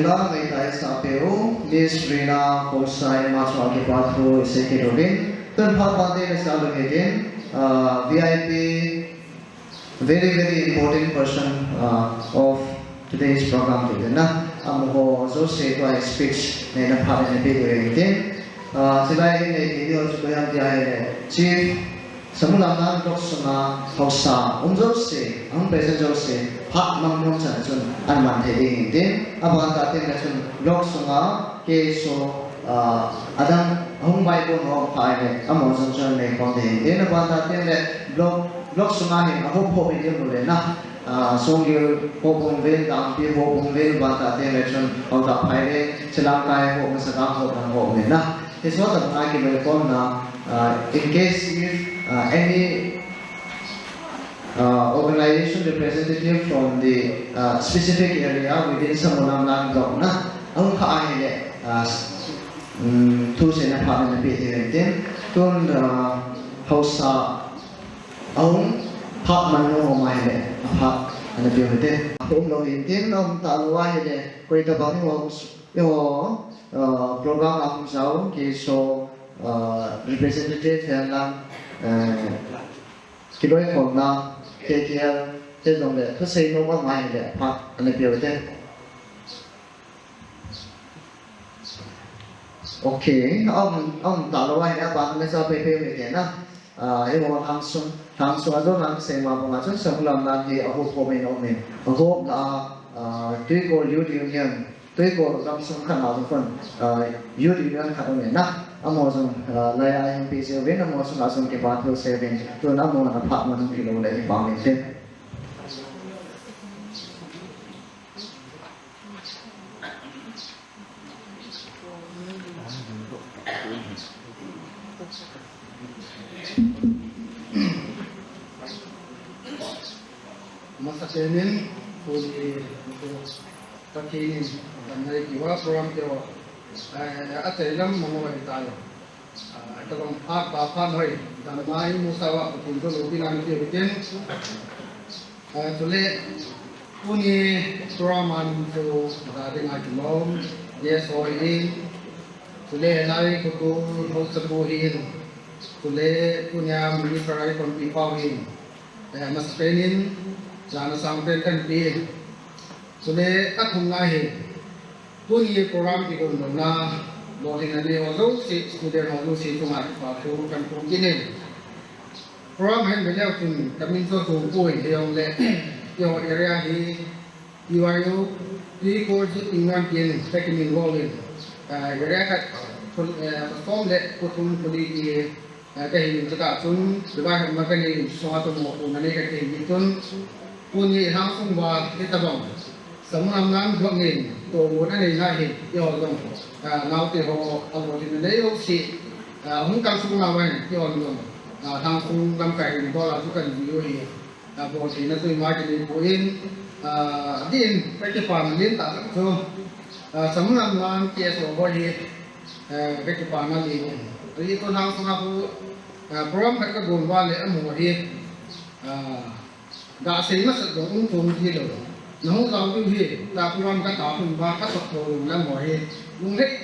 Sila may tayo sa PO, Liz Rina, Hosay, Maswa Kipatro, Sekirobin. Then Pagpante is allocated, VIP, very important person of today's program today. Na, ho so say to I speech na part in the video again. Sila in the video so yang dia Chief Samulamlan Doksuna Hausa Jose, ang present Jose, Pak Mamnon Chanchun, Anman Heading din, Abang Katin Nachun Doksuna, KSO, Adam Hong Bible Hong Pai, Amazon John May Contain, then Abang Katin Doksuna, I hope Hope in Yamulena, Song you Hopung Vil, Dampi Hopung Vil, Bantatin Nachun, Hong Pai, Chilakai, Hopung Sakam Hopung Hopena. It's not an argument for now. In case if any organization representative from the specific area within Samulamlan block na ang kaahile tu sena parliament meeting tun Hausa ang hak manu mahile hak ana biyote lo intin om talwa hele koi ta bang yo program akong sao KSO representative yang lang kiloy ko na KTL thế dòng để cứ xây nó có ngoài để hoặc là biểu thế ok ông tạo ra hai bạn nên sao PP về thế na em muốn hàng xuân rồi làm xây mà bằng chút sống làm thì ở khu phố mình ông là tuy có lưu điều nhân tuy có làm sống khăn nào phần lưu điều nhân khăn ông na Amazon lại ai PC về Amazon Amazon cái bạn theo xe về tôi nói muốn là phát mà nó kilo lại bằng mình thế Masakenin puli takinin dan jiwa program itu ada dalam menguasai tayo. Dalam apa noi dan mai musawa untuk lebih nanti bikin. Tule puni programan itu dari ngajulom, yes orin. Tule nai kutu sebuhin. Tule punya ministry konfirmasi. Masakenin jangan sampai kan pi. Tule tak mengahi. Puni program itu mana boleh nanti orang si student orang si tu mat waktu kan begini. Program yang beliau pun kami tu pun yang le yang area ini UIU di course England yang second involved. Area kat form le kutung puli kahiling juga pun sebab mereka ni suatu maupun nanti kat itu punya langsung buat kita bang. Samulamlan dua ni, tu orang ni nahi, yo dong. Nau ti ho, awal ni ni yo si, hongkang Samulamlan yo dong. Langsung lampai ni bola tu kan yo hi. Bola ni tu mai ni poin, din pergi pam din tak tu. Samulamlan KSO boleh pergi pam ni. Jadi tu langsung aku program mereka gumba le amu hi. Dah sehingga sedang untung dia dong. Nông lao du hi, ta program các tạo hình và các tập đồ làm mọi hi, luôn hết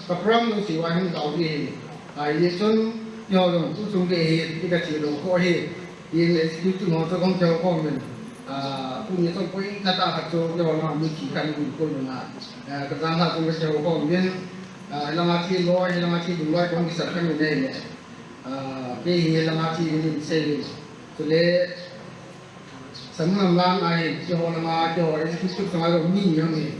tập program luôn chỉ ngoài không tạo gì, vậy chân do rồi tu sung cái hi, cái chỉ đồ có hi, hiện tại chúng tôi nói cho con cháu con mình, cũng như trong cái ta học cho do là mình chỉ cần mình coi là cái rằng là con cháu con mình, là mà chỉ lo, là mà chỉ đúng lo con cái sản phẩm này, cái hi là mà chỉ mình xây, cho nên Samulamlan ai cho nama cho executive sama ni yang ni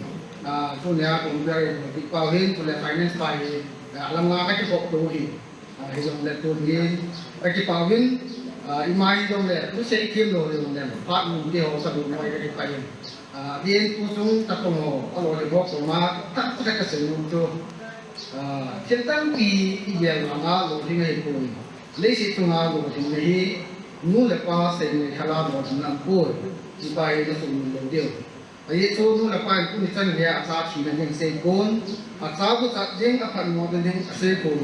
tu ni aku dari dipawin tu le finance by alam nga ka ko tu hi hizong le tu ni ka pawin imai dong le tu sei kim lo dong le pat mu di ho sa du noi ka pawin dien tu sung ta ko mo alo le bok ma ta ka se nu tu cintang pi yang nga lo ding ai ko le si tu nga lo ding ni nu le pa se ni khala do nan ko di pai na sum lo dio ai to nu le pa ku ni chan ya sa chi na ning se kon a sa ku sa ding a phan mo de ding se ko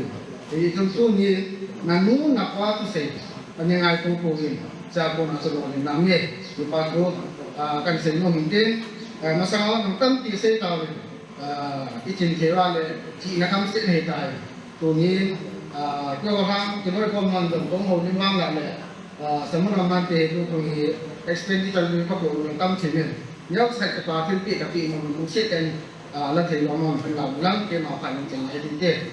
ai tum tu ni na nu na pa tu se an yang ai ko ko ni sa ko na so ni na me di pa ko kan se no min tin masala ng tan ti se ta อีจินเทว่าเลยที่นักทำสิ่งเหตุใดตัวนี้เกี่ยวกับทางที่บริกรมันต้องหัวนิ่งว่างแล้วเลยสมมติว่ามันเป็นตัวนี้ expenditure นี่เขาบอกว่าตั้งชิ้นหนึ่งยกใส่กระเป๋าขึ้นปีกับปีมันรู้สึกเป็นแล้วถึงเรามันเป็นเราลังเกี่ยวกับการจริงๆจริงๆ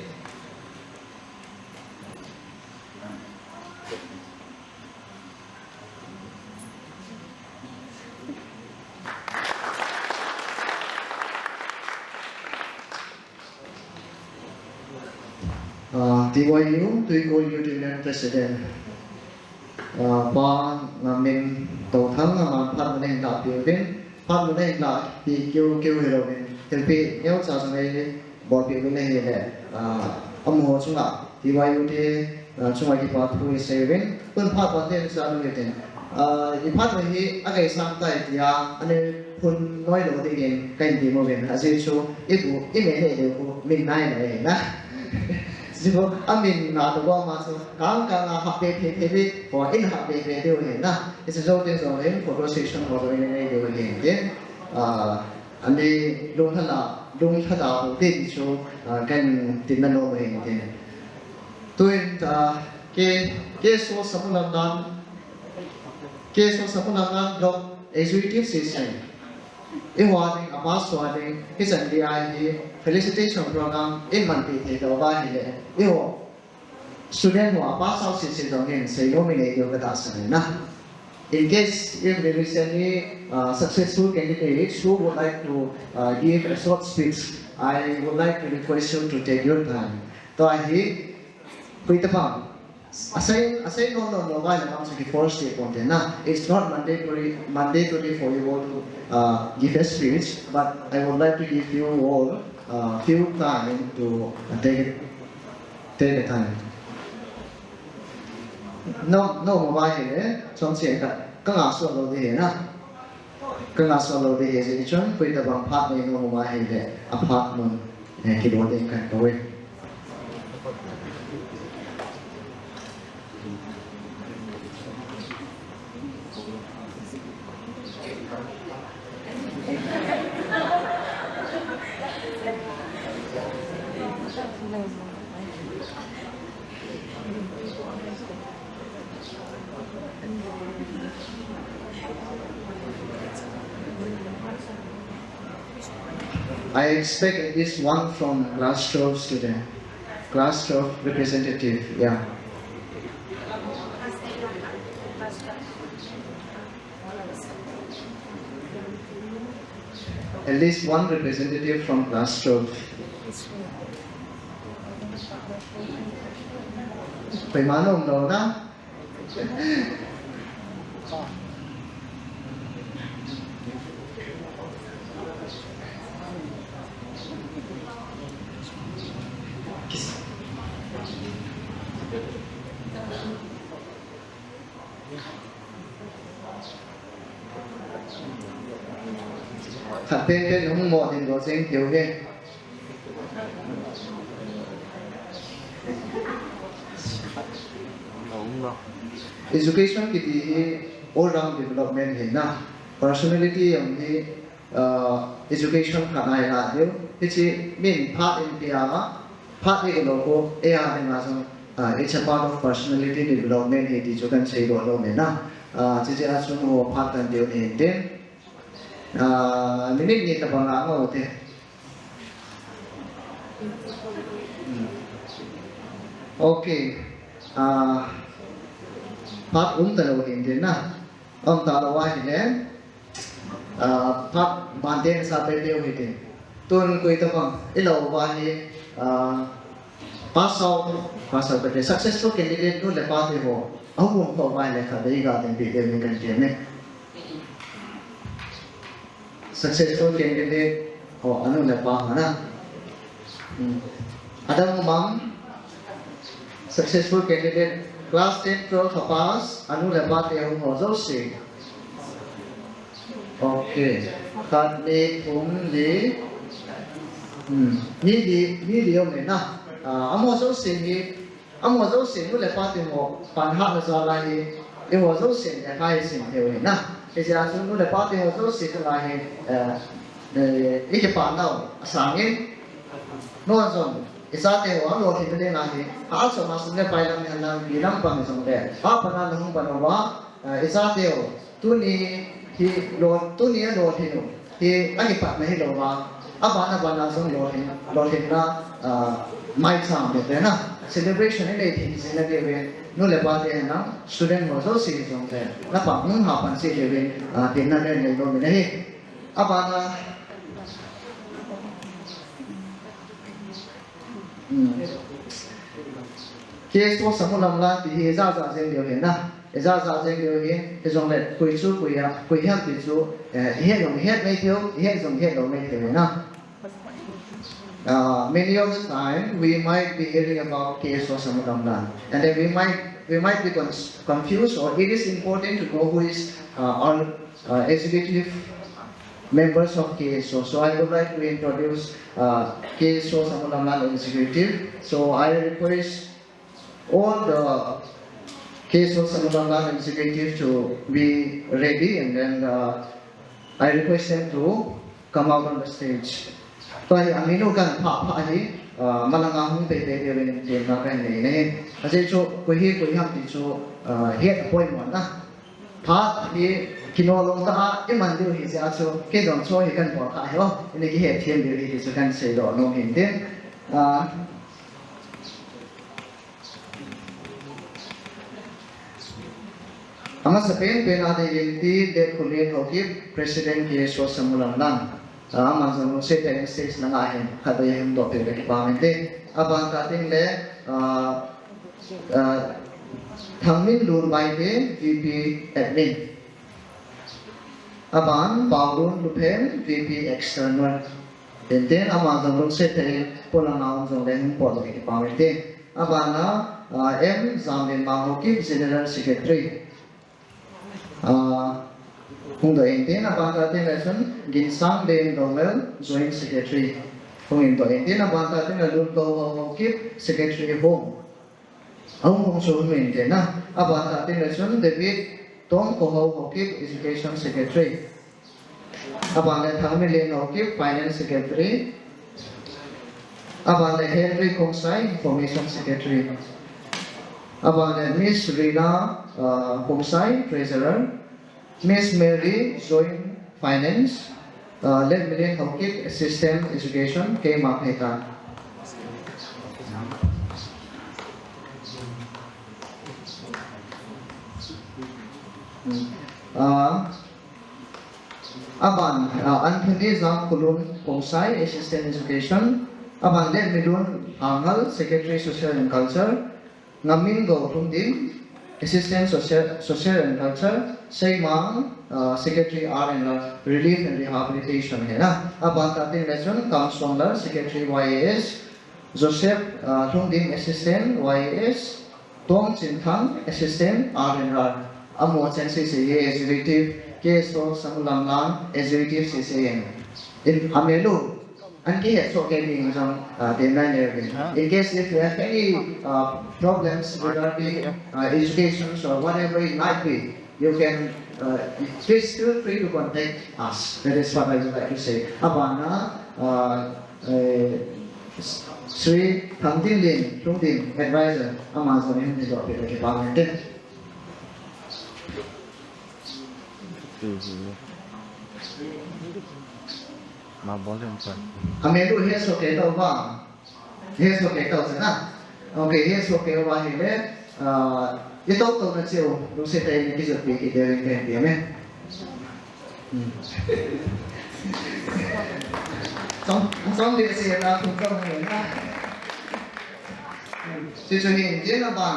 DYU to go Union President ba ngamin to thang ma phat ne la building phat ne la pi kyu heroin telpi neu cha sa ne bo pi ne he amo chunga DYU de chunga ki pa thu seven pun phat ba ne sa ne ten I phat ne hi agai sam tai dia ane pun noi lo de gen kain di mo ben ase chu ibu ime ne de ko min nai ne na 지금 아민 나도가 마서 강강아 합배 대비 뭐 인 합배 되어 있나 그래서 저대서는 포토세션 모델에 되어 있는데 안에 롱하다 대비죠 간 뒷면으로 있는데 또인 KSO Samulamlan 로 executive session Iwaning Amaswaning is an DIE Felicitation program in Manpi Tawahile. Iwo student who are pass out in say nominate your Gadasana. In case if the recently successful candidates who would like to give a short speech, I would like to request you to take your time. Tahi Kuitapang. Assign no why the first step on the it's not mandatory for you all to give a speech, but I would like to give you all few time to take the time. No mobile trong chuyện cả các ngã số lâu thì na các ngã số lâu thì sẽ chọn với tập bằng phát này no mobile để apartment cái đồ đấy cả rồi. I expect at least one from class 12 student, class 12 representative, yeah. At least one representative from class 12. Phải má nồng đầu đó. Thật bên không một thì có xem thiếu đi. Education ki di all round development hai na personality yang di education khanai la dio hichi min pha india ma pha de lo ko ea ne ma so it's a part of personality development he di jokan sei lo me na chi a sun ho pha tan dio ne den minit ni ta ba nga ngo te okay Pháp ta lâu hình thế nào ông ta lâu ai thế Pháp bản tên sa bên điều hình thế tuần cuối tập bằng ít lâu vài pass out cái successful candidate nó là pass thì họ ông cũng có vài là khởi ra đến bị điều mình cần tiền này successful candidate họ anh là pass hả ada memang successful candidate Class 10, 12 pass, anu lepas yang mau sih. Okay, kan ni pun ni, ni dia mana? Amo sih ni, nu lepas yang mau panhat masalah ni, mau sih ni kai sih dia mana? Jadi asal nu lepas yang mau sih tu lah cái bản đâu sáng in nó rồi isa te wa lo thi de na hi a so ma sun le pai lam ya na bi lam pa me song de a pa na hung pa no wa isa te o tu ni hi lo tu ni lo thi no hi a ki pa me hi lo wa a ba na song lo thi na mai sang de na celebration ne thi sin na de ve no le pa de na student mo so si song de na pa hung ha pan si de ve de na ne lo me ne hi a ba na KSO Samulamlan thì ra riêng điều hiện na, ra riêng điều hiện thì dòng này quỳ hiệp thì chú hiện dùng hết mấy thiếu, hiện dùng hết đồ mấy thiếu na. Many of the time we might be hearing about KSO Samulamlan, and then we might be confused, or it is important to know who is our executive members of KSO. So I would like to introduce KSO Samulamlan Executive. So I request all the KSO Samulamlan Executive to be ready, and then I request them to come out on the stage. Tôi anh ấy nói cần phá gì mà là ngang không thể để bên trên là cái này này. Ở đây chỗ quỳ hiệp thì chỗ hiện quay món na phá thì khi nó lông ta cái màn điều hiện ra chỗ cái dòng chỗ thì cần bỏ lại không? Nên cái hệ thiên điều thì sẽ cần xây đỏ nó hiện đến. Ang Spain penadiliti de kulin hokip President KSO Samulamlan. Ang sa mga set stage na ngayon kada yung dope ke pamente. Abang kating le thangmin lur bai ke VP admin. Abang Paulun Lupen VP external. Then amang sa mga set pulang naon sa lehong po ke pamente. Abang na M Zamlin Mahokip General Secretary. Kung doon din ang pangkatin na sun, ginsang din Dongel, Joint Secretary. Kung doon din ang pangkatin na Luto Hokip, Secretary Home. Ang sumin din na, ang pangkatin na sun, David Tong Koho Hokip, Education Secretary. Ang pangkatin Lin Hokip, Finance Secretary. Ang pangkatin Henry Kongsay, Information Secretary. Ang pangkatin Miss Rina Kongsay, Treasurer. Miss Mary, Joint Finance, Led Million Hokip, Assistant Education, K. Makita. Aban, Anthony Zang Kulun Kongsay, Assistant Education. Aban, Led Million Angal, Secretary Social and Culture. Ngamin Gautumdim, Assistant Social and Culture. Saymang, Secretary R and Relief and Rehabilitation है ना. अब बात करते हैं lesson counsellor Secretary YAS, Joseph Tungdim Assistant YAS, Tom Chinthang Assistant R and R. अब वो चैनल से ये Executive KSO Samulamlan Executive CCN. इन हमें लोग अनकी है सो के लिए हम देना in case if you have any problems regarding education or whatever it might be, you can please feel free to contact us. That is what I would like to say. Abana Sri Thamdin Lin Tungdim Advisor Amazon in the topic of department. Hame lu he so ke tau ba. He so ke tau sana. Okay, he so ke ba hi le ये तो ना चियो दूसरे टाइम की जरूरत की देरी है दिया में some दिन से ना तुम कब है ना सिचुएशन ये ना बान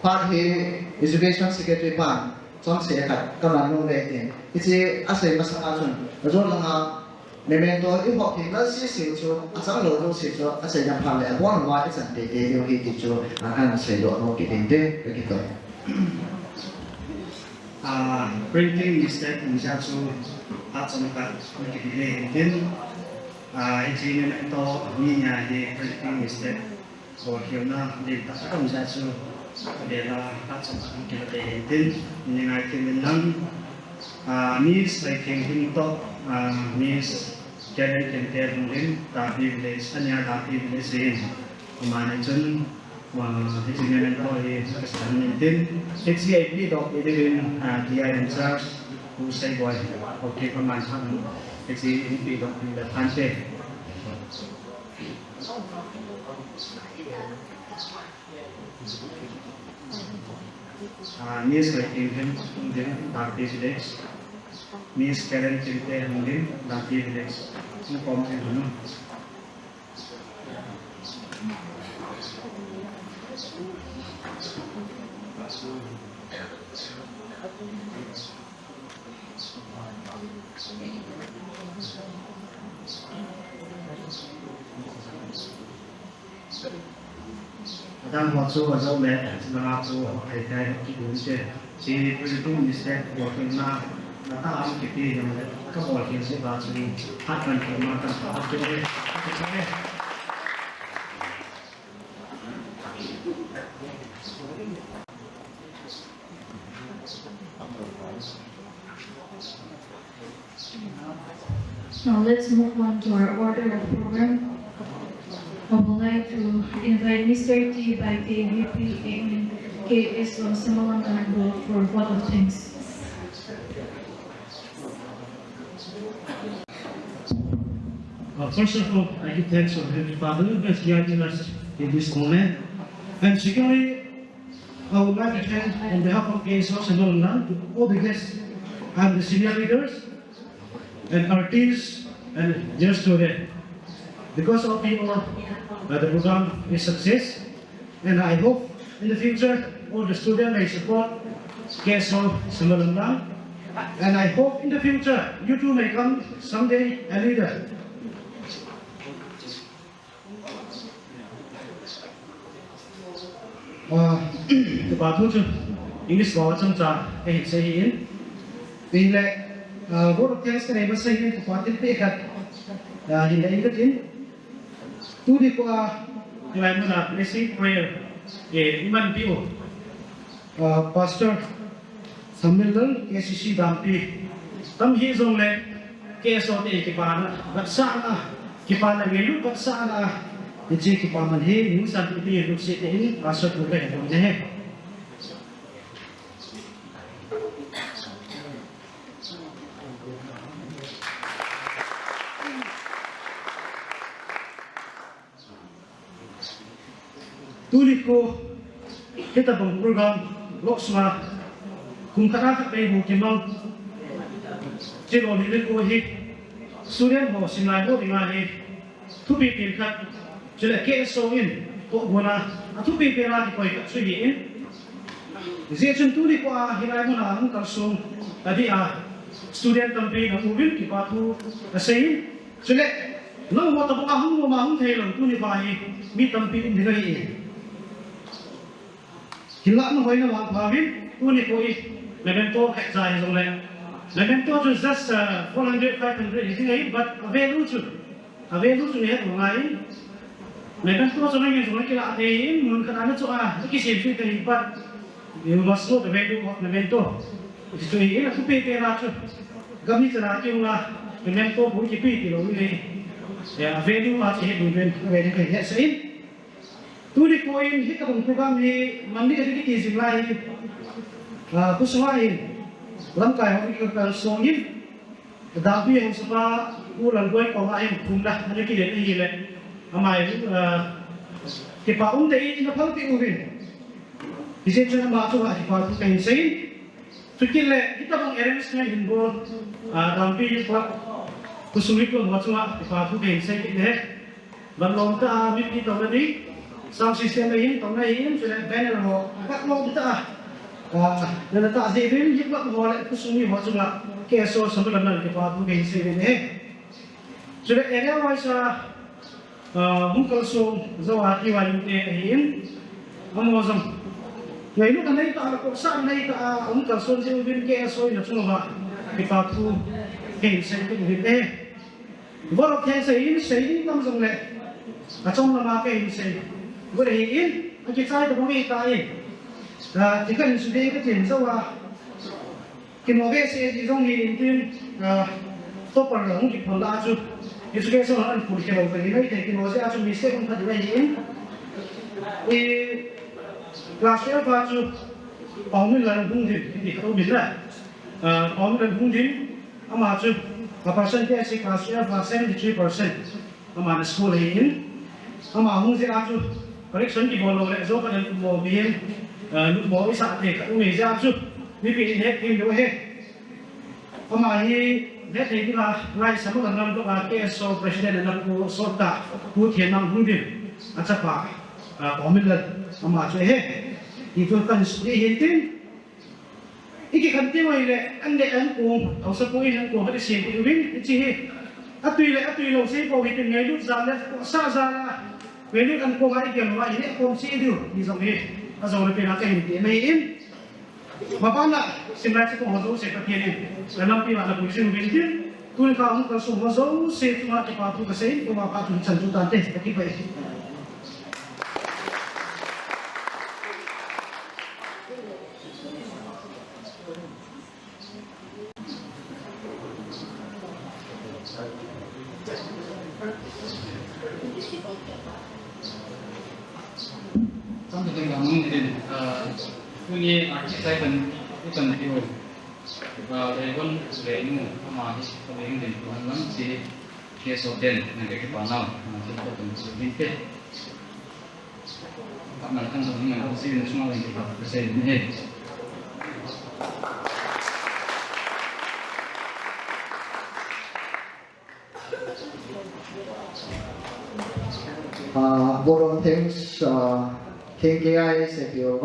part he education secretary ban some से है कमाल नो रहते हैं इसे ऐसे मसला सुन जो लगा Memento import na si siyo asal lo si siyo asal yang paling bukan wajib santai dia itu akan saya no kita begitu. Printing mistake misalnya atau apa begini dan ini memento ni di printing mistake so kita di tak misalnya dia atau kita dan ini nanti memang ni saya kira Miss Karen Kente Mungkin Dampi Village Anya Dampi Village in Management Hijingan Ento Kesalahan Mintin HCIP Dok Idin Dia in charge who say boy okay Pemanfaatan HCIP Dok Ida Pante Miss Karen Dampi Village Miss Karen Kente Mungkin Dampi Village ini komen dulu. Đang hoạt số và dấu mẹ là số hay cái kỹ thuật sẽ chỉ presenting is that working na ta am kiti yang ka working se ba chini hat kan ko ma kan hat ke ne Now let's move on to our order of program. I would like to invite Mr. T by the VP and KSO Samulamlan for vote of thanks. First of all, I give thanks to Heavenly Father who has guided us in this moment. And secondly, I would like to thank on behalf of KSO Samulamlan to all the guests and the senior leaders and our teams and dear students. Because of you all, the program is success, and I hope in the future all the students may support KSO Samulamlan, and I hope in the future you too may come someday a leader. The Batu English Law Changcha, a say in the board of thanks can ever say in the party pay cut in the English. To the blessing prayer, Iman Pio, Pastor Samulamlan, KCC Dampi, Tam he is only KSO Kipana, but Sana Kipana Gelu, but Sana, the Kipaman he, New Santi, who sit in, Pastor to bed on the head. Tuliko kita bang program loksma kung karakat ay mo kimang jero nilin ko hi student mo sinay mo ringa hi tupi pilkat jela KSO in ko guna tupi pera di ko ikat suyi in zechun tuliko hinay mo na ang kalsong tadi student tampi na uvil ki patu asayin jela nang mo tabang ahong mo mahong thailang tuni bahi mi tampi in dilay Hilak no hoina wang pawin, uni koi memento exercise oleh. Memento tu just 400, 500 ising but available tu ni hat mengai. Memento tu ni yang kila atein, mun kan ada tu kisah tu kan but you must know the value of memento. Itu ini aku pera tu. Kami cerita kiunglah memento pun kipi kilo ni. Ya value macam itu value kan sein. Tuli koin hita pang program ni mandi kasi kikising lahi kusuhain langkay ho ikapal songin Dampi yang sapa ulang koin kau lain kumdah hanya kilen hile amai kipa unte ini napal ti urin isen chana macho kipa tu kain sein tukile kita pang arrangement hinbo Dampi kusuli ko macho kipa tu kain sein kile balong ta mi kita tadi sound system ini, tengah ini sudah banner ho. Kat mau kita dan tak zebin, jika mau lek kusumi ho cuma KSO Samulamlan ke patu ke zebin sudah area wise mungkin so zawat iwan ini amazon. Ya ini kan itu aku sah ini tak mungkin so zebin KSO ini cuma ke patu ke zebin Baru saya ini langsung lek, acung lama ke ini boleh in, kita saya tu boleh tahu. Jika ni sudah kita jenis awak, kita boleh saya jizong ni intin to par lang ki phol la chu education an pul ke lo pe mai technology a chu mistake un phadi mai in e class 12 fa chu ong lan hung din di ko bi la ong lan hung din ama chu a percentage class 12 fa 73% ama na school in ama hung se a chu correction ki bolo le zo kan mo bien mo isa te ka umi ja chu mi pi ne kim do he ama hi net he ki la lai Samulamlan to ka KSO president na ko sota pu thian nam hung din a cha pa omil la ama chu he ki tu kan sri hin tin iki kan ti mai le an de an ko au sa ko in an ko ha de se ki win chi he atui lo se ko hi tin ngai lu za le sa za la when you can go out again, why you don't see you? He's a man. As all the people are in. Mapana, similar to Hozo, Secretary, the Dampi and the Pushing Building, to come to Hozo, say to what about to the same, to our to Sanjuta test, the people. Something yang mungkin punya artis saya pun bukan itu. Dari pun sudah ini sama di sekolah ini dengan si KSO dan negara panau masih betul sedikit. Pak Malkan sebenarnya masih semua yang kita persen ini. Borong things KKI CCPur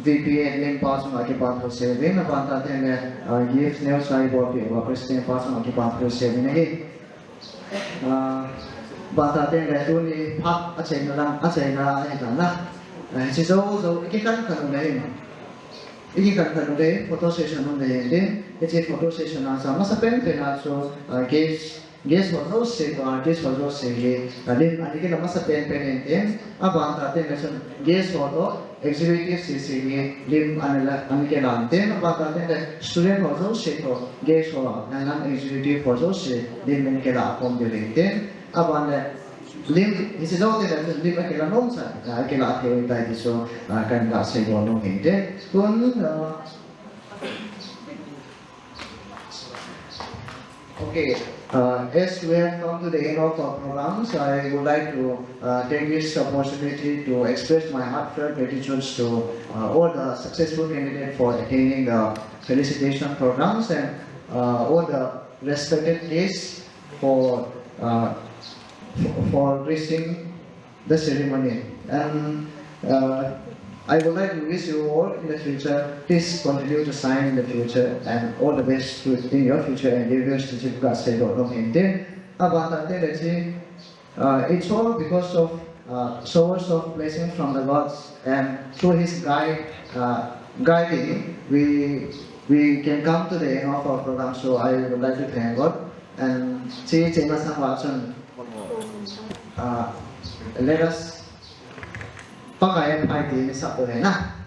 VP admin pass maki patro saving apanta tene gifts neo sai bo pi wa president pass maki patro saving ne bata tene tu ni phak a chen na ai na chi zo ki kan kan ne iki kan kan ne photo session ne de che photo session na sa ma sa pen na so guest was no say artist was no say then anike lama sa pen ente abanta te nation guest was executive CC lim anike lante abanta te student was no say to guest was nan executive was no say lim anike la kom delete abanda lim is all that lim anike la nom sa anike la the dai so kan ga say go no hinde kun okay. As we have come to the end of our programs, I would like to take this opportunity to express my heartfelt gratitude to all the successful candidates for attaining the Felicitation programs and all the respected guests for reaching the ceremony. And I would like to wish you all in the future, please continue to shine in the future and all the best in your future endeavors to achieve God's will. It's all because of source of blessing from the Lord and through His guiding, we can come to the end of our program. So I would like to thank God and let us pakai party satu na.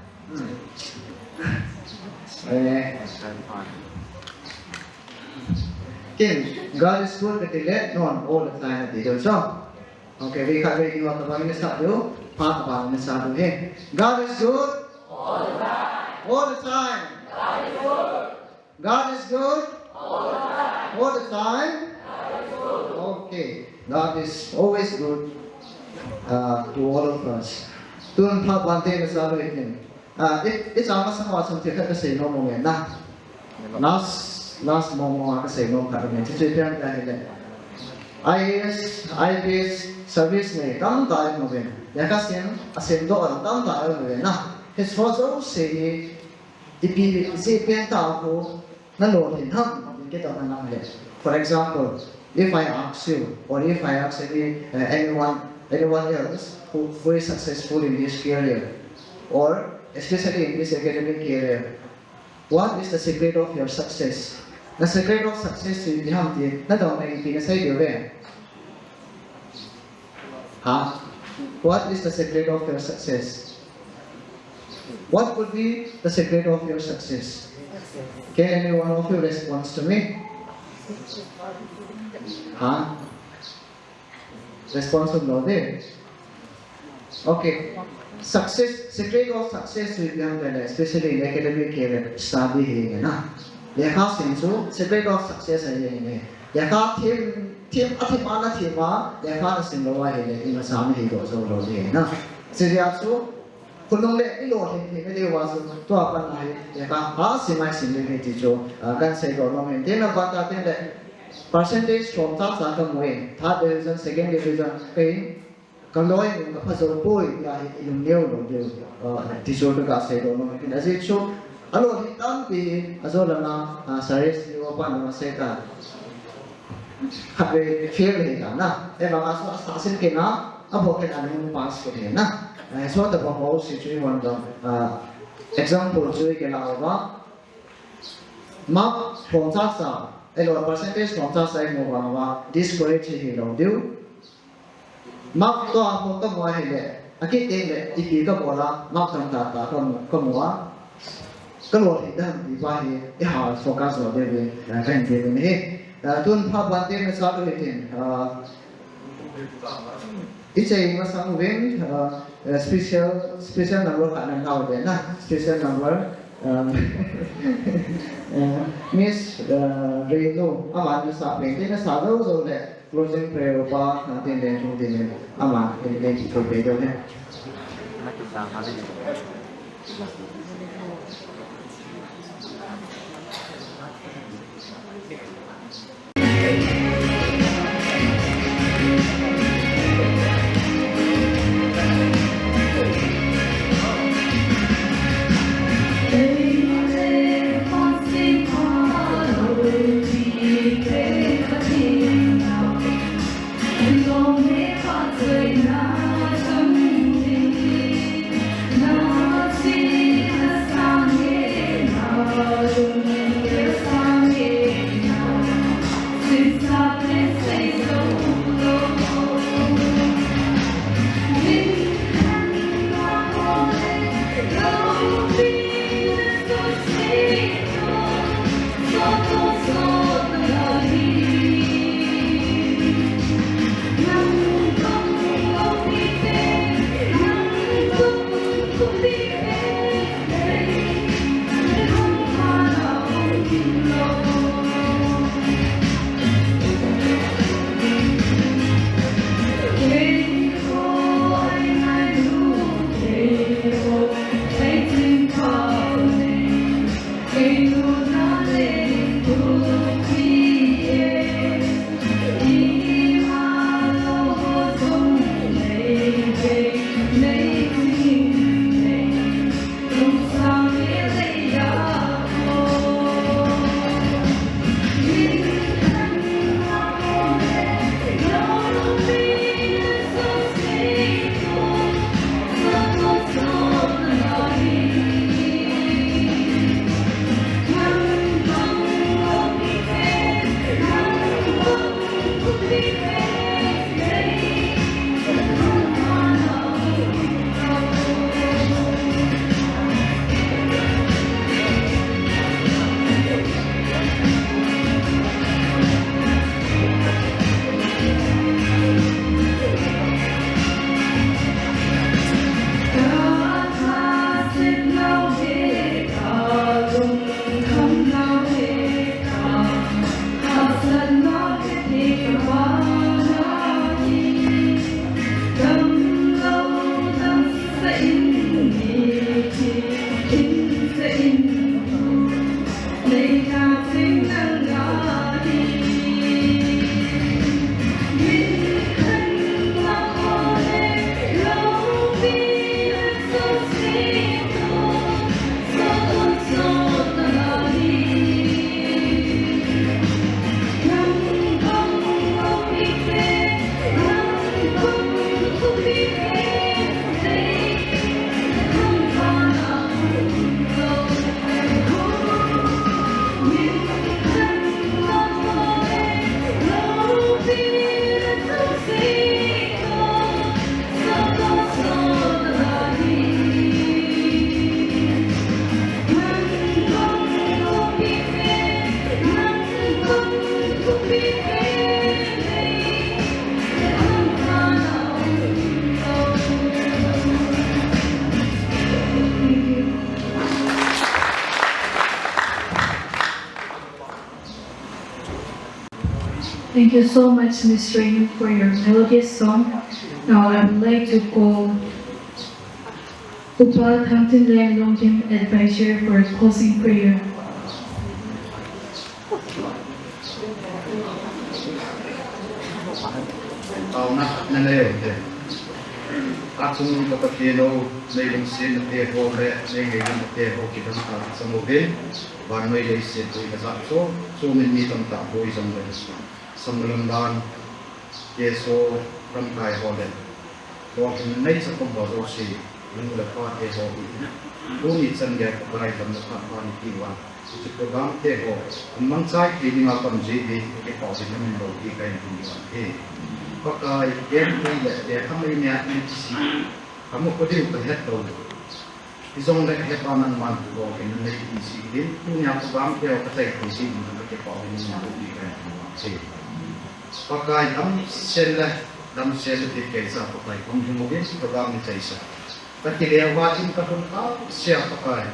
God is good but let not all the time at the so. Okay, we can read what the Bible says do. Part about the Sabbath. God is good all the time. All the time. God is good. God is good all the time. All the time. God is good. Okay, God is always good to all of us. Tuan Pak Bante Mesalo ini, it's almost some thing that say no moment. Nah, last moment I say no moment. Jadi dia dah IAS service ni, tam tahu moment. Ya kasihan, asyik doa tam tahu moment. Nah, his father say, ipi siapa tahu, nalor ham kita orang nama dia. For example, if I ask you or if I ask anyone else who is successful in this career or especially in this academic career, what is the secret of your success? The secret of success is behind it. Not only in the What is the secret of your success? What would be the secret of your success? Can any one of you respond to me? Responsible there. Okay. Success, secret of success with young men, especially in academic area, study here, na. Yaka sensu, secret of success here. Yaka team atimana teama, yaka singawa here, in a sami here also here, na. Seriasu, kunong le ilo here, here was to upon I, yaka simai simile teacher, can say government. Then about that, percentage from top second way, third division, second division, paying. Còn nói là phải rồi bôi là dùng nhiều rồi thì số được cả sẽ đó nó cái gì số alo thì tam thì rồi là na series như apa nama saya cả habe fail thì cả na em mà số xin cái na abo cái anh pass cái na số tập bảo situation đó example chơi cái nào đó map from top sa elo percentage from top sa mo ba discourage thì đâu điu mắc to một cái mồi này à cái tiền này chỉ chỉ có mồi là mắc thằng ta có mồi cái mồi thì đang bị vay thì họ focus vào đây về cái tiền này tuân pháp bản tiền là sao được tiền ít chơi mà sang bên special number khả năng cao đấy na special number Miss Reno aman sa pente na sa đâu rồi closing prayer pa natin din yung din ama din ko pedo ne Thank you so much, Ms. Rainu, for your melodious song. Now I would like to call Upal Hampton Land Long-Term Advisor for a closing prayer. Atung kapatino leilung sin te ho re leilung te ho ki tam ta samovin ban noi le sin tu ka so so min mi tam ta boi sam le Samulamlan KSO ram kai ho le to nei sa kom ba do si lung le pa te ho bi do ni chan ge ka rai tam ta pa ni ki wa chi program te ho mang chai ki ni ma kam ji bi ke pa sin min ro ki kai ni wa he pakai game ni le kami ni ni si kamu ko dia ko het do izong le het anan man do ke ni ni si din tu nya ko bam ke ko tai ko si ni ke pa ni nya do di kan si pakai am sel dam sel ti ke sa pakai kom ni mo bien si program ni sai sa tapi dia wa in ka pun ka sia pakai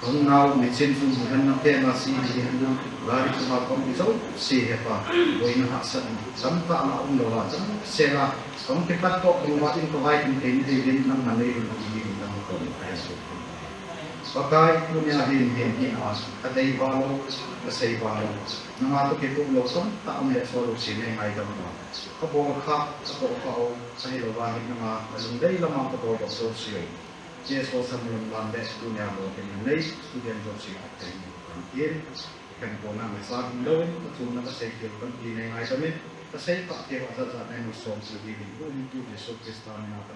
Kung now may sinful bukan na tema si Hina lari kuma kong iso si hepa boy na hasan sampa ang gawa sera kung kita to bumatin ko ay din ng manay ng ng KSO pakai punya hin as katay balo kasay balo nang ato kito loson ta may solution ay daw kabo ka ko sa hilawan ng mga alunday lamang ko do sosyo KSO Samulamlan dunia mo kenai student job sih kan kan pona mesaj loin tuna ka say kan dinay ay kami kasi pa ke asa sa na mo song sa dili ko into the so Kristiyano na kan